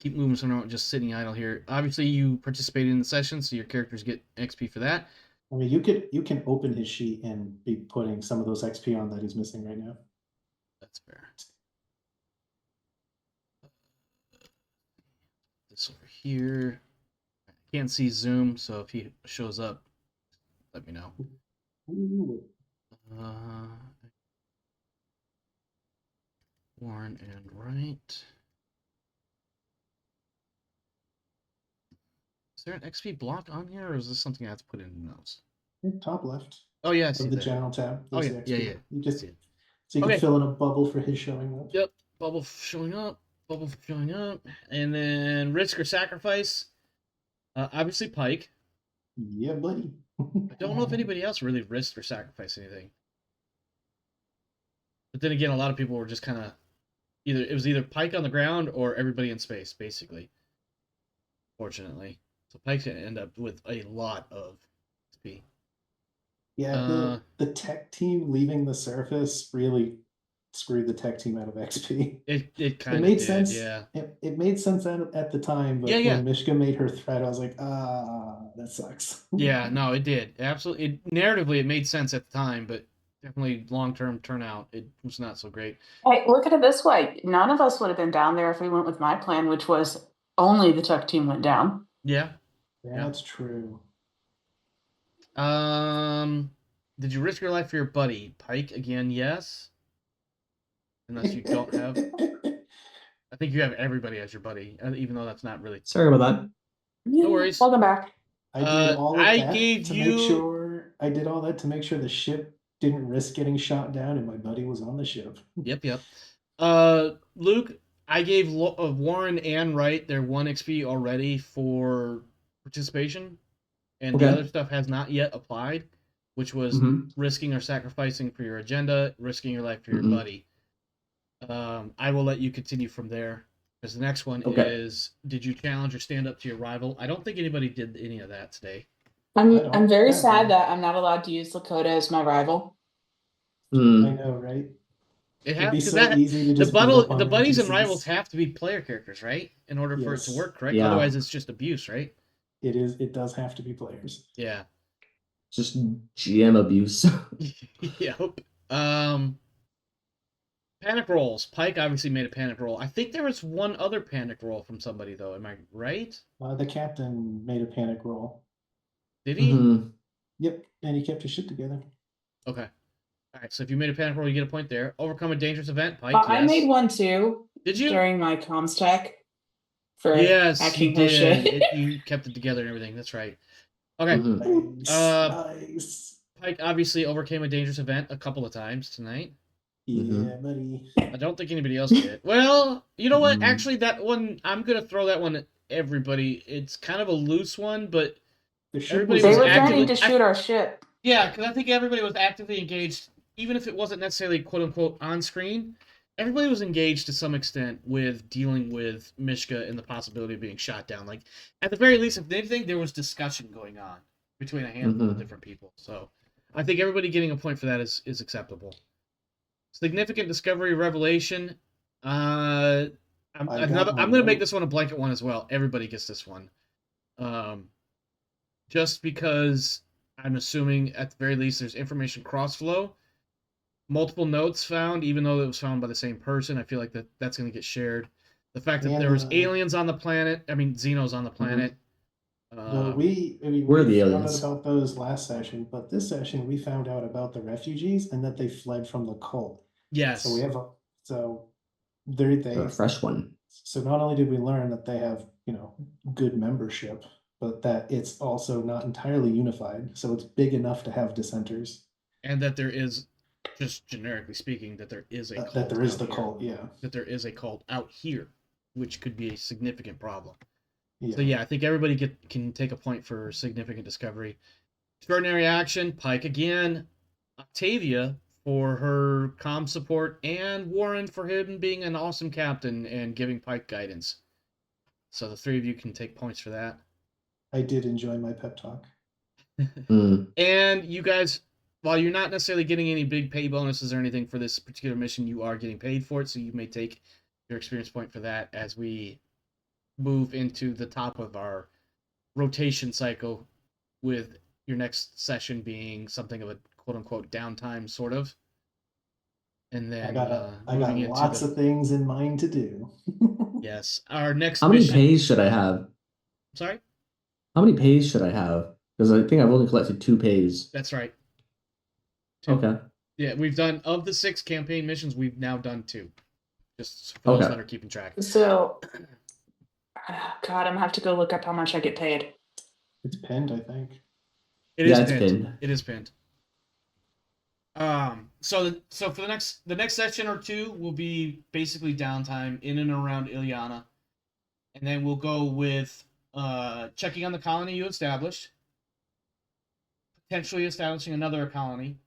[SPEAKER 1] keep moving so we're not just sitting idle here. Obviously, you participated in the session, so your characters get XP for that.
[SPEAKER 5] I mean, you can open his sheet and be putting some of those XP on that he's missing right now.
[SPEAKER 1] That's fair. This over here. I can't see Zoom, so if he shows up, let me know. Warren and Wright. Is there an XP block on here, or is this something I have to put in the notes?
[SPEAKER 5] Top left
[SPEAKER 1] Oh yeah, I see
[SPEAKER 5] of the
[SPEAKER 1] that.
[SPEAKER 5] general tab.
[SPEAKER 1] Oh
[SPEAKER 5] There's
[SPEAKER 1] yeah,
[SPEAKER 5] the
[SPEAKER 1] yeah,
[SPEAKER 5] XP.
[SPEAKER 1] yeah.
[SPEAKER 5] You just
[SPEAKER 1] See it.
[SPEAKER 5] so you can
[SPEAKER 1] Okay.
[SPEAKER 5] fill in a bubble for his showing up.
[SPEAKER 1] Yep, bubble showing up, and then risk or sacrifice. Obviously Pike.
[SPEAKER 5] Yeah, buddy.
[SPEAKER 1] I don't know if anybody else really risked or sacrificed anything. But then again, a lot of people were just kind of either Pike on the ground or everybody in space, basically. Fortunately, so Pike's gonna end up with a lot of XP.
[SPEAKER 5] Yeah, the tech team leaving the surface really screwed the tech team out of XP.
[SPEAKER 1] It kind of
[SPEAKER 5] made
[SPEAKER 1] did,
[SPEAKER 5] sense.
[SPEAKER 1] yeah.
[SPEAKER 5] It made sense at the time, but
[SPEAKER 1] Yeah.
[SPEAKER 5] when Mishka made her threat, I was like, that sucks.
[SPEAKER 1] Yeah, no, it did. Absolutely. Narratively, it made sense at the time, but definitely long-term turnout, it was not so great.
[SPEAKER 2] Hey, look at it this way. None of us would have been down there if we went with my plan, which was only the tech team went down.
[SPEAKER 1] Yeah.
[SPEAKER 5] That's true.
[SPEAKER 1] Did you risk your life for your buddy? Pike, again, yes. Unless you don't have... I think you have everybody as your buddy, even though that's not really...
[SPEAKER 3] Sorry about that.
[SPEAKER 1] No worries.
[SPEAKER 2] Welcome back.
[SPEAKER 5] I did all of
[SPEAKER 1] I
[SPEAKER 5] that
[SPEAKER 1] gave
[SPEAKER 5] to
[SPEAKER 1] you-
[SPEAKER 5] make sure I did all that to make sure the ship didn't risk getting shot down and my buddy was on the ship.
[SPEAKER 1] Yep. Luke, I gave Warren and Wright their 1 XP already for participation, and the
[SPEAKER 3] Okay.
[SPEAKER 1] other stuff has not yet applied, which was risking or sacrificing for your agenda, risking your life for your buddy. I will let you continue from there, because the next one is, did you challenge or stand up to your rival? I don't think anybody did any of that today.
[SPEAKER 2] I'm very sad that I'm not allowed to use Lakota as my rival.
[SPEAKER 5] I know, right?
[SPEAKER 1] It'd
[SPEAKER 5] be so easy to just beat up on
[SPEAKER 1] the buddies and
[SPEAKER 5] NPCs.
[SPEAKER 1] rivals have to be player characters, right? In order for it to
[SPEAKER 5] Yes.
[SPEAKER 1] work, correct?
[SPEAKER 3] Yeah.
[SPEAKER 1] Otherwise, it's just abuse, right?
[SPEAKER 5] It does have to be players.
[SPEAKER 1] Yeah.
[SPEAKER 3] Just GM abuse.
[SPEAKER 1] Yep. Panic rolls. Pike obviously made a panic roll. I think there was one other panic roll from somebody, though. Am I right?
[SPEAKER 5] The captain made a panic roll.
[SPEAKER 1] Did he?
[SPEAKER 5] Yep, and he kept his shit together.
[SPEAKER 1] Okay. All right. So if you made a panic roll, you get a point there. Overcome a dangerous event. Pike.
[SPEAKER 2] I
[SPEAKER 1] yes.
[SPEAKER 2] made one too.
[SPEAKER 1] Did you?
[SPEAKER 2] During my comms tech. For
[SPEAKER 1] Yes,
[SPEAKER 2] hacking
[SPEAKER 1] you
[SPEAKER 2] her shit.
[SPEAKER 1] did. You kept it together and everything. That's right. Okay.
[SPEAKER 5] Nice.
[SPEAKER 1] Pike obviously overcame a dangerous event a couple of times tonight.
[SPEAKER 5] Yeah, buddy.
[SPEAKER 1] I don't think anybody else did. Well, you know what? Actually, that one, I'm going to throw that one at everybody. It's kind of a loose one, but everybody
[SPEAKER 2] They
[SPEAKER 1] was
[SPEAKER 2] were
[SPEAKER 1] actively...
[SPEAKER 2] trying to shoot our ship.
[SPEAKER 1] Yeah, because I think everybody was actively engaged, even if it wasn't necessarily quote-unquote on screen. Everybody was engaged to some extent with dealing with Mishka and the possibility of being shot down. Like, at the very least, if anything, there was discussion going on between a handful of different people. So I think everybody getting a point for that is acceptable. Significant discovery revelation. I'm going to make this one a blanket one as well. Everybody gets this one. Just because I'm assuming at the very least there's information cross-flow. Multiple notes found, even though it was found by the same person. I feel like that's going to get shared. The fact that there was aliens on the planet. I mean, Xenos on the planet.
[SPEAKER 5] We
[SPEAKER 3] We're the
[SPEAKER 5] found
[SPEAKER 3] aliens.
[SPEAKER 5] out about those last session, but this session we found out about the refugees and that they fled from the cult.
[SPEAKER 1] Yes.
[SPEAKER 5] So we have
[SPEAKER 3] They're a fresh one.
[SPEAKER 5] So not only did we learn that they have, good membership, but that it's also not entirely unified. So it's big enough to have dissenters.
[SPEAKER 1] And that there is, just generically speaking, that there is a cult.
[SPEAKER 5] That there is
[SPEAKER 1] out
[SPEAKER 5] the
[SPEAKER 1] here.
[SPEAKER 5] cult, yeah.
[SPEAKER 1] That there is a cult out here, which could be a significant problem.
[SPEAKER 5] Yeah.
[SPEAKER 1] So yeah, I think everybody can take a point for significant discovery. Extraordinary action, Pike again. Octavia for her comm support, and Warren for him being an awesome captain and giving Pike guidance. So the three of you can take points for that.
[SPEAKER 5] I did enjoy my pep talk.
[SPEAKER 1] And you guys, while you're not necessarily getting any big pay bonuses or anything for this particular mission, you are getting paid for it, so you may take your experience point for that as we move into the top of our rotation cycle, with your next session being something of a quote unquote downtime, sort of. And then
[SPEAKER 5] I got
[SPEAKER 1] moving into
[SPEAKER 5] lots
[SPEAKER 1] the
[SPEAKER 5] of things in mind to do.
[SPEAKER 1] yes, our next
[SPEAKER 3] How many
[SPEAKER 1] mission.
[SPEAKER 3] pays should I have?
[SPEAKER 1] Sorry,
[SPEAKER 3] How many pays should I have? Because I think I've only collected 2 pays.
[SPEAKER 1] that's right. 2.
[SPEAKER 3] Okay.
[SPEAKER 1] Yeah, we've done of the 6 campaign missions. We've now done 2. Just for those
[SPEAKER 3] Okay.
[SPEAKER 1] that are keeping track.
[SPEAKER 2] So, God, I'm gonna have to go look up how much I get paid.
[SPEAKER 5] It's pinned, I think.
[SPEAKER 1] It
[SPEAKER 3] Yeah,
[SPEAKER 1] is
[SPEAKER 3] it's
[SPEAKER 1] pinned.
[SPEAKER 3] pinned.
[SPEAKER 1] It is pinned. So for the next session or 2 will be basically downtime in and around Ilyana, and then we'll go with checking on the colony you established, potentially establishing another colony,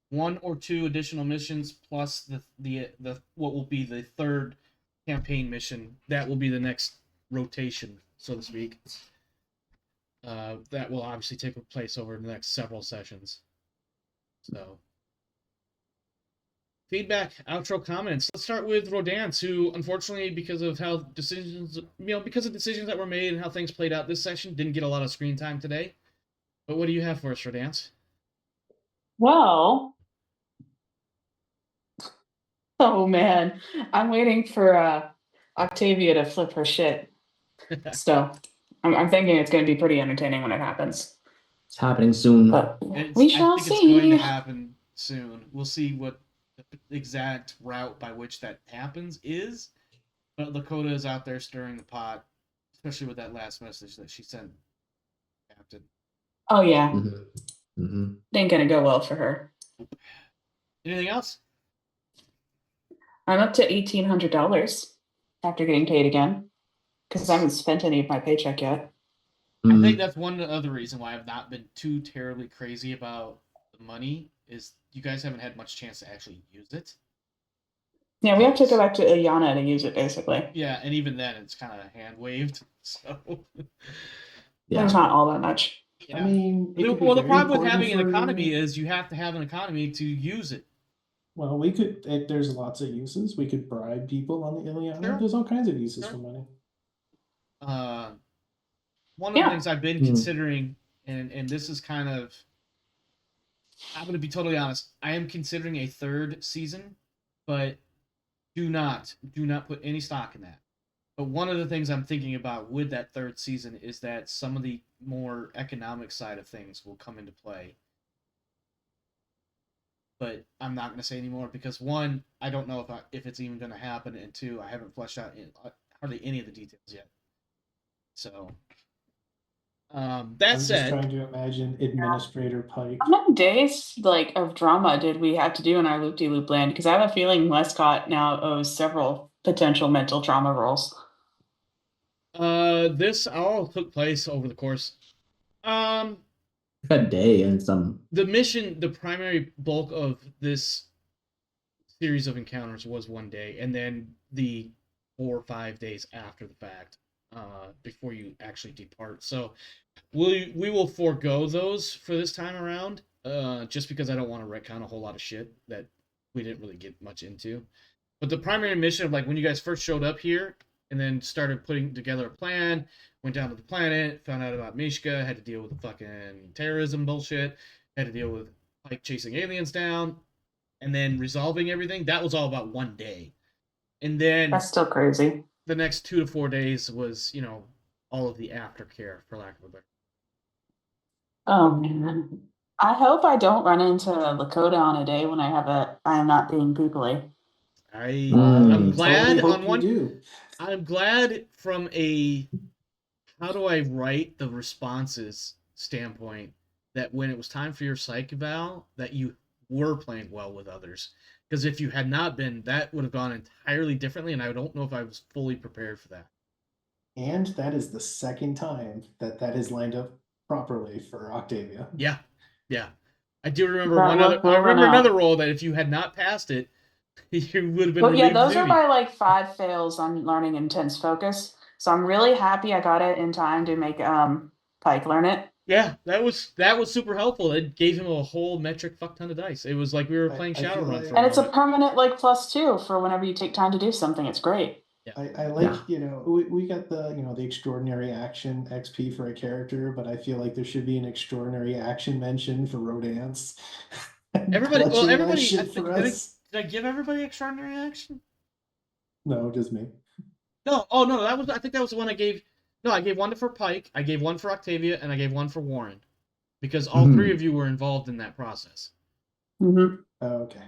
[SPEAKER 1] 1 or 2 additional missions, plus the what will be the 3rd campaign mission. That will be the next rotation, so to speak. That will obviously take place over the next several sessions. So, feedback, outro comments. Let's start with Rodance, who unfortunately, because of decisions that were made and how things played out this session, didn't get a lot of screen time today. But what do you have for us, Rodance?
[SPEAKER 2] Well, oh man, I'm waiting for Octavia to flip her shit. So I'm thinking it's going to be pretty entertaining when it happens.
[SPEAKER 3] It's happening soon.
[SPEAKER 2] But
[SPEAKER 1] I
[SPEAKER 2] we shall
[SPEAKER 1] think it's going to
[SPEAKER 2] see.
[SPEAKER 1] happen soon. We'll see what the exact route by which that happens is. But Lakota is out there stirring the pot, especially with that last message that she sent Captain.
[SPEAKER 2] Oh yeah,
[SPEAKER 3] Mm-hmm.
[SPEAKER 2] it ain't gonna go well for her.
[SPEAKER 1] Anything else?
[SPEAKER 2] I'm up to $1,800 after getting paid again because I haven't spent any of my paycheck yet.
[SPEAKER 1] I think that's one other reason why I've not been too terribly crazy about the money is you guys haven't had much chance to actually use it.
[SPEAKER 2] Yeah, we have to go back to Ilyana to use it basically.
[SPEAKER 1] Yeah, and even then it's kind of hand waved. So
[SPEAKER 2] There's not all that much.
[SPEAKER 1] yeah.
[SPEAKER 5] I mean, it could be
[SPEAKER 1] Well, the
[SPEAKER 5] very
[SPEAKER 1] problem with
[SPEAKER 5] important
[SPEAKER 1] having an
[SPEAKER 5] for-
[SPEAKER 1] economy is you have to have an economy to use it.
[SPEAKER 5] Well, we could. There's lots of uses. We could bribe people on the Ilyana.
[SPEAKER 1] Sure.
[SPEAKER 5] There's all kinds of uses
[SPEAKER 1] Sure.
[SPEAKER 5] for money.
[SPEAKER 1] One of the things I've been considering, and this is kind of, I'm going to be totally honest, I am considering a 3rd season, but do not put any stock in that. But one of the things I'm thinking about with that 3rd season is that some of the more economic side of things will come into play. But I'm not going to say anymore because 1, I don't know if it's even going to happen, and 2, I haven't fleshed out hardly any of the details yet. So, that
[SPEAKER 5] I'm
[SPEAKER 1] said,
[SPEAKER 5] just trying to imagine Administrator Pike.
[SPEAKER 2] How many days of drama did we have to do in our loop-de-loop land? Because I have a feeling Westcott now owes several potential mental trauma rolls.
[SPEAKER 1] This all took place over the course.
[SPEAKER 3] A day and some.
[SPEAKER 1] The primary bulk of this series of encounters was 1 day, and then the 4 or 5 days after the fact, before you actually depart. So we will forego those for this time around, just because I don't want to retcon a whole lot of shit that we didn't really get much into. But the primary mission of when you guys first showed up here and then started putting together a plan, went down to the planet, found out about Mishka, had to deal with the fucking terrorism bullshit, had to deal with Pike chasing aliens down, and then resolving everything. That was all about 1 day. And then
[SPEAKER 2] That's still crazy.
[SPEAKER 1] the next 2 to 4 days was, all of the aftercare, for lack of a better.
[SPEAKER 2] Oh man. I hope I don't run into Lakota on a day when I am not being peoply.
[SPEAKER 1] I'm glad
[SPEAKER 5] Totally hope
[SPEAKER 1] on
[SPEAKER 5] you
[SPEAKER 1] one.
[SPEAKER 5] do.
[SPEAKER 1] I'm glad from a how do I write the responses standpoint that when it was time for your psych eval that you were playing well with others. Because if you had not been, that would have gone entirely differently, and I don't know if I was fully prepared for that.
[SPEAKER 5] And that is the 2nd time that has lined up properly for Octavia.
[SPEAKER 1] Yeah. I do remember
[SPEAKER 2] We'll
[SPEAKER 1] I remember
[SPEAKER 2] run out.
[SPEAKER 1] another roll that if you had not passed it, you would have been.
[SPEAKER 2] But yeah,
[SPEAKER 1] relieved of
[SPEAKER 2] those are
[SPEAKER 1] duty.
[SPEAKER 2] my 5 fails on learning intense focus. So I'm really happy I got it in time to make Pike learn it.
[SPEAKER 1] Yeah, that was super helpful. It gave him a whole metric fuck ton of dice. It was like we were playing
[SPEAKER 5] I feel
[SPEAKER 1] Shadowrun
[SPEAKER 5] like-
[SPEAKER 1] for
[SPEAKER 2] And it's a
[SPEAKER 1] moment.
[SPEAKER 2] permanent +2 for whenever you take time to do something. It's great.
[SPEAKER 5] I like, we got the, the extraordinary action XP for a character, but I feel like there should be an extraordinary action mention for Rodance.
[SPEAKER 1] Everybody, well,
[SPEAKER 5] Clutching that
[SPEAKER 1] everybody,
[SPEAKER 5] shit for us.
[SPEAKER 1] did I give everybody extraordinary action?
[SPEAKER 5] No, just me.
[SPEAKER 1] No, oh no, I think that was the one I gave. No, I gave one for Pike, I gave one for Octavia, and I gave one for Warren, because all three of you were involved in that process.
[SPEAKER 2] Mm-hmm.
[SPEAKER 5] Okay.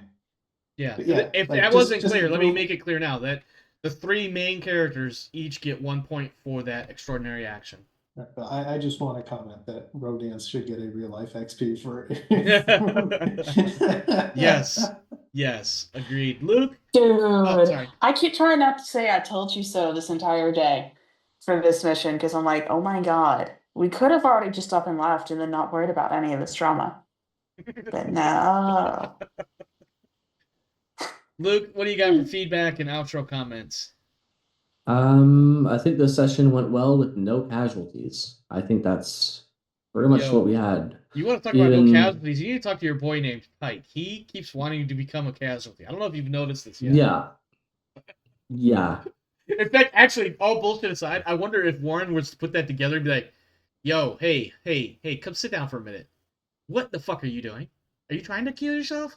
[SPEAKER 1] Yeah,
[SPEAKER 5] But yeah,
[SPEAKER 1] if
[SPEAKER 5] like,
[SPEAKER 1] that
[SPEAKER 5] just-
[SPEAKER 1] wasn't
[SPEAKER 5] just
[SPEAKER 1] clear, let me
[SPEAKER 5] real-
[SPEAKER 1] make it clear now that the three main characters each get 1 point for that extraordinary action.
[SPEAKER 5] I just want to comment that Rodance should get a real life XP for.
[SPEAKER 1] Yes, agreed. Luke?
[SPEAKER 2] Dude,
[SPEAKER 1] sorry.
[SPEAKER 2] I keep trying not to say "I told you so" this entire day for this mission because I'm like, oh my god, we could have already just up and left and then not worried about any of this drama. But no.
[SPEAKER 1] Luke, what do you got for feedback and outro comments?
[SPEAKER 3] I think the session went well with no casualties. I think that's pretty much what we had.
[SPEAKER 1] You want to talk about no casualties? You need to talk to your boy named Pike. He keeps wanting to become a casualty. I don't know if you've noticed this yet.
[SPEAKER 3] Yeah.
[SPEAKER 1] In fact, actually, all bullshit aside, I wonder if Warren was to put that together and be like, yo, hey, come sit down for a minute. What the fuck are you doing? Are you trying to kill yourself?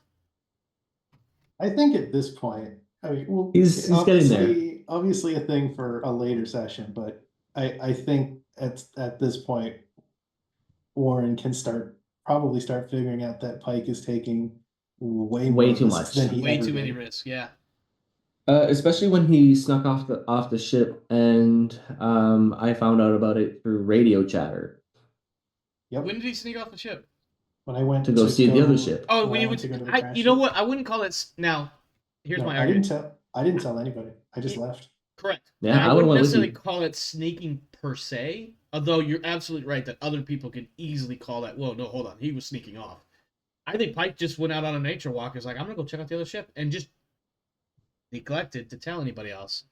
[SPEAKER 5] I think at this point, I mean, well,
[SPEAKER 3] He's getting there.
[SPEAKER 5] Obviously, a thing for a later session, but I think at this point, Warren can probably start figuring out that Pike is taking way more
[SPEAKER 3] too
[SPEAKER 5] risks
[SPEAKER 3] much.
[SPEAKER 5] than he
[SPEAKER 1] Way
[SPEAKER 5] ever
[SPEAKER 1] too many
[SPEAKER 5] did.
[SPEAKER 1] risks, yeah.
[SPEAKER 3] Especially when he snuck off the ship, and I found out about it through radio chatter
[SPEAKER 5] Yep.
[SPEAKER 1] When did he sneak off the ship?
[SPEAKER 5] When I went
[SPEAKER 3] to go see the other ship.
[SPEAKER 1] Oh,
[SPEAKER 5] when
[SPEAKER 1] when
[SPEAKER 5] I
[SPEAKER 1] he
[SPEAKER 5] went
[SPEAKER 1] would.
[SPEAKER 5] to go to the crash
[SPEAKER 1] You know
[SPEAKER 5] ship.
[SPEAKER 1] what? I wouldn't call it. Now, here's
[SPEAKER 5] No,
[SPEAKER 1] my
[SPEAKER 5] I didn't
[SPEAKER 1] argument.
[SPEAKER 5] tell. I didn't tell anybody. I just left.
[SPEAKER 1] Correct.
[SPEAKER 3] Yeah,
[SPEAKER 1] And
[SPEAKER 3] I
[SPEAKER 1] I
[SPEAKER 3] would've
[SPEAKER 1] wouldn't
[SPEAKER 3] went with
[SPEAKER 1] necessarily
[SPEAKER 3] you.
[SPEAKER 1] call it sneaking per se, although you're absolutely right that other people can easily call that. Whoa, no, hold on, he was sneaking off. I think Pike just went out on a nature walk. Is like, I'm gonna go check out the other ship, and just neglected to tell anybody else.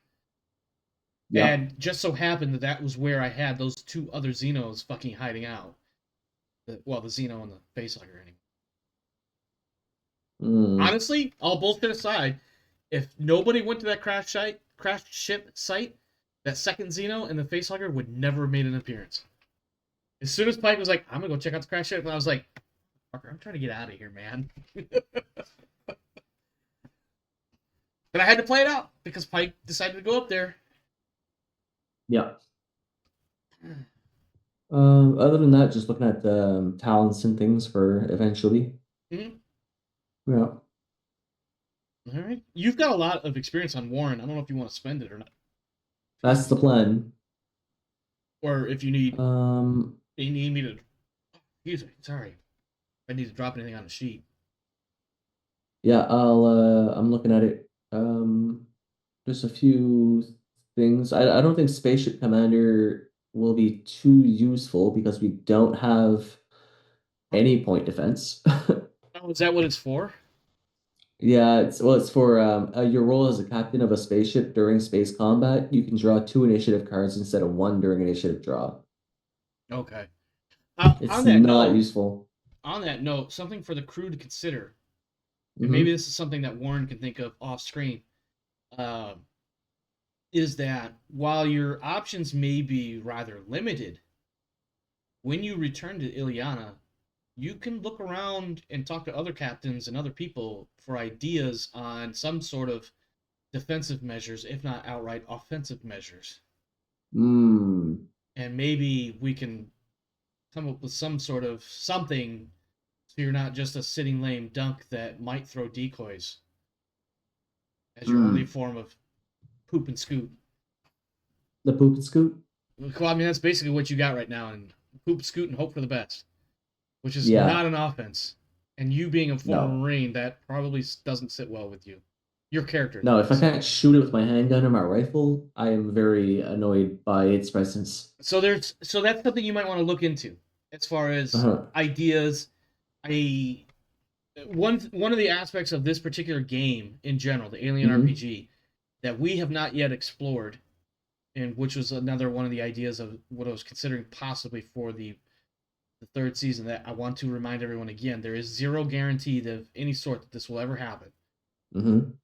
[SPEAKER 3] Yeah.
[SPEAKER 1] And just so happened that that was where I had those two other Xenos fucking hiding out. The Xeno and the Facehugger anyway. Honestly, all bullshit aside, if nobody went to that crash ship site, that second Xeno and the Facehugger would never have made an appearance. As soon as Pike was like, I'm gonna go check out the crash ship, and I was like, fucker, I'm trying to get out of here, man. But I had to play it out because Pike decided to go up there.
[SPEAKER 3] Yeah. Other than that, just looking at the talents and things for eventually.
[SPEAKER 1] Mhm.
[SPEAKER 3] Yeah.
[SPEAKER 1] All right. You've got a lot of experience on Warren. I don't know if you want to spend it or not.
[SPEAKER 3] That's the plan.
[SPEAKER 1] Or if you need,
[SPEAKER 3] Um,
[SPEAKER 1] you need me to. Excuse me. Sorry. If I need to drop anything on the sheet.
[SPEAKER 3] yeah, I'm looking at it. Just a few things. I don't think Spaceship Commander will be too useful because we don't have any point defense.
[SPEAKER 1] Oh, is that what it's for?
[SPEAKER 3] Yeah, it's for your role as a captain of a spaceship during space combat. You can draw 2 initiative cards instead of 1 during initiative draw.
[SPEAKER 1] Okay.
[SPEAKER 3] It's
[SPEAKER 1] On that
[SPEAKER 3] not
[SPEAKER 1] note,
[SPEAKER 3] useful.
[SPEAKER 1] On that note, something for the crew to consider, and maybe this is something that Warren can think of off screen, is that while your options may be rather limited, when you return to Ileana, you can look around and talk to other captains and other people for ideas on some sort of defensive measures, if not outright offensive measures. And maybe we can come up with some sort of something so you're not just a sitting lame dunk that might throw decoys as your only form of poop and scoot.
[SPEAKER 3] The poop and scoot?
[SPEAKER 1] Well, I mean, that's basically what you got right now, and poop, scoot, and hope for the best. Which is
[SPEAKER 3] Yeah.
[SPEAKER 1] not an offense. And you being a former
[SPEAKER 3] No.
[SPEAKER 1] Marine, that probably doesn't sit well with you. Your character.
[SPEAKER 3] No, if I can't shoot it with my handgun or my rifle, I am very annoyed by its presence.
[SPEAKER 1] So that's something you might want to look into as far as ideas. One of the aspects of this particular game in general, the Alien RPG, that we have not yet explored, and which was another one of the ideas of what I was considering possibly for the third season, that I want to remind everyone again, there is zero guarantee of any sort that this will ever happen.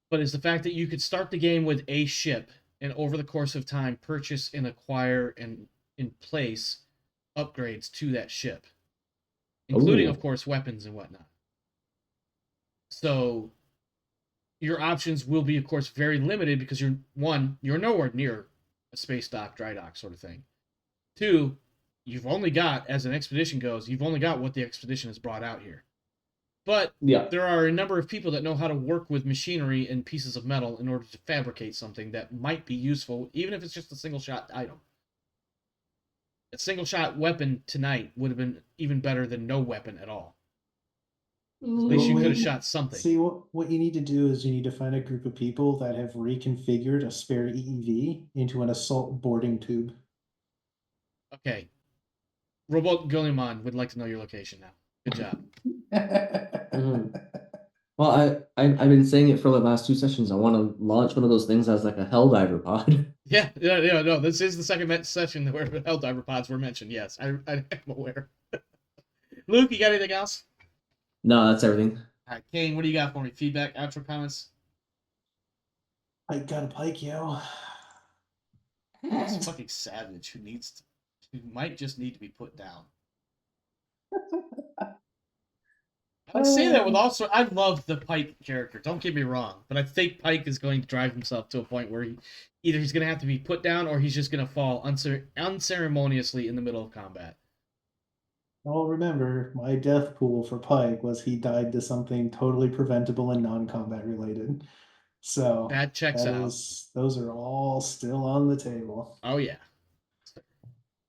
[SPEAKER 1] But it's the fact that you could start the game with a ship and over the course of time purchase and acquire and in place upgrades to that ship, including,
[SPEAKER 3] Ooh.
[SPEAKER 1] of course, weapons and whatnot. So your options will be, of course, very limited because you're nowhere near a space dock, dry dock sort of thing. 2, you've only got, as an expedition goes, you've only got what the expedition has brought out here. But
[SPEAKER 3] Yeah.
[SPEAKER 1] there are a number of people that know how to work with machinery and pieces of metal in order to fabricate something that might be useful, even if it's just a single shot item. A single shot weapon tonight would have been even better than no weapon at all. At least you could have shot something.
[SPEAKER 5] See, what you need to do is you need to find a group of people that have reconfigured a spare EEV into an assault boarding tube.
[SPEAKER 1] Okay. Robot Guilliman would like to know your location now. Good job.
[SPEAKER 3] Well, I've been saying it for the last 2 sessions. I want to launch one of those things as like a Helldiver pod.
[SPEAKER 1] Yeah, no. This is the second session where Helldiver pods were mentioned. Yes, I am aware. Luke, you got anything else?
[SPEAKER 3] No, that's everything.
[SPEAKER 1] All right, Kane, what do you got for me? Feedback, outro comments?
[SPEAKER 5] I got a pike, yo.
[SPEAKER 1] It's fucking savage who might just need to be put down. I say that with also, I love the Pike character. Don't get me wrong, but I think Pike is going to drive himself to a point where either he's going to have to be put down or he's just going to fall unceremoniously in the middle of combat.
[SPEAKER 5] Well, remember, my death pool for Pike was he died to something totally preventable and non-combat related. So
[SPEAKER 1] that checks out.
[SPEAKER 5] Those are all still on the table.
[SPEAKER 1] Oh yeah.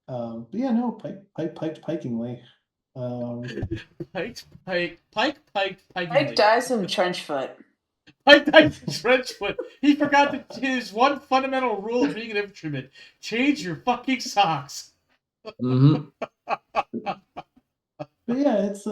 [SPEAKER 5] But yeah, no, Pike pikingly.
[SPEAKER 1] Pike.
[SPEAKER 2] Mike dies in Trenchfoot.
[SPEAKER 1] Pike dies in Trenchfoot. He forgot his one fundamental rule of being an infantryman: change your fucking socks.
[SPEAKER 3] Mm-hmm.
[SPEAKER 5] But yeah, it's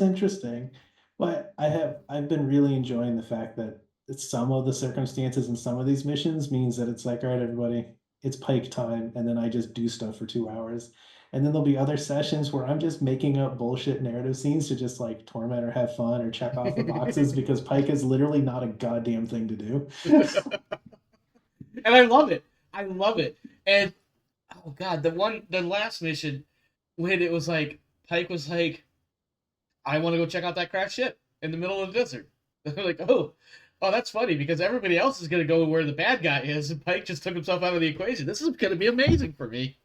[SPEAKER 5] interesting. But I've been really enjoying the fact that some of the circumstances in some of these missions means that it's like, all right, everybody, it's Pike time, and then I just do stuff for 2 hours. And then there'll be other sessions where I'm just making up bullshit narrative scenes to just like torment or have fun or check off the boxes because Pike is literally not a goddamn thing to do.
[SPEAKER 1] And I love it. And oh god, the last mission when it was like Pike was like, I want to go check out that crashed ship in the middle of the desert. They're like, oh, that's funny because everybody else is gonna go where the bad guy is, and Pike just took himself out of the equation. This is gonna be amazing for me.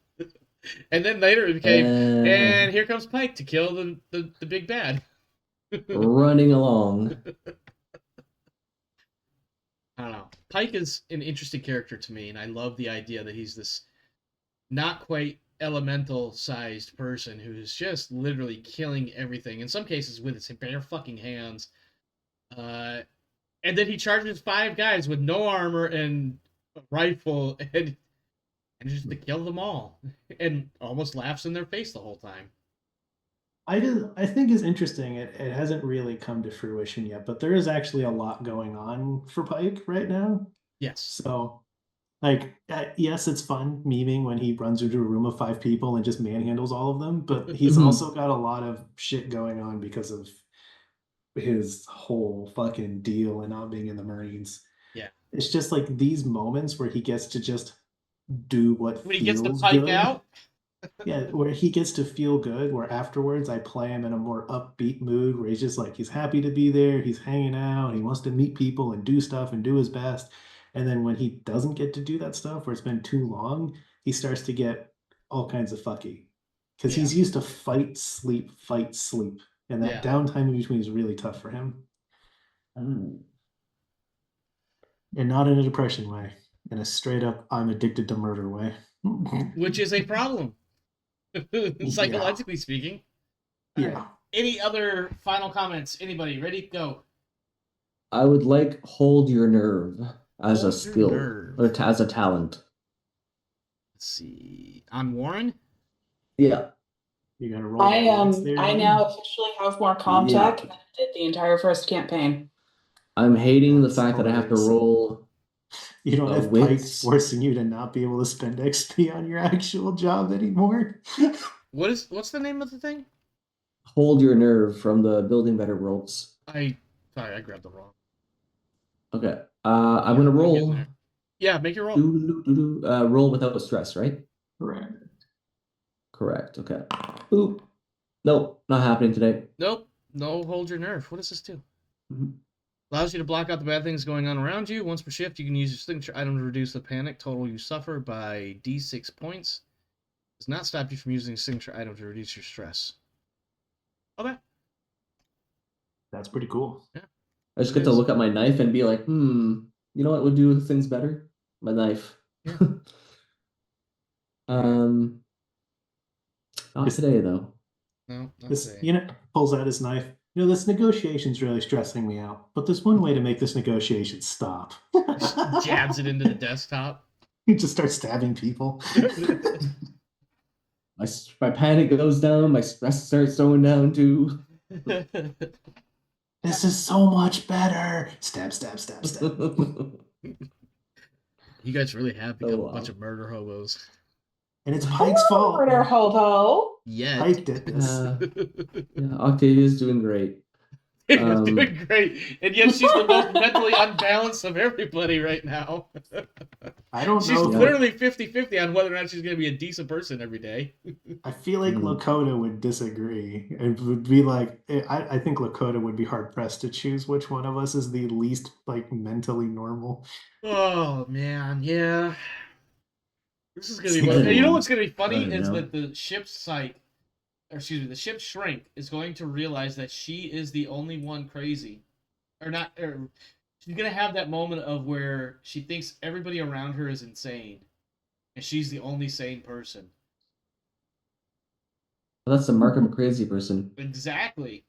[SPEAKER 1] And then later it became, and here comes Pike to kill the big bad.
[SPEAKER 3] Running along.
[SPEAKER 1] I don't know. Pike is an interesting character to me, and I love the idea that he's this not quite elemental-sized person who's just literally killing everything, in some cases with his bare fucking hands. And then he charges 5 guys with no armor and a rifle, and just to kill them all, and almost laughs in their face the whole time.
[SPEAKER 5] I think is interesting. It hasn't really come to fruition yet, but there is actually a lot going on for Pike right now.
[SPEAKER 1] Yes.
[SPEAKER 5] So, like, yes, it's fun memeing when he runs into a room of 5 people and just manhandles all of them, but he's also got a lot of shit going on because of his whole fucking deal and not being in the Marines.
[SPEAKER 1] Yeah.
[SPEAKER 5] It's just like these moments where he gets to just do what
[SPEAKER 1] when he
[SPEAKER 5] feels
[SPEAKER 1] gets to Pike
[SPEAKER 5] good.
[SPEAKER 1] out.
[SPEAKER 5] Yeah, where he gets to feel good, where afterwards I play him in a more upbeat mood where he's just like, he's happy to be there, he's hanging out, he wants to meet people and do stuff and do his best. And then when he doesn't get to do that stuff, where it's been too long, he starts to get all kinds of fucky. Because he's used to fight, sleep. And that downtime in between is really tough for him. And not in a depression way, in a straight up, I'm addicted to murder way.
[SPEAKER 1] Which is a problem. Psychologically speaking.
[SPEAKER 5] Yeah.
[SPEAKER 1] Right. Any other final comments? Anybody ready? Go.
[SPEAKER 3] I would like hold your nerve as a skill or as a talent.
[SPEAKER 1] Let's see. On Warren?
[SPEAKER 3] Yeah.
[SPEAKER 5] You gotta roll.
[SPEAKER 2] I now officially have more contact than I did the entire first campaign.
[SPEAKER 3] I'm hating the fact that I have to roll.
[SPEAKER 5] You don't have Pikes forcing you to not be able to spend XP on your actual job anymore.
[SPEAKER 1] What's the name of the thing?
[SPEAKER 3] Hold your nerve from the Building Better Worlds.
[SPEAKER 1] Sorry, I grabbed the wrong.
[SPEAKER 3] Okay. I'm gonna roll
[SPEAKER 1] Yeah, make your roll.
[SPEAKER 3] Roll without stress, right?
[SPEAKER 4] Correct.
[SPEAKER 3] Correct. Okay. Oop. Nope, not happening today.
[SPEAKER 1] Nope. No, hold your nerve. What does this do?
[SPEAKER 3] Mhm.
[SPEAKER 1] Allows you to block out the bad things going on around you. Once per shift, you can use your signature item to reduce the panic total you suffer by D6 points. Does not stop you from using a signature item to reduce your stress. Okay.
[SPEAKER 4] That's pretty cool.
[SPEAKER 1] Yeah.
[SPEAKER 3] I just
[SPEAKER 1] It
[SPEAKER 3] get to
[SPEAKER 1] is.
[SPEAKER 3] look at my knife and be like, you know what would do things better? My knife.
[SPEAKER 1] Yeah.
[SPEAKER 3] Not
[SPEAKER 4] This-
[SPEAKER 3] today though.
[SPEAKER 1] No, not
[SPEAKER 4] This,
[SPEAKER 1] today.
[SPEAKER 4] pulls out his knife. This negotiation's really stressing me out. But there's one way to make this negotiation stop.
[SPEAKER 1] Jabs it into the desktop.
[SPEAKER 4] He just starts stabbing people.
[SPEAKER 3] My panic goes down. My stress starts going down too.
[SPEAKER 4] This is so much better. Stab, stab, stab, stab.
[SPEAKER 1] You guys really have become
[SPEAKER 3] Oh,
[SPEAKER 1] a bunch
[SPEAKER 3] wow.
[SPEAKER 1] of murder hobos.
[SPEAKER 4] And it's Pike's fault.
[SPEAKER 2] Murder hobo.
[SPEAKER 1] Yeah.
[SPEAKER 4] Pike did this.
[SPEAKER 3] Yeah, Octavia's doing great.
[SPEAKER 1] It's doing great. And yet she's the most mentally unbalanced of everybody right now.
[SPEAKER 4] I don't
[SPEAKER 1] She's
[SPEAKER 4] know.
[SPEAKER 1] literally 50-50 on whether or not she's going to be a decent person every day.
[SPEAKER 4] I feel like
[SPEAKER 3] Hmm.
[SPEAKER 4] Lakota would disagree. It would be like, I think Lakota would be hard pressed to choose which one of us is the least mentally normal.
[SPEAKER 1] Oh, man. Yeah. This is going to be
[SPEAKER 3] Season
[SPEAKER 1] fun. You know what's going to be funny
[SPEAKER 3] one,
[SPEAKER 1] is
[SPEAKER 3] you know?
[SPEAKER 1] that the ship's the ship's shrink is going to realize that she is the only one crazy. She's going to have that moment of where she thinks everybody around her is insane. And she's the only sane person.
[SPEAKER 3] Well, that's the mark of a crazy person.
[SPEAKER 1] Exactly.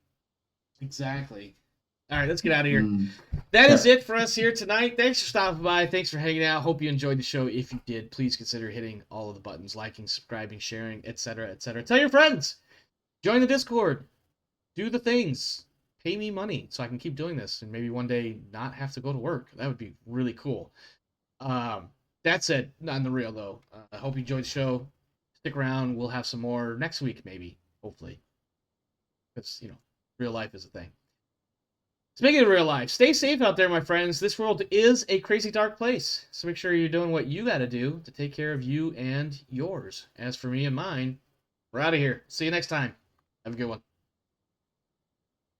[SPEAKER 1] All right, let's get out of here.
[SPEAKER 3] Hmm.
[SPEAKER 1] That is it for us here tonight. Thanks for stopping by. Thanks for hanging out. Hope you enjoyed the show. If you did, please consider hitting all of the buttons, liking, subscribing, sharing, etc., etc. Tell your friends. Join the Discord. Do the things. Pay me money so I can keep doing this and maybe one day not have to go to work. That would be really cool. That said, not in the real though. I hope you enjoyed the show. Stick around. We'll have some more next week, maybe. Hopefully. Because, real life is a thing. Speaking of real life, stay safe out there, my friends. This world is a crazy dark place. So make sure you're doing what you got to do to take care of you and yours. As for me and mine, we're out of here. See you next time. Have a good one.